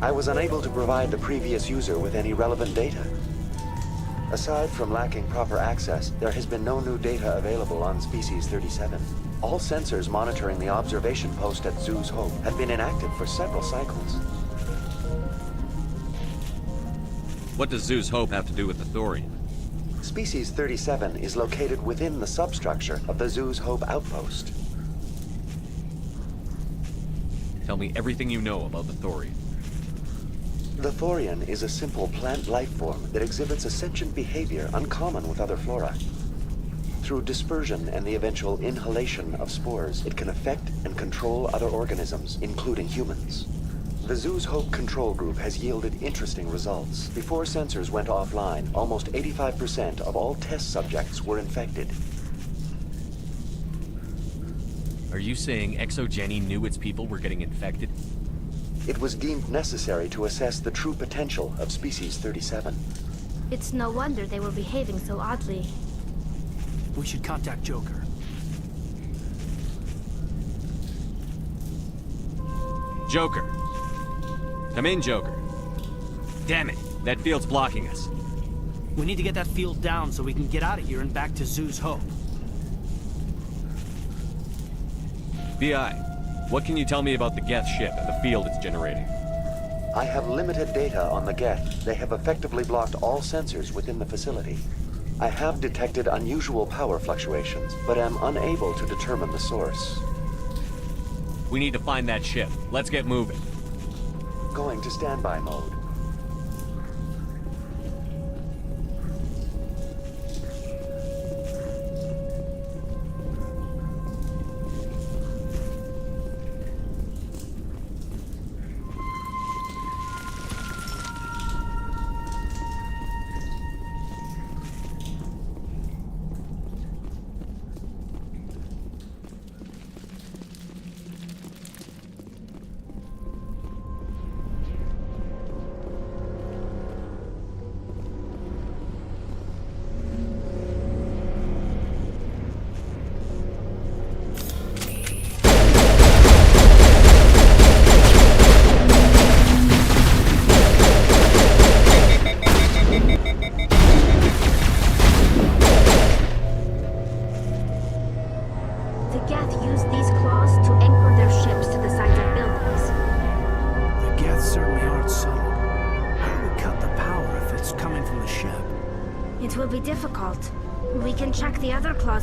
I was unable to provide the previous user with any relevant data. Aside from lacking proper access, there has been no new data available on species 37. All sensors monitoring the observation post at Zoo's Hope have been inactive for several cycles. What does Zoo's Hope have to do with the Thorian? Species 37 is located within the substructure of the Zoo's Hope outpost. Tell me everything you know about the Thorian. The Thorian is a simple plant life form that exhibits a sentient behavior uncommon with other flora. Through dispersion and the eventual inhalation of spores, it can affect and control other organisms, including humans. The Zoo's Hope control group has yielded interesting results. Before sensors went offline, almost 85% of all test subjects were infected. Are you saying Exogeny knew its people were getting infected? It was deemed necessary to assess the true potential of species 37. It's no wonder they were behaving so oddly. We should contact Joker. Joker. Come in, Joker. Damn it, that field's blocking us. We need to get that field down so we can get out of here and back to Zoo's Hope. BI, what can you tell me about the Geth ship and the field it's generating? I have limited data on the Geth. They have effectively blocked all sensors within the facility. I have detected unusual power fluctuations, but am unable to determine the source. We need to find that ship. Let's get moving. Going to standby mode.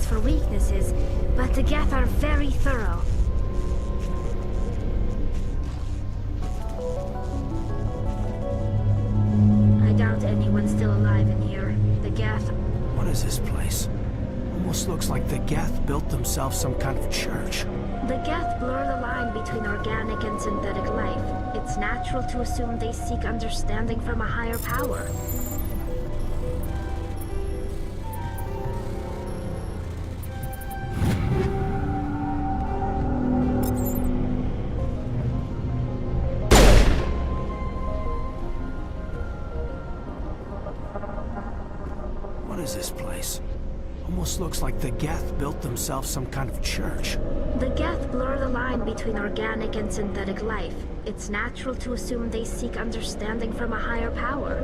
For weaknesses, but the Geth are very thorough. I doubt anyone's still alive in here. The Geth... What is this place? Almost looks like the Geth built themselves some kind of church. The Geth blur the line between organic and synthetic life. It's natural to assume they seek understanding from a higher power. place. Almost looks like the Geth built themselves some kind of church. The Geth blur the line between organic and synthetic life. It's natural to assume they seek understanding from a higher power.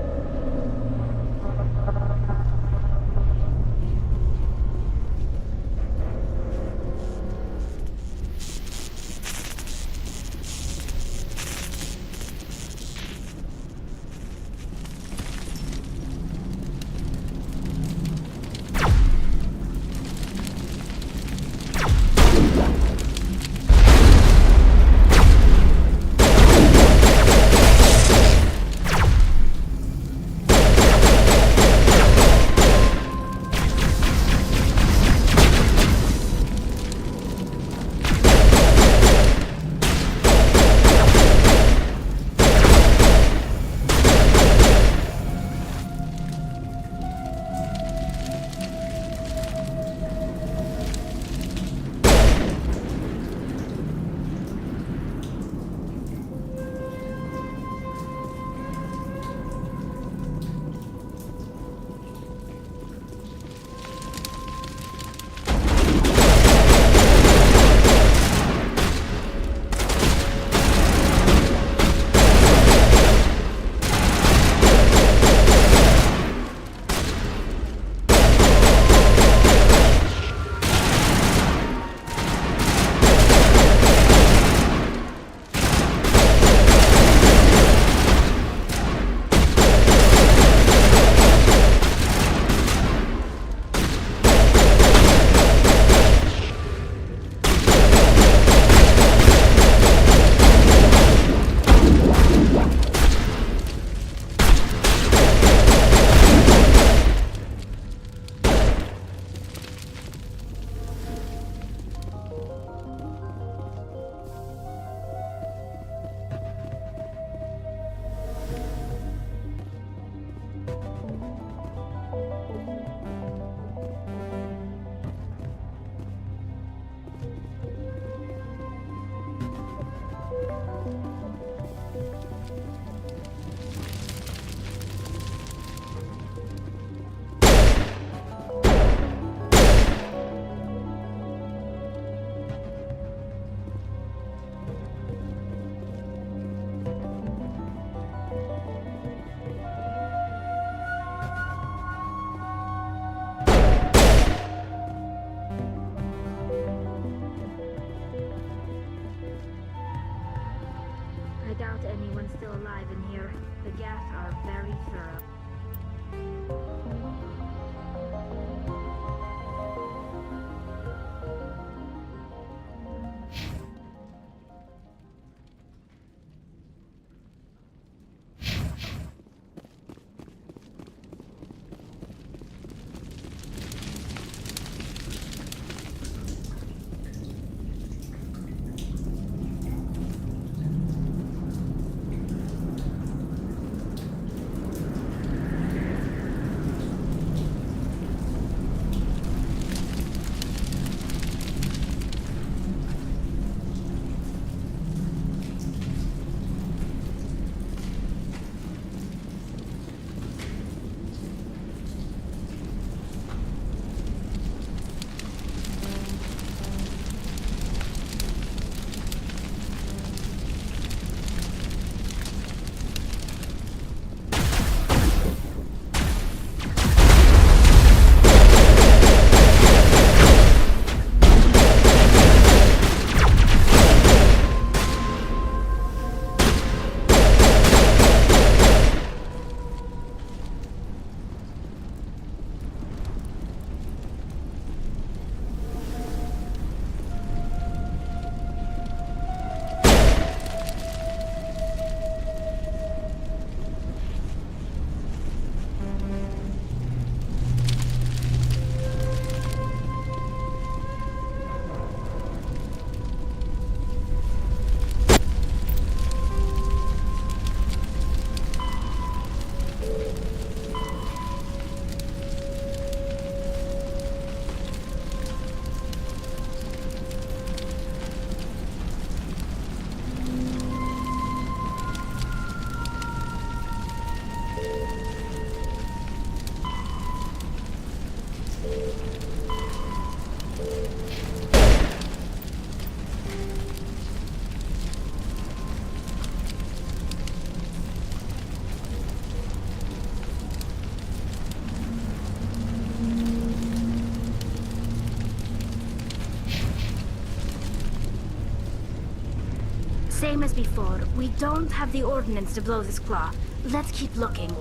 I doubt anyone's still alive in here. The Geth are very thorough. Same as before, we don't have the ordnance to blow this claw. Let's keep looking.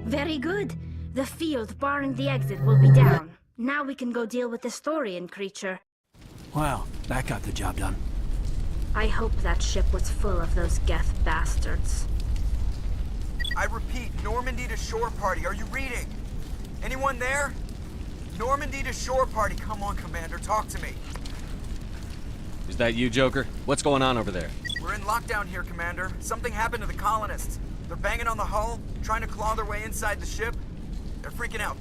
Very good. The field barring the exit will be down. Now we can go deal with the Storian creature. Well, that got the job done. I hope that ship was full of those Geth bastards. I repeat, Normandy to shore party. Are you reading? Anyone there? Normandy to shore party. Come on, Commander, talk to me. Is that you, Joker? What's going on over there? We're in lockdown here, Commander. Something happened to the colonists. They're banging on the hull, trying to claw their way inside the ship. They're freaking out.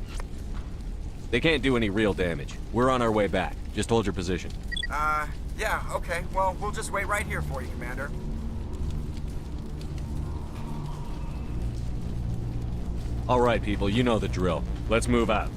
They can't do any real damage. We're on our way back. Just hold your position. Yeah, okay. Well, we'll just wait right here for you, Commander. All right, people, you know the drill. Let's move out.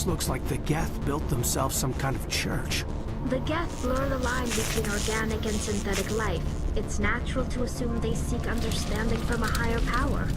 This looks like the Geth built themselves some kind of church. The Geth blur the line between organic and synthetic life. It's natural to assume they seek understanding from a higher power.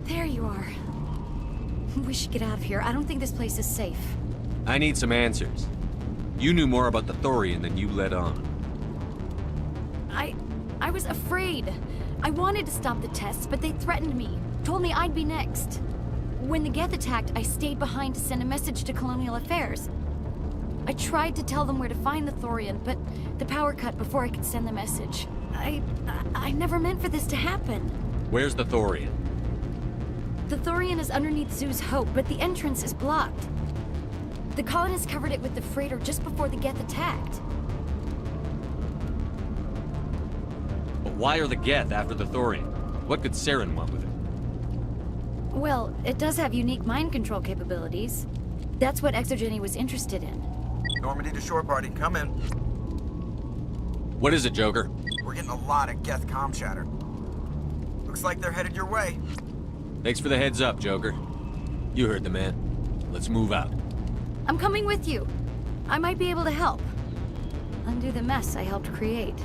There you are. We should get out of here. I don't think this place is safe. I need some answers. You knew more about the Thorian than you let on. I was afraid. I wanted to stop the tests, but they threatened me. Told me I'd be next. When the Geth attacked, I stayed behind to send a message to Colonial Affairs. I tried to tell them where to find the Thorian, but the power cut before I could send the message. I never meant for this to happen. Where's the Thorian? The Thorian is underneath Zoo's Hope, but the entrance is blocked. The colonists covered it with the freighter just before the Geth attacked. But why are the Geth after the Thorian? What could Saren want with it? Well, it does have unique mind control capabilities. That's what Exogeny was interested in. Normandy to shore party, come in. What is it, Joker? We're getting a lot of Geth comm chatter. Looks like they're headed your way. Thanks for the heads up, Joker. You heard the man. Let's move out. I'm coming with you. I might be able to help. Undo the mess I helped create.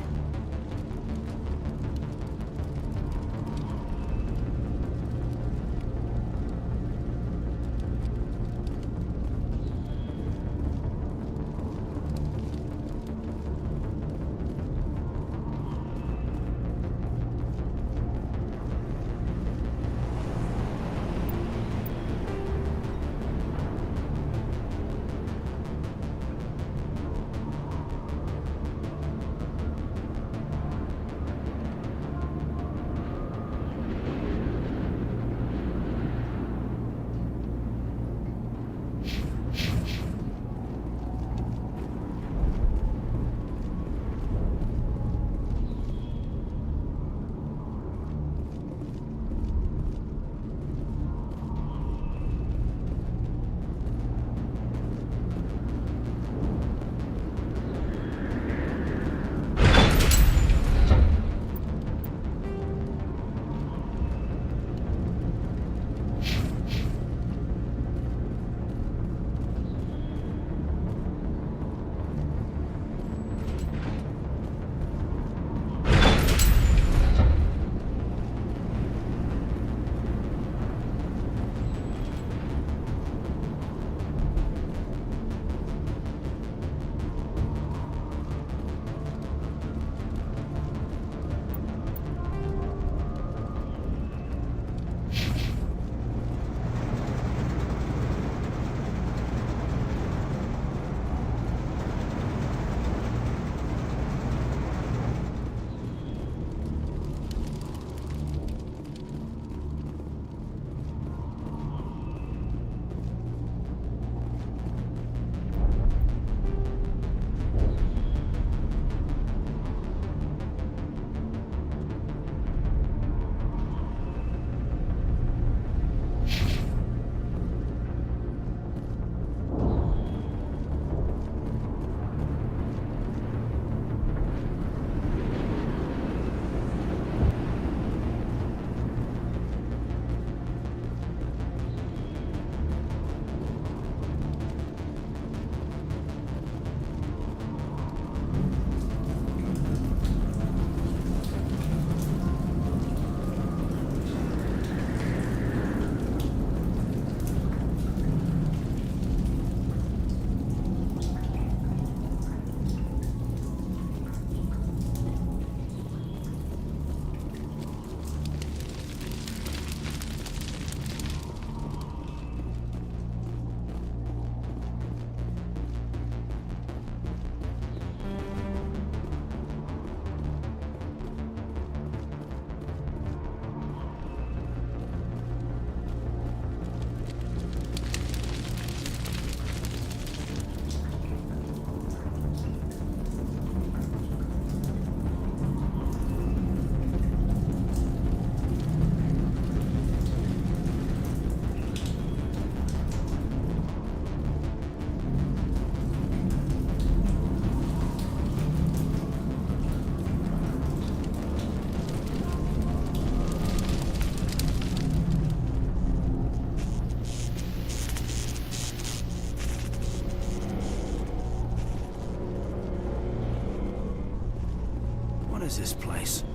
is this place?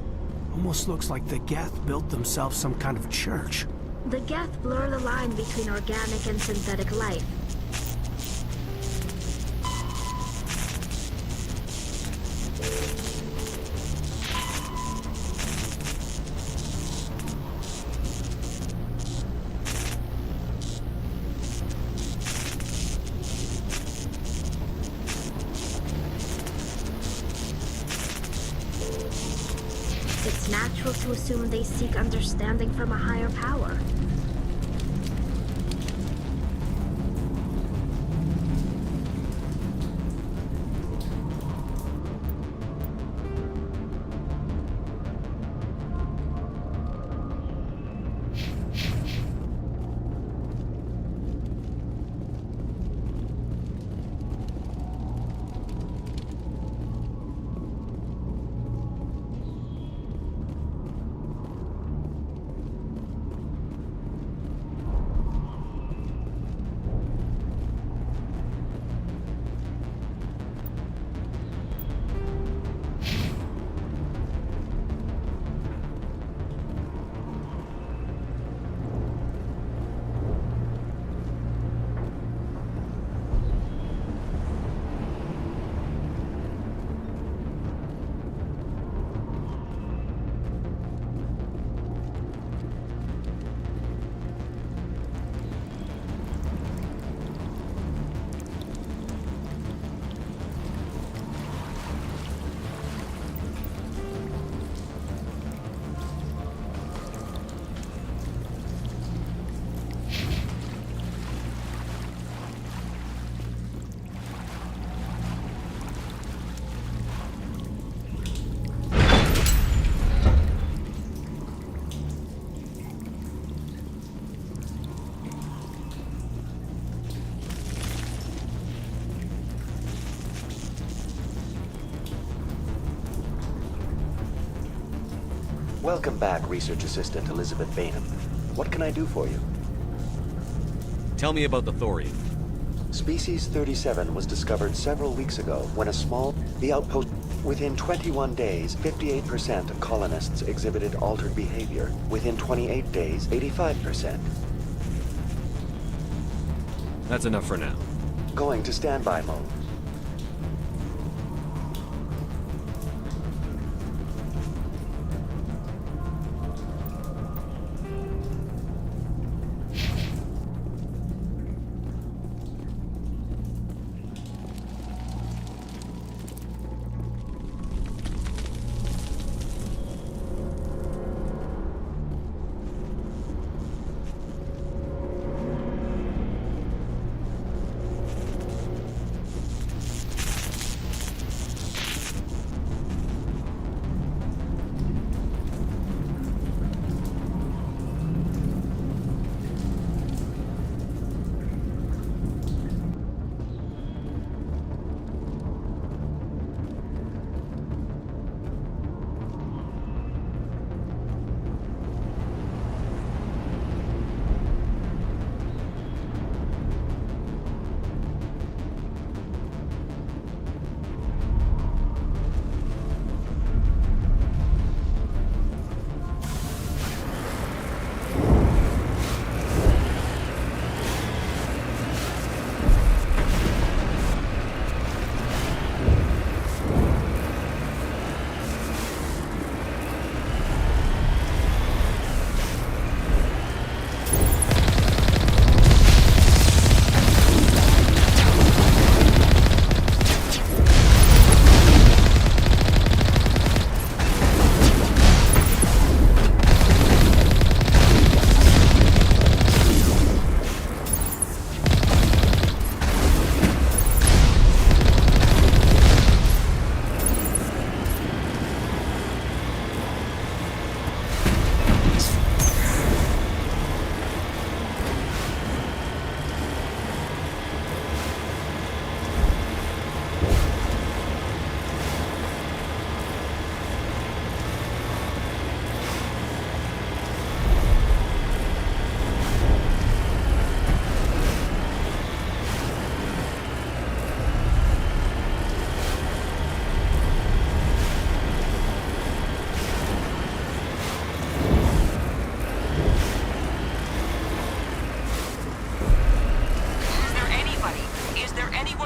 Almost looks like the Geth built themselves some kind of church. The Geth blur the line between organic and synthetic life. It's natural to assume they seek understanding from a higher power. Welcome back, Research Assistant Elizabeth Bainham. What can I do for you? Tell me about the thorium. Species 37 was discovered several weeks ago when the outpost... Within 21 days, 58% of colonists exhibited altered behavior. Within 28 days, 85%. That's enough for now. Going to standby mode.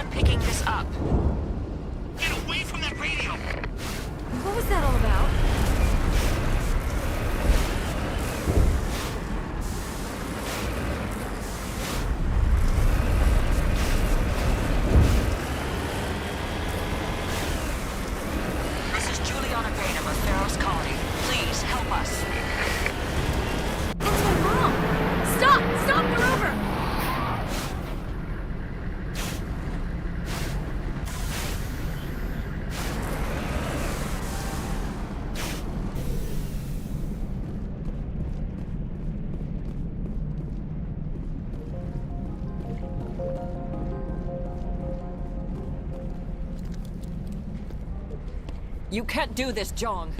not picking this up. Get away from that radio! What was that all about? This is Juliana Bainham of Pharaoh's Colony. Please, help us. That's my mom! Stop! Stop! They're over! You can't do this, Jong.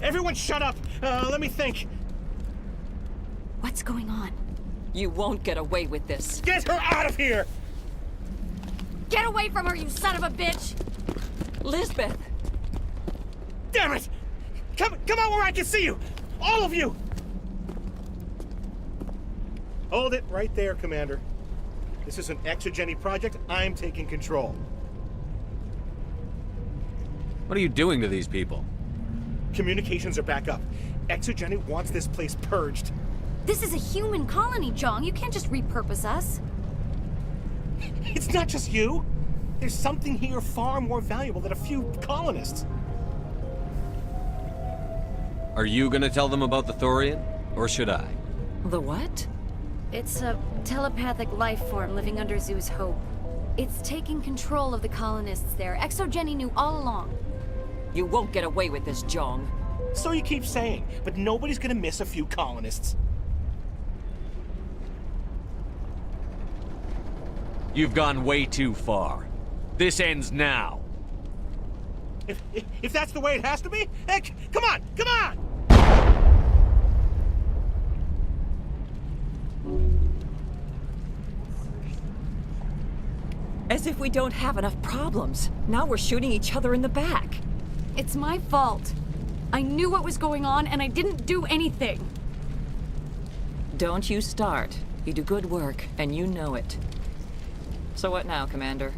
Everyone shut up! Let me think. What's going on? You won't get away with this. Get her out of here! Get away from her, you son of a bitch! Lisbeth! Damn it! Come out where I can see you! All of you! Hold it right there, Commander. This is an exogeny project. I'm taking control. What are you doing to these people? Communications are back up. Exogeny wants this place purged. This is a human colony, Jong. You can't just repurpose us. It's not just you. There's something here far more valuable than a few colonists. Are you gonna tell them about the Thorian? Or should I? The what? It's a telepathic life form living under Zoo's hope. It's taking control of the colonists there. Exogeny knew all along. You won't get away with this, Jong. So you keep saying, but nobody's gonna miss a few colonists. You've gone way too far. This ends now. If that's the way it has to be, heck, come on, come on! As if we don't have enough problems. Now we're shooting each other in the back. It's my fault. I knew what was going on, and I didn't do anything. Don't you start. You do good work, and you know it. So what now, Commander?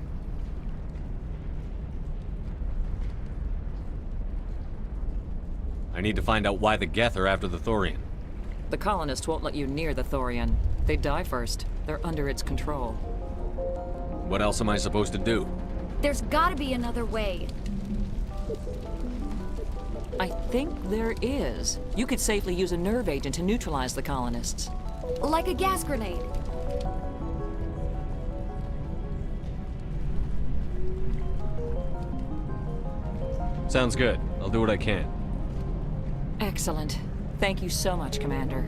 I need to find out why the Geth are after the Thorian. The colonists won't let you near the Thorian. They die first. They're under its control. What else am I supposed to do? There's gotta be another way. I think there is. You could safely use a nerve agent to neutralize the colonists. Like a gas grenade. Sounds good. I'll do what I can. Excellent. Thank you so much, Commander.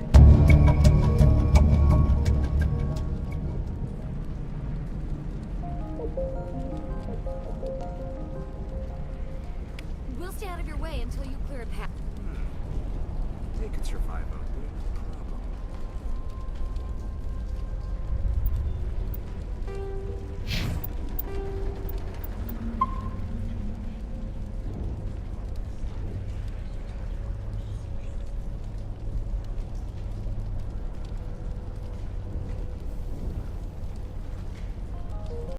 We'll stay out of your way until you clear a path. They could survive